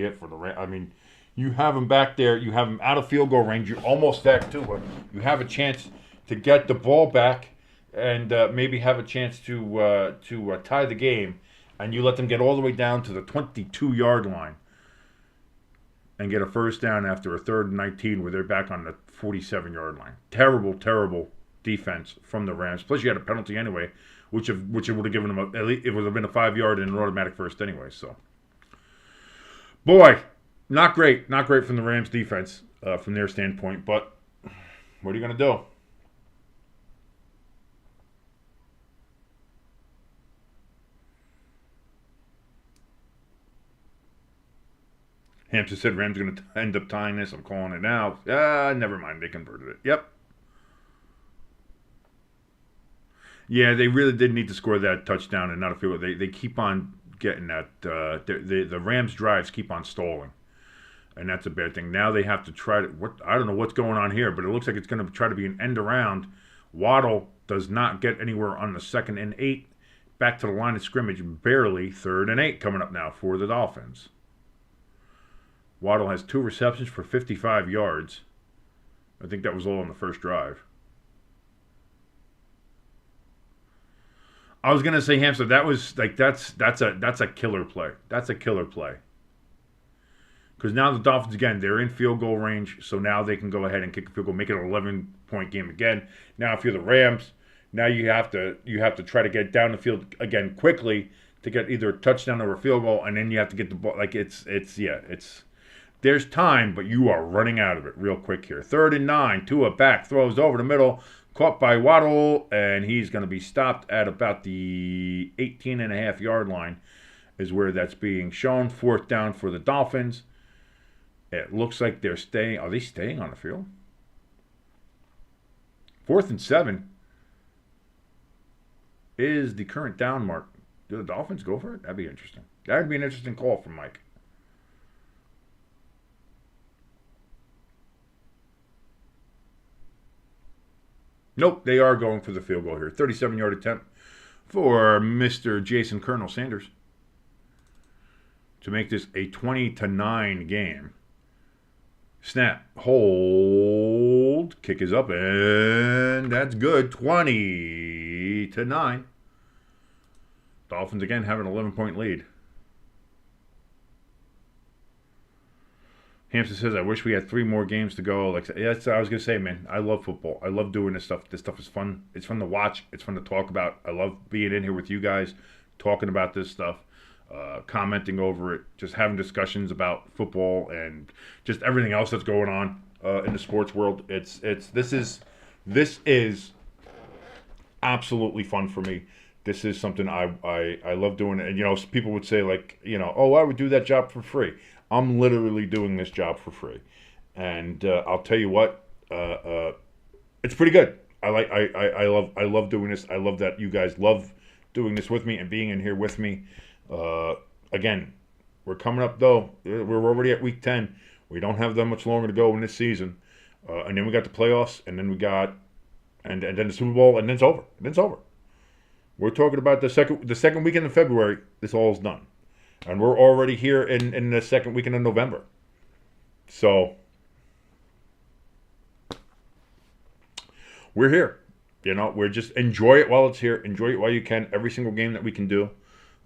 it for the Rams. I mean, you have them back there. You have them out of field goal range. You're almost back to it. You have a chance to get the ball back and maybe have a chance to tie the game, and you let them get all the way down to the 22-yard line. And get a 1st down after a 3rd and 19 where they're back on the 47-yard line. Terrible, terrible defense from the Rams. Plus, you had a penalty anyway, which it would have given them at least it would have been a 5-yard and an automatic 1st anyway. So, boy, not great from the Rams defense from their standpoint. But what are you going to do? Hampton said Rams are going to end up tying this. I'm calling it now. Never mind. They converted it. Yep. Yeah, they really did need to score that touchdown and not a field goal. They keep on getting that. The Rams' drives keep on stalling. And that's a bad thing. Now they have to try to... I don't know what's going on here, but it looks like it's going to try to be an end around. Waddle does not get anywhere on the 2nd and 8. Back to the line of scrimmage. Barely 3rd and 8 coming up now for the Dolphins. Waddle has 2 receptions for 55 yards. I think that was all on the 1st drive. I was gonna say, Hamster, that was like that's a killer play. That's a killer play. Because now the Dolphins again, they're in field goal range, so now they can go ahead and kick a field goal, make it an 11-point game again. Now if you're the Rams, now you have to try to get down the field again quickly to get either a touchdown or a field goal, and then you have to get the ball. Like it's. There's time, but you are running out of it real quick here. 3rd and 9. Tua back, throws over the middle, caught by Waddle, and he's going to be stopped at about the 18.5-yard line is where that's being shown. 4th down for the Dolphins. It looks like they're staying. Are they staying on the field? 4th and 7 is the current down mark. Do the Dolphins go for it? That'd be interesting. That'd be an interesting call from Mike. Nope, they are going for the field goal here. 37-yard attempt for Mr. Jason Colonel Sanders to make this a 20-9 game. Snap, hold, kick is up, and that's good. 20-9. Dolphins again have an 11-point lead. Hampton says, I wish we had 3 more games to go. Like, that's what I was going to say, man. I love football. I love doing this stuff. This stuff is fun. It's fun to watch. It's fun to talk about. I love being in here with you guys, talking about this stuff, commenting over it, just having discussions about football and just everything else that's going on in the sports world. This is absolutely fun for me. This is something I love doing. And, people would say, like, oh, I would do that job for free. I'm literally doing this job for free, and I'll tell you what, it's pretty good. I love doing this. I love that you guys love doing this with me and being in here with me. Again, we're coming up though. We're already at week 10. We don't have that much longer to go in this season, and then we got the playoffs, and then we got and then the Super Bowl, and then it's over. And then it's over. We're talking about the second weekend of February. This all is done, and we're already here in the second weekend of November. So we're here. We're just enjoy it while it's here. Enjoy it while you can. Every single game that we can do.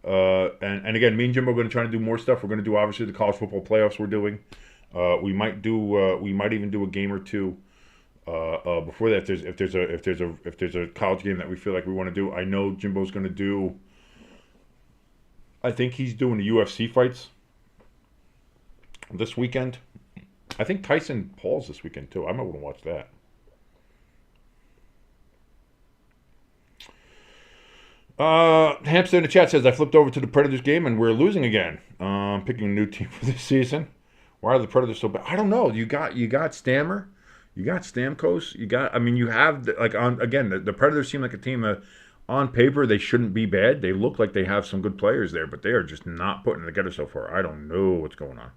And again, me and Jim are going to try to do more stuff. We're going to do obviously the college football playoffs. We're doing. We might even do a game or two. Before that, if there's a college game that we feel like we want to do. I know Jimbo's going to do. I think he's doing the UFC fights this weekend. I think Tyson Paul's this weekend too. I might want to watch that. Hamster in the chat says I flipped over to the Predators game and we're losing again. Picking a new team for this season. Why are the Predators so bad? I don't know. You got Stammer, you got Stamkos, you have the Predators seem like a team on paper they shouldn't be bad. They look like they have some good players there, but they are just not putting it together so far. I don't know what's going on.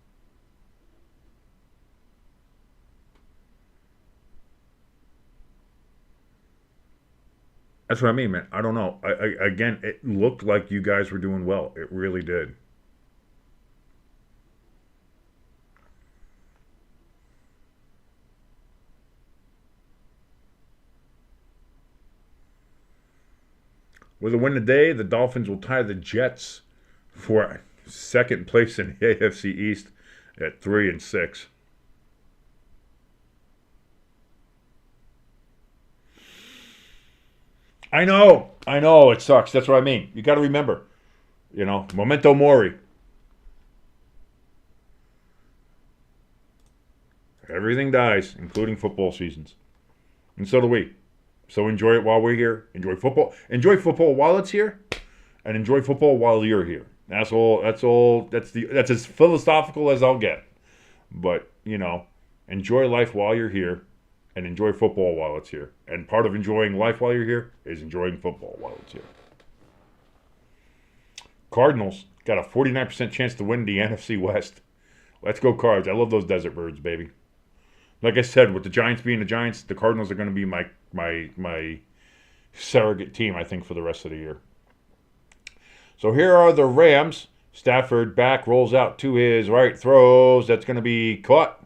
That's what I mean, man. I don't know. Again, it looked like you guys were doing well. It really did. With a win today, the Dolphins will tie the Jets for second place in the AFC East at 3-6. I know, it sucks. That's what I mean. You got to remember, memento mori. Everything dies, including football seasons. And so do we. So enjoy it while we're here. Enjoy football. Enjoy football while it's here, and enjoy football while you're here. That's all. That's as philosophical as I'll get. But enjoy life while you're here. And enjoy football while it's here. And part of enjoying life while you're here is enjoying football while it's here. Cardinals got a 49% chance to win the NFC West. Let's go Cards. I love those desert birds, baby. Like I said, with the Giants being the Giants, the Cardinals are going to be my surrogate team, I think, for the rest of the year. So here are the Rams. Stafford back, rolls out to his right, throws. That's going to be caught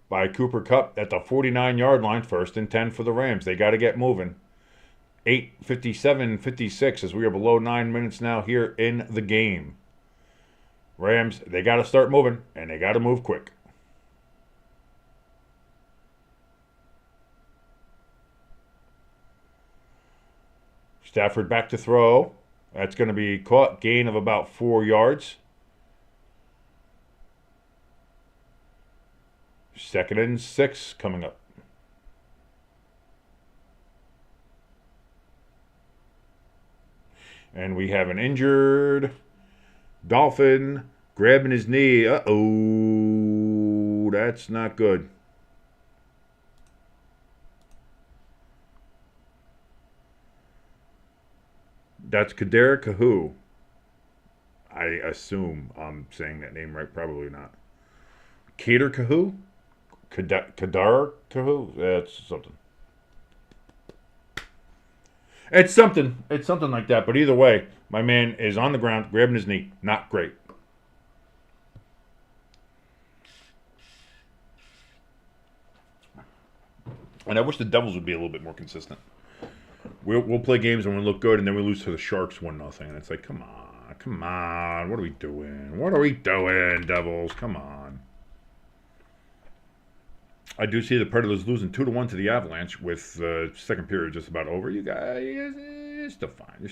by Cooper Kupp at the 49-yard line. 1st and 10 for the Rams. They got to get moving. 8:57-56 as we are below 9 minutes now here in the game. Rams, they got to start moving, and they got to move quick. Stafford back to throw. That's going to be caught. Gain of about 4 yards. 2nd and 6 coming up. And we have an injured Dolphin grabbing his knee. Uh-oh. That's not good. That's Kader Kahu. I assume I'm saying that name right. Probably not. Kader Kahu? Kadar Kahu? That's something. It's something. It's something like that. But either way, my man is on the ground, grabbing his knee. Not great. And I wish the Devils would be a little bit more consistent. We'll play games and we look good, and then we lose to the Sharks 1-0. And it's like, come on. What are we doing? Devils? Come on. I do see the Predators losing 2-1 to the Avalanche with the second period just about over. You guys, you're still fine.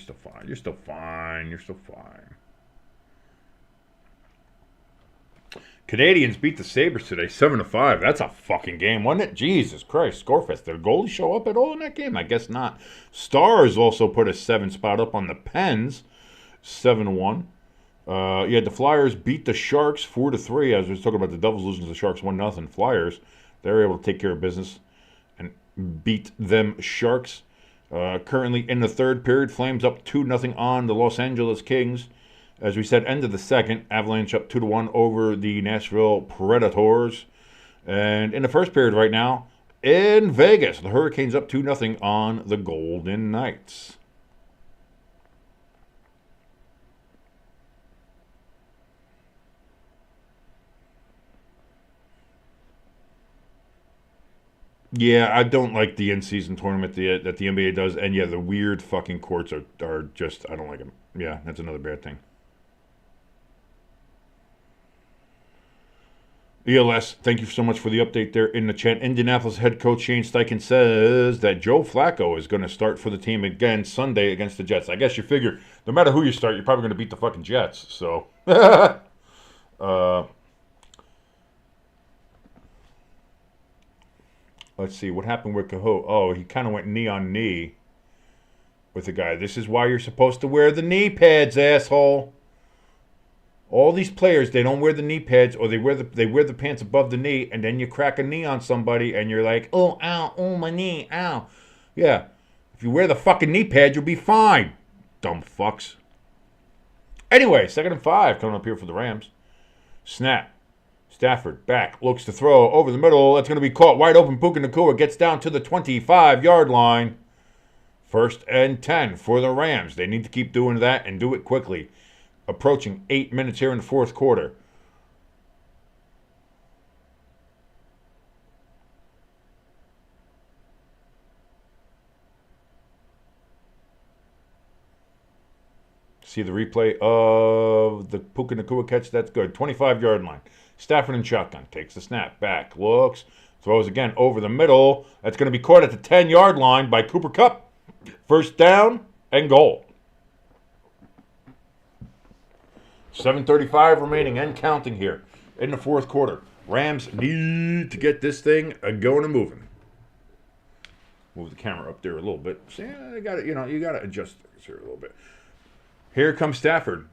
Canadians beat the Sabres today, 7-5. That's a fucking game, wasn't it? Jesus Christ, Scorefest. Did the goalie show up at all in that game? I guess not. Stars also put a 7 spot up on the Pens, 7-1. The Flyers beat the Sharks 4-3. As we was talking about the Devils losing to the Sharks 1-0. Flyers, they were able to take care of business and beat them Sharks. Currently in the third period, Flames up 2-0 on the Los Angeles Kings. As we said, end of the second, Avalanche up 2-1 over the Nashville Predators. And in the first period right now, in Vegas. The Hurricanes up 2-0 on the Golden Knights. Yeah, I don't like the in-season tournament that the NBA does, and yeah, the weird fucking courts are just, I don't like them. Yeah, that's another bad thing. ELS, thank you so much for the update there in the chat. Indianapolis head coach Shane Steichen says that Joe Flacco is going to start for the team again Sunday against the Jets. I guess you figure no matter who you start, you're probably going to beat the fucking Jets. So, let's see what happened with Cahoe. Oh, he kind of went knee on knee with the guy. This is why you're supposed to wear the knee pads, asshole. All these players, they don't wear the knee pads, or they wear the pants above the knee, and then you crack a knee on somebody, and you're like, oh, ow, oh, my knee, ow. Yeah, if you wear the fucking knee pad, you'll be fine, dumb fucks. Anyway, 2nd and 5 coming up here for the Rams. Snap. Stafford back, looks to throw over the middle. That's going to be caught wide open. Puka Nacua gets down to the 25-yard line. 1st and 10 for the Rams. They need to keep doing that and do it quickly. Approaching 8 minutes here in the fourth quarter. See the replay of the Puka Nacua catch? That's good. 25-yard line. Stafford in shotgun. Takes the snap. Back. Looks. Throws again over the middle. That's going to be caught at the 10-yard line by Cooper Kupp. 1st down and goal. 7:35 remaining and counting here in the fourth quarter. Rams need to get this thing going and moving. Move the camera up there a little bit. See, I got it. You got to adjust things here a little bit. Here comes Stafford.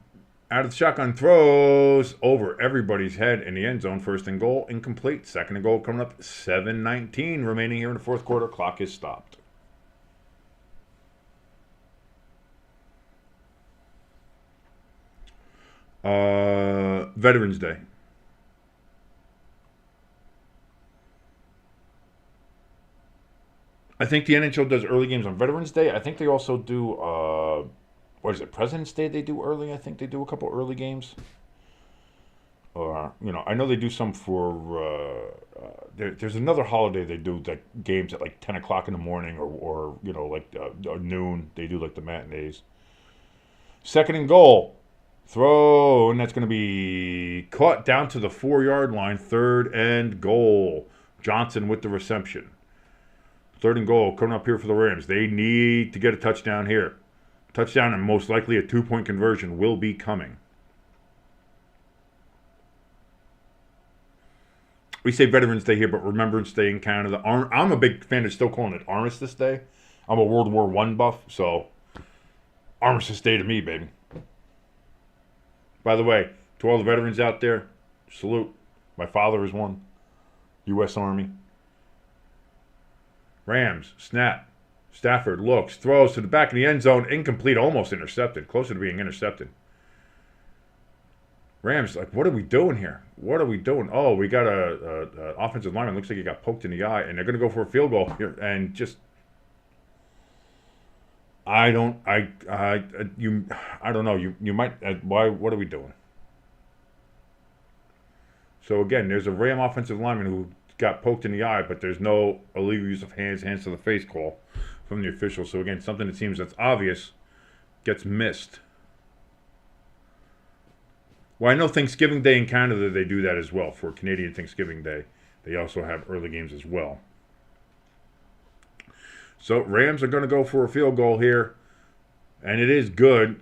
Out of the shotgun, throws over everybody's head in the end zone. 1st and goal, incomplete. 2nd and goal coming up. 7:19 remaining here in the fourth quarter. Clock is stopped. Veterans Day. I think the NHL does early games on Veterans Day. I think they also do, President's Day they do early. I think they do a couple early games. I know they do some for, there's another holiday they do like games at like 10 o'clock in the morning or noon. They do like the matinees. 2nd and goal. Throw, and that's going to be caught down to the 4-yard line. 3rd and goal. Johnson with the reception. 3rd and goal coming up here for the Rams. They need to get a touchdown here. Touchdown and most likely a 2-point conversion will be coming. We say Veterans Day here, but Remembrance Day in Canada. I'm a big fan of still calling it Armistice Day. I'm a World War I buff, so Armistice Day to me, baby. By the way, to all the veterans out there, salute. My father is one. U.S. Army. Rams, snap. Stafford looks, throws to the back of the end zone, incomplete, almost intercepted, closer to being intercepted. Rams, like, what are we doing here? What are we doing? Oh, we got a offensive lineman. Looks like he got poked in the eye, and they're going to go for a field goal here, and just... I don't know. You might. Why? What are we doing? So again, there's a Ram offensive lineman who got poked in the eye, but there's no illegal use of hands to the face call from the official. So again, something that seems that's obvious gets missed. Well, I know Thanksgiving Day in Canada they do that as well for Canadian Thanksgiving Day. They also have early games as well. So Rams are going to go for a field goal here, and it is good,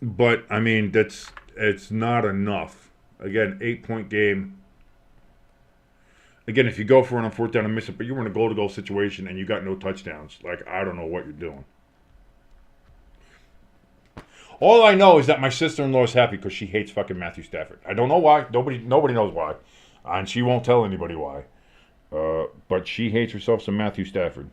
but I mean it's not enough. Again, 8-point game. Again, if you go for it on 4th down and miss it, but you're in a goal-to-goal situation and you got no touchdowns, like I don't know what you're doing. All I know is that my sister-in-law is happy because she hates fucking Matthew Stafford. I don't know why. Nobody knows why, and she won't tell anybody why. But she hates herself some Matthew Stafford.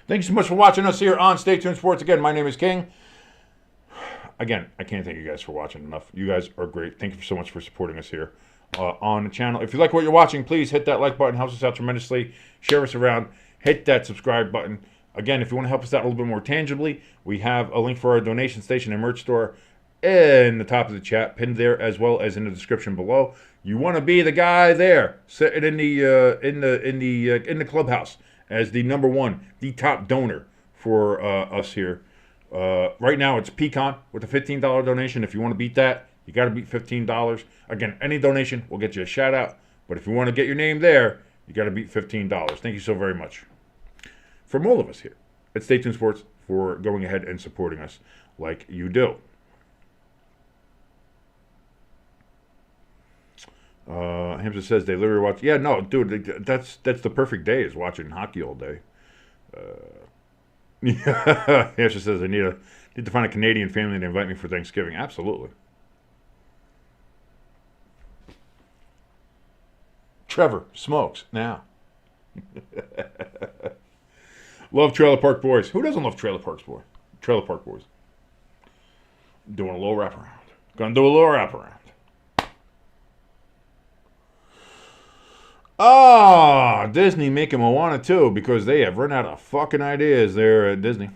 Thank you so much for watching us here on Stay Tuned Sports. Again, my name is King. again, I can't thank you guys for watching enough. You guys are great. Thank you so much for supporting us here on the channel. If you like what you're watching, please hit that like button. Helps us out tremendously. Share us around. Hit that subscribe button. Again, if you want to help us out a little bit more tangibly, we have a link for our donation station and merch store in the top of the chat, pinned there, as well as in the description below. You want to be the guy there, sitting in the clubhouse as the number one, the top donor for us here. Right now, it's Pecan with a $15 donation. If you want to beat that, you got to beat $15. Again, any donation will get you a shout out. But if you want to get your name there, you got to beat $15. Thank you so very much from all of us here at Stay Tuned Sports for going ahead and supporting us like you do. Hamster says they literally watch. Yeah, no, dude, that's the perfect day is watching hockey all day. Yeah, Hamster says I need to find a Canadian family to invite me for Thanksgiving. Absolutely. Trevor smokes now. Love Trailer Park Boys. Who doesn't love Trailer Park Boys? Trailer Park Boys. Doing a little wraparound. Gonna do a little wraparound. Ah, Disney making Moana 2 because they have run out of fucking ideas there at Disney.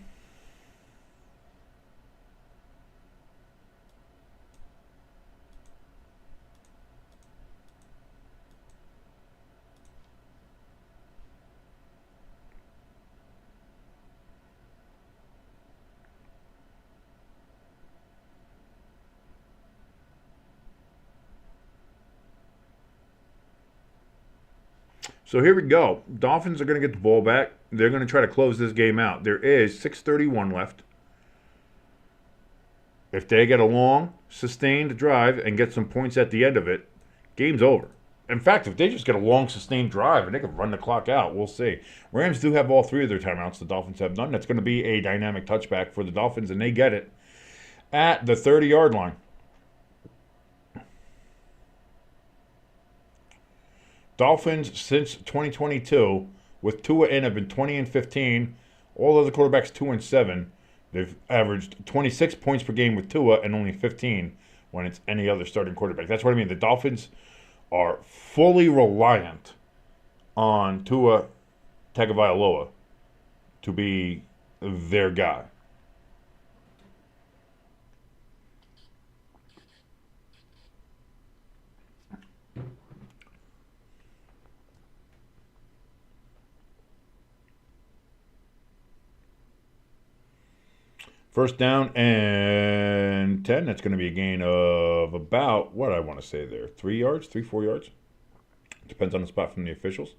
So here we go. Dolphins are going to get the ball back. They're going to try to close this game out. There is 6:31 left. If they get a long, sustained drive and get some points at the end of it, game's over. In fact, if they just get a long, sustained drive and they can run the clock out, we'll see. Rams do have all three of their timeouts. The Dolphins have none. That's going to be a dynamic touchback for the Dolphins, and they get it at the 30-yard line. Dolphins since 2022 with Tua in have been 20-15. All other quarterbacks 2-7. They've averaged 26 points per game with Tua and only 15 when it's any other starting quarterback. That's what I mean. The Dolphins are fully reliant on Tua Tagovailoa to be their guy. First down and 10. That's going to be a gain of about, what I want to say there, 3 yards, 4 yards. Depends on the spot from the officials.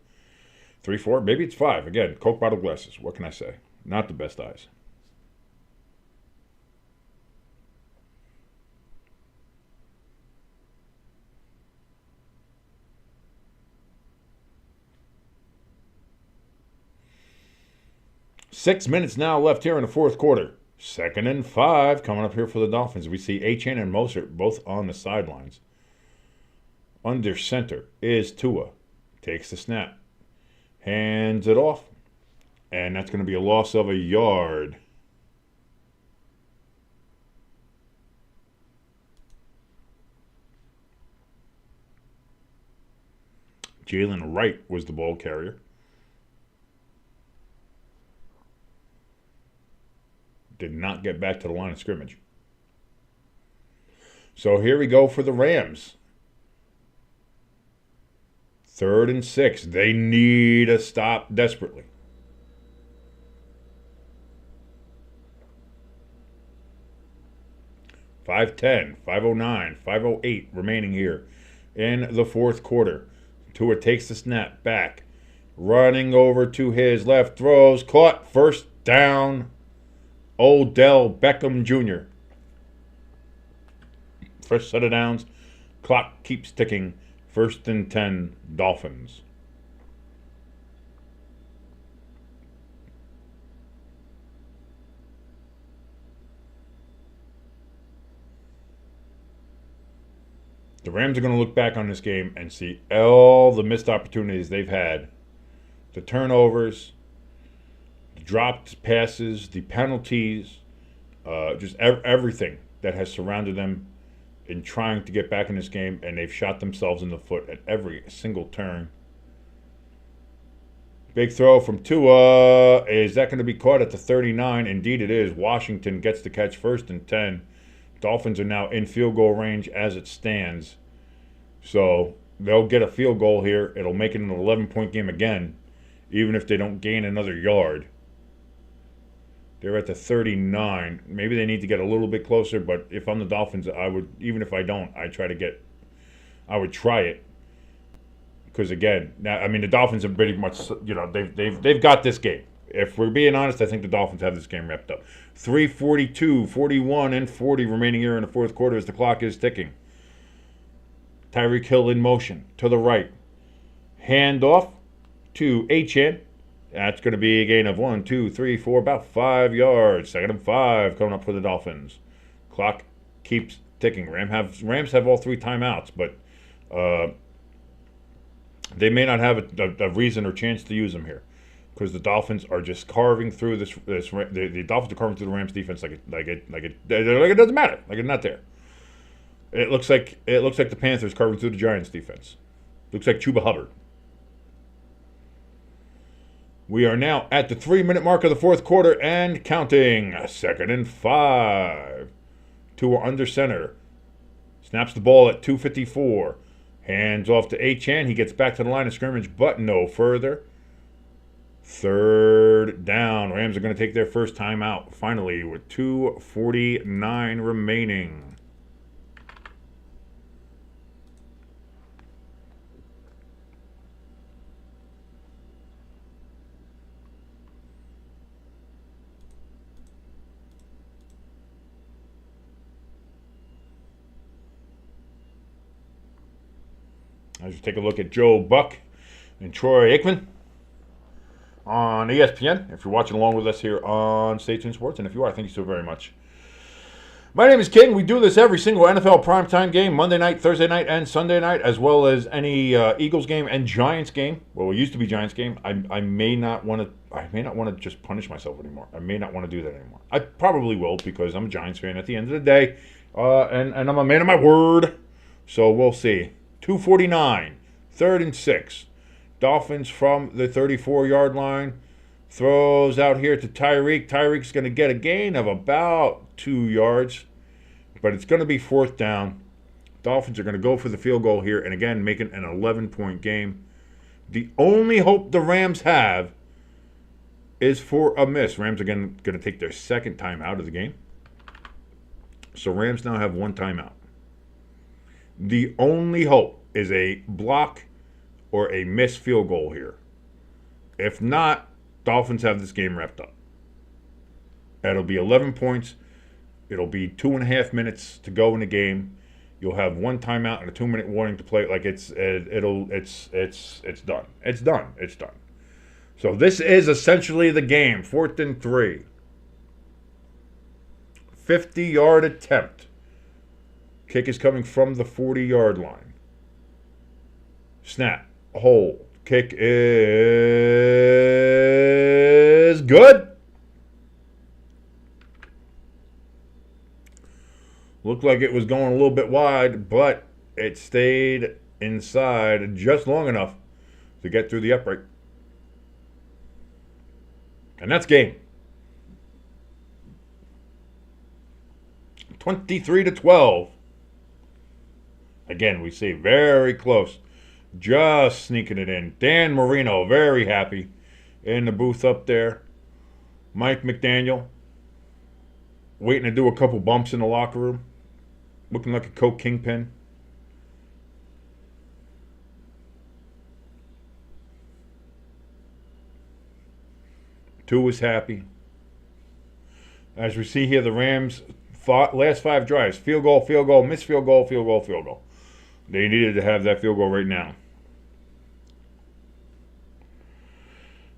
3, 4, maybe it's 5. Again, Coke bottle glasses. What can I say? Not the best eyes. Six minutes now left here in the fourth quarter. 2nd and 5 coming up here for the Dolphins. We see Achane and Mostert both on the sidelines. Under center is Tua. Takes the snap. Hands it off. And that's going to be a loss of a yard. Jalen Wright was the ball carrier. Did not get back to the line of scrimmage. So here we go for the Rams. 3rd and 6. They need a stop desperately. 5:10, 5:09, 5:08 remaining here in the fourth quarter. Tua takes the snap back. Running over to his left. Throws. Caught. First down. Odell Beckham Jr. First set of downs. Clock keeps ticking. 1st and 10, Dolphins. The Rams are going to look back on this game and see all the missed opportunities they've had. The turnovers, the dropped passes, the penalties, just everything that has surrounded them in trying to get back in this game, and they've shot themselves in the foot at every single turn. Big throw from Tua. Is that going to be caught at the 39? Indeed it is. Washington gets the catch, 1st and 10. Dolphins are now in field goal range as it stands. So they'll get a field goal here. It'll make it an 11-point game again, even if they don't gain another yard. They're at the 39. Maybe they need to get a little bit closer, but if I'm the Dolphins, I would, even if I don't, I would try it. Because again, now I mean the Dolphins are pretty much, they've got this game. If we're being honest, I think the Dolphins have this game wrapped up. 3:42, 41, and 40 remaining here in the fourth quarter as the clock is ticking. Tyreek Hill in motion to the right. Hand off to Achane. That's going to be a gain of 1, 2, 3, 4, about 5 yards. 2nd and 5 coming up for the Dolphins. Clock keeps ticking. Rams have all 3 timeouts, but they may not have a reason or chance to use them here, because the Dolphins are just carving through this. The Dolphins are carving through the Rams defense like it doesn't matter, like it's not there. It looks like the Panthers carving through the Giants defense. Looks like Chuba Hubbard. We are now at the 3-minute mark of the fourth quarter and counting. 2nd and 5. Tua under center. Snaps the ball at 2:54. Hands off to Achane. He gets back to the line of scrimmage, but no further. 3rd down. Rams are going to take their first timeout, finally, with 2:49 remaining. As you take a look at Joe Buck and Troy Aikman on ESPN, if you're watching along with us here on Stay Tuned Sports, and if you are, thank you so very much. My name is King. We do this every single NFL primetime game, Monday night, Thursday night, and Sunday night, as well as any Eagles game and Giants game. Well, it used to be Giants game. I may not want to just punish myself anymore. I may not want to do that anymore. I probably will, because I'm a Giants fan at the end of the day, and I'm a man of my word. So we'll see. 2:49, 3rd and 6. Dolphins from the 34-yard line. Throws out here to Tyreek. Tyreek's going to get a gain of about 2 yards, but it's going to be 4th down. Dolphins are going to go for the field goal here, and again, make it an 11-point game. The only hope the Rams have is for a miss. Rams are going to take their 2nd time out of the game. So Rams now have 1 timeout. The only hope is a block or a missed field goal here. If not, Dolphins have this game wrapped up. It'll be 11 points. It'll be 2.5 minutes to go in the game. You'll have 1 timeout and a 2-minute warning to play. Like it's done. It's done. So this is essentially the game. 4th and 3. 50-yard attempt. Kick is coming from the 40-yard line. Snap. Hold. Kick is good. Looked like it was going a little bit wide, but it stayed inside just long enough to get through the upright. And that's game. 23-12. Again, we see very close. Just sneaking it in. Dan Marino, very happy in the booth up there. Mike McDaniel, waiting to do a couple bumps in the locker room. Looking like a coke kingpin. Tua was happy. As we see here, the Rams fought last 5 drives. Field goal, missed field goal, field goal. They needed to have that field goal right now.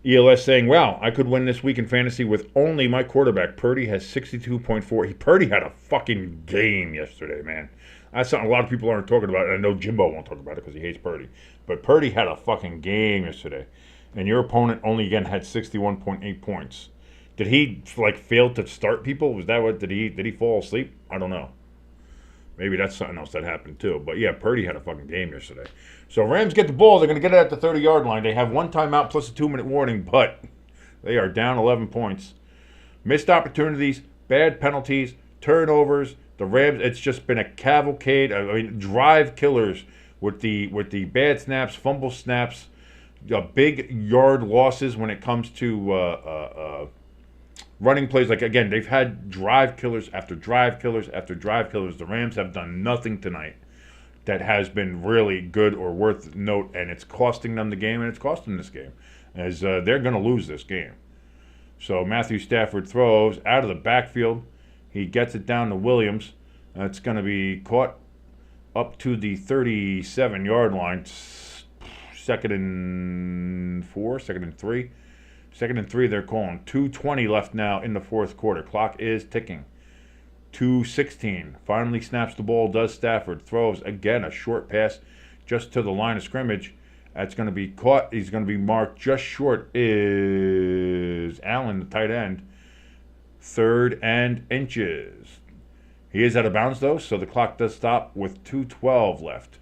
ELS saying, wow, I could win this week in fantasy with only my quarterback. Purdy has 62.4. Purdy had a fucking game yesterday, man. That's something a lot of people aren't talking about. And I know Jimbo won't talk about it because he hates Purdy. But Purdy had a fucking game yesterday. And your opponent only, again, had 61.8 points. Did he fail to start people? Was that what did he fall asleep? I don't know. Maybe that's something else that happened too. But yeah, Purdy had a fucking game yesterday. So Rams get the ball. They're going to get it at the 30-yard line. They have one timeout plus a 2-minute warning, but they are down 11 points. Missed opportunities, bad penalties, turnovers. The Rams, it's just been a cavalcade. I mean, drive killers with the bad snaps, fumble snaps, big yard losses when it comes to running plays. Like, again, they've had drive killers after drive killers after drive killers. The Rams have done nothing tonight that has been really good or worth note, and it's costing them the game, and it's costing this game, as they're going to lose this game. So Matthew Stafford throws out of the backfield. He gets it down to Williams. It's going to be caught up to the 37-yard line. Second and 4, second and 3. Second and 3 they're calling. 2:20 left now in the fourth quarter. Clock is ticking. 2:16. Finally snaps the ball, does Stafford. Throws, again, a short pass just to the line of scrimmage. That's going to be caught. He's going to be marked just short. Is Allen, the tight end. 3rd and inches. He is out of bounds, though, so the clock does stop with 2:12 left.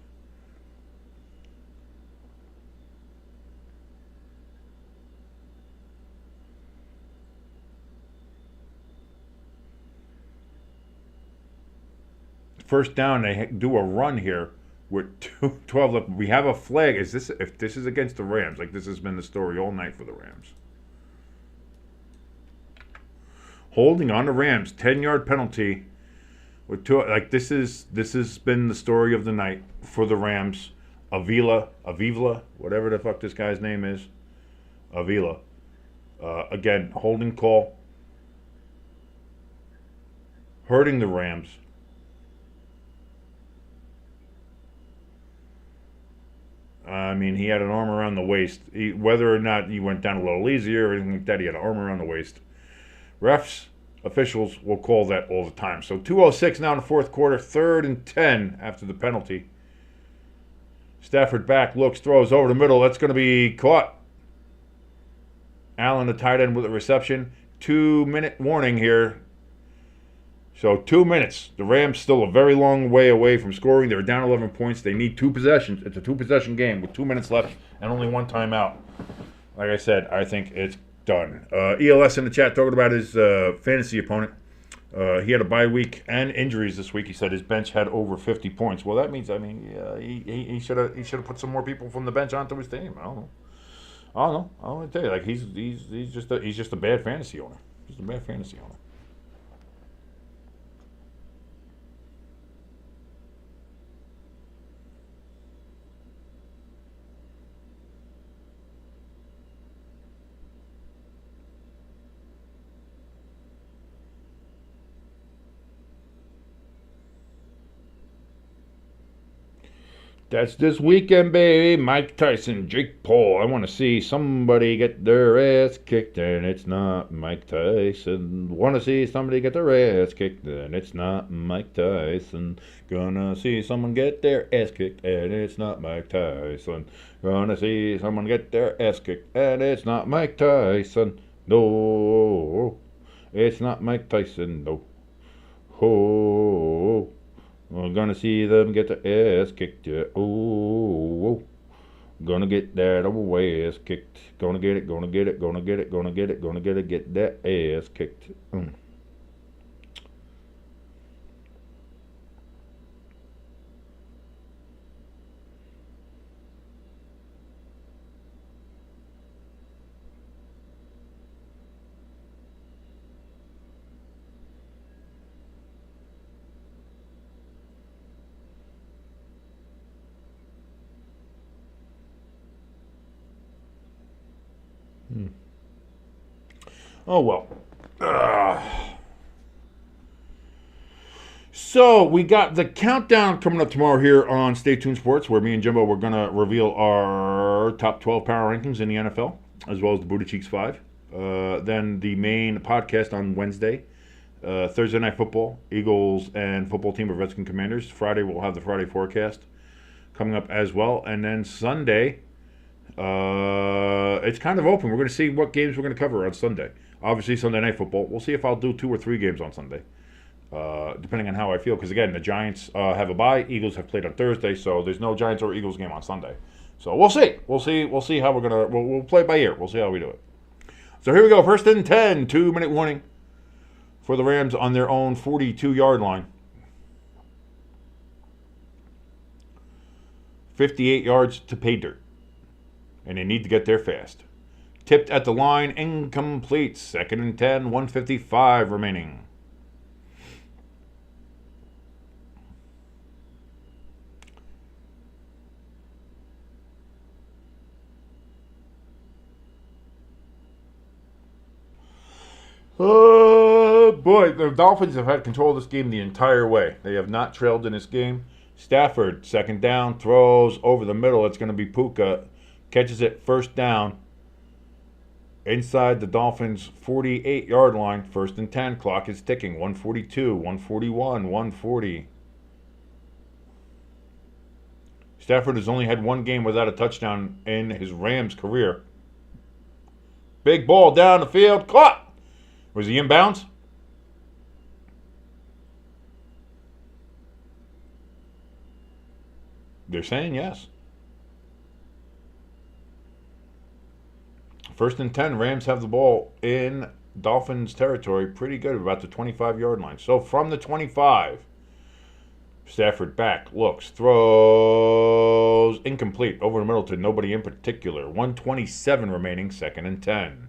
First down, they do a run here with 2:12 left. We have a flag. If this is against the Rams, like this has been the story all night for the Rams. Holding on the Rams, 10-yard penalty with this has been the story of the night for the Rams. Avila, whatever the fuck this guy's name is. Avila. Again, holding call. Hurting the Rams. I mean, he had an arm around the waist. Whether or not he went down a little easier or anything like that, he had an arm around the waist. Refs, officials will call that all the time. So 2:06 now in the fourth quarter, 3rd and 10 after the penalty. Stafford back, looks, throws over the middle. That's going to be caught. Allen, the tight end, with a reception. 2-minute warning here. So 2 minutes. The Rams still a very long way away from scoring. They're down 11 points. They need 2 possessions. It's a 2-possession game with 2 minutes left and only 1 timeout. Like I said, I think it's done. ELS in the chat talking about his fantasy opponent. He had a bye week and injuries this week. He said his bench had over 50 points. Well, that means, he should have put some more people from the bench onto his team. I don't know. I don't want to tell you. Like he's just a bad fantasy owner. He's a bad fantasy owner. That's this weekend, baby. Mike Tyson, Jake Paul. I want to see somebody get their ass kicked, and it's not Mike Tyson. Want to see somebody get their ass kicked, and it's not Mike Tyson. Gonna see someone get their ass kicked, and it's not Mike Tyson. Gonna see someone get their ass kicked, and it's not Mike Tyson. No, it's not Mike Tyson. No. Oh. We're gonna see them get their ass kicked. Yeah. Ooh, gonna get that ass kicked. Gonna get it, gonna get it, gonna get it, gonna get it, gonna get it, get that ass kicked. Oh, well. So, we got the countdown coming up tomorrow here on Stay Tuned Sports, where me and Jimbo, we're going to reveal our top 12 power rankings in the NFL, as well as the Booty Cheeks 5. Then the main podcast on Wednesday. Thursday Night Football, Eagles and football team of Redskin Commanders. Friday, we'll have the Friday forecast coming up as well. And then Sunday, it's kind of open. We're going to see what games we're going to cover on Sunday. Obviously, Sunday Night Football. We'll see if I'll do 2 or 3 games on Sunday, depending on how I feel. Because, again, the Giants have a bye. Eagles have played on Thursday, so there's no Giants or Eagles game on Sunday. So we'll see. We'll see how we're going to... We'll play it by ear. We'll see how we do it. So here we go. First and 10. 2-minute warning for the Rams on their own 42-yard line. 58 yards to pay dirt. And they need to get there fast. Tipped at the line, incomplete. 2nd and 10, 1:55 remaining. Oh, boy. The Dolphins have had control of this game the entire way. They have not trailed in this game. Stafford, 2nd down, throws over the middle. It's going to be Puka. Catches it, 1st down. Inside the Dolphins' 48-yard line. 1st and 10. Clock is ticking. 1:42, 1:41, 1:40. Stafford has only had 1 game without a touchdown in his Rams career. Big ball down the field. Caught. Was he inbounds? They're saying yes. 1st and 10. Rams have the ball in Dolphins territory. Pretty good, about the 25-yard line. So from the 25, Stafford back, looks, throws, incomplete, over the middle to nobody in particular. 1:27 remaining, 2nd and 10.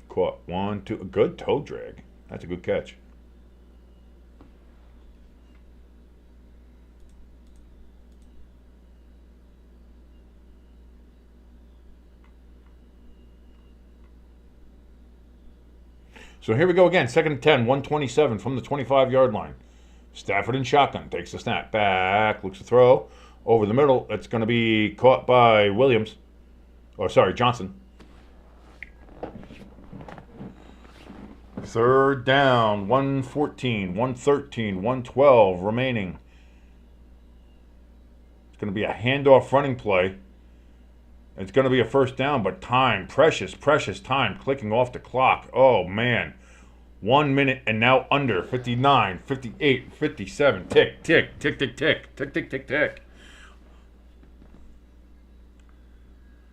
Caught. 1, 2. A good toe drag. That's a good catch. So here we go again. 2nd and 10, 1:27 from the 25-yard line. Stafford in shotgun. Takes the snap. Back. Looks to throw. Over the middle. It's going to be caught by Williams. Johnson. 3rd down. 1:14, 1:13, 1:12 remaining. It's going to be a handoff running play. It's going to be a 1st down, but time, precious time, clicking off the clock. Oh, man. 1 minute and now under. 59, 58, 57. Tick, tick, tick, tick, tick. Tick, tick, tick, tick.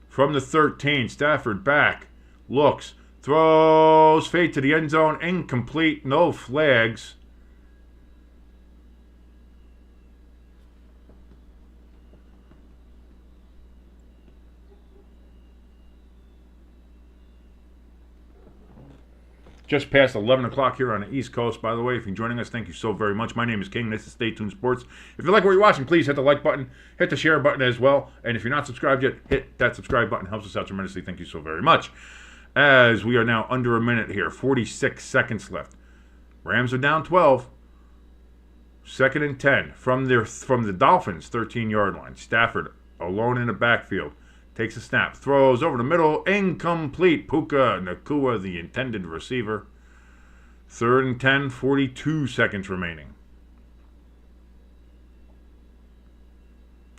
From the 13, Stafford back. Looks. Throws. Fade to the end zone. Incomplete. No flags. Just past 11 o'clock here on the East Coast. By the way, if you're joining us, thank you so very much. My name is King. This is Stay Tuned Sports. If you like what you're watching, please hit the like button. Hit the share button as well. And if you're not subscribed yet, hit that subscribe button. Helps us out tremendously. Thank you so very much. As we are now under a minute here. 46 seconds left. Rams are down 12. 2nd and 10 from the Dolphins' 13-yard line. Stafford alone in the backfield. Takes a snap. Throws over the middle. Incomplete. Puka Nacua, the intended receiver. 3rd and 10. 42 seconds remaining.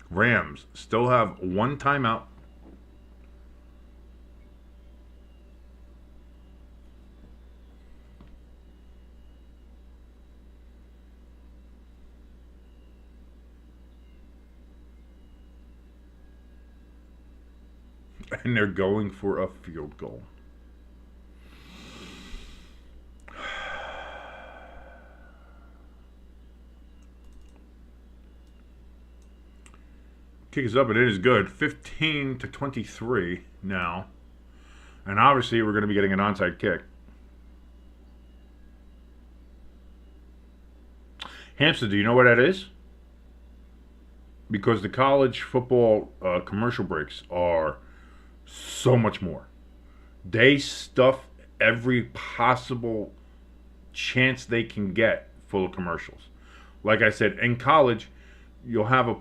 Rams still have 1 timeout. And they're going for a field goal. Kick is up, and it is good. 15-23 now. And obviously, we're going to be getting an onside kick. Hamster, do you know what that is? Because the college football commercial breaks are so much more. They stuff every possible chance they can get full of commercials. Like I said, in college, you'll have a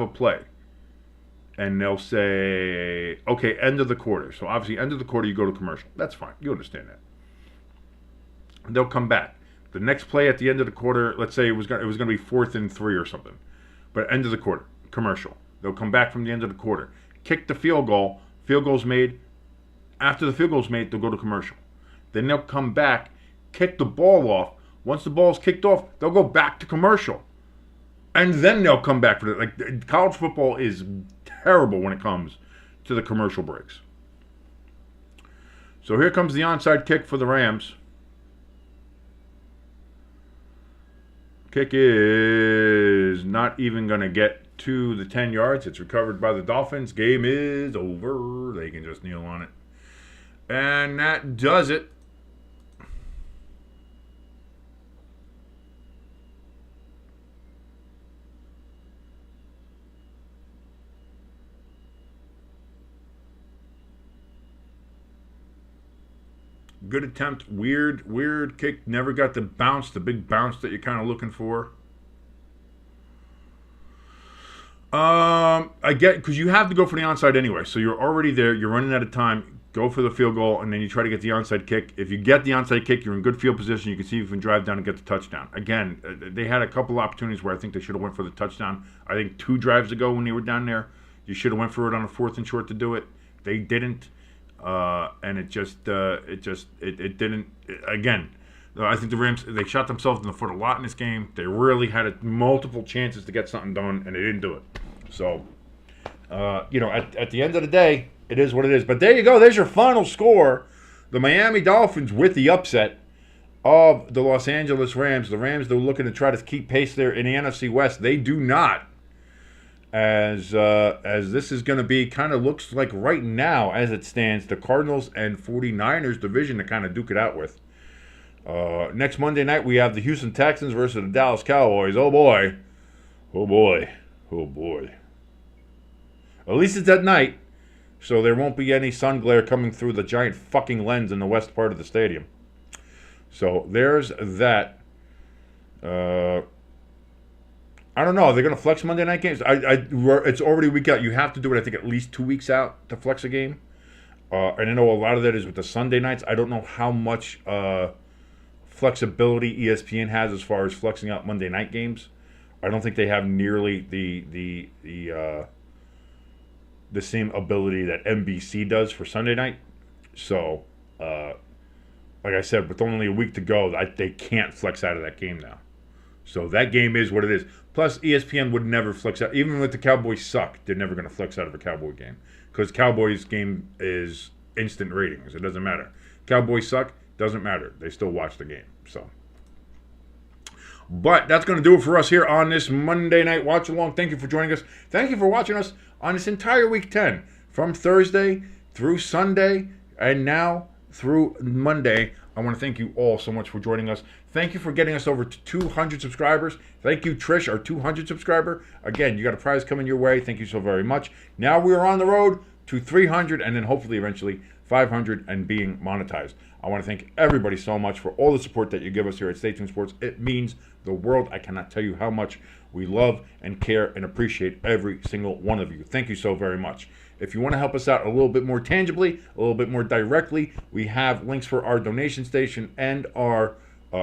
play, and they'll say, okay, end of the quarter. So obviously, end of the quarter, you go to commercial. That's fine. You understand that. And they'll come back. The next play at the end of the quarter, let's say it was going to be 4th and 3 or something, but end of the quarter. commercial. They'll come back from the end of the quarter, kick the field goal. Field goal's made. After the field goal's made, they'll go to commercial. Then they'll come back, kick the ball off. Once the ball's kicked off, they'll go back to commercial. And then they'll come back for it. Like, college football is terrible when it comes to the commercial breaks. So here comes the onside kick for the Rams. Kick is not even going to get to the 10 yards. It's recovered by the Dolphins. Game is over. They can just kneel on it. And that does it. Good attempt. Weird kick. Never got the bounce, the big bounce that you're kind of looking for. I get, because you have to go for the onside anyway. So you're already there. You're running out of time. Go for the field goal, and then you try to get the onside kick. If you get the onside kick, you're in good field position. You can see if you can drive down and get the touchdown. Again, they had a couple opportunities where I think they should have went for the touchdown. I think 2 drives ago when they were down there, you should have went for it on a 4th and short to do it. They didn't. And it didn't. Again, I think the Rams, they shot themselves in the foot a lot in this game. They really had multiple chances to get something done, and they didn't do it. So, at the end of the day, it is what it is. But there you go. There's your final score. The Miami Dolphins with the upset of the Los Angeles Rams. The Rams, they're looking to try to keep pace there in the NFC West. They do not. As this is going to be, kind of looks like right now, as it stands, the Cardinals and 49ers division to kind of duke it out with. Next Monday night, we have the Houston Texans versus the Dallas Cowboys. Oh, boy. Oh, boy. Oh, boy. At least it's at night, so there won't be any sun glare coming through the giant fucking lens in the west part of the stadium. So there's that. I don't know. Are they going to flex Monday night games? It's already a week out. You have to do it, I think, at least 2 weeks out to flex a game. And I know a lot of that is with the Sunday nights. I don't know how much flexibility ESPN has as far as flexing out Monday night games. I don't think they have nearly the same ability that NBC does for Sunday night. So, like I said, with only a week to go, they can't flex out of that game now. So that game is what it is. Plus, ESPN would never flex out. Even if the Cowboys suck, they're never going to flex out of a Cowboy game. Because Cowboys game is instant ratings. It doesn't matter. Cowboys suck, doesn't matter. They still watch the game. So, but that's going to do it for us here on this Monday night watch along. Thank you for joining us. Thank you for watching us on this entire week 10. From Thursday through Sunday and now through Monday. I want to thank you all so much for joining us. Thank you for getting us over to 200 subscribers. Thank you, Trish, our 200 subscriber. Again, you got a prize coming your way. Thank you so very much. Now we are on the road to 300 and then hopefully eventually 500 and being monetized. I want to thank everybody so much for all the support that you give us here at Stay Tuned Sports. It means the world. I cannot tell you how much we love and care and appreciate every single one of you. Thank you so very much. If you want to help us out a little bit more tangibly, a little bit more directly, we have links for our donation station and our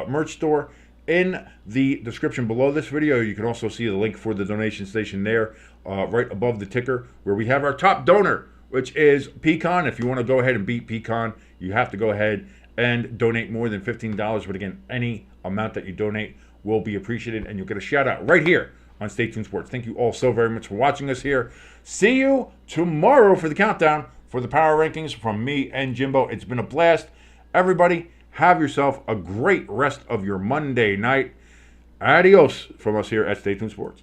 merch store in the description below this video. You can also see the link for the donation station there, right above the ticker, where we have our top donor, which is Pecan. If you want to go ahead and beat Pecan, you have to go ahead and donate more than $15. But again, any amount that you donate will be appreciated, and you'll get a shout out right here on Stay Tuned Sports. Thank you all so very much for watching us here. See you tomorrow for the countdown for the power rankings from me and Jimbo. It's been a blast. Everybody, have yourself a great rest of your Monday night. Adios from us here at Stay Tuned Sports.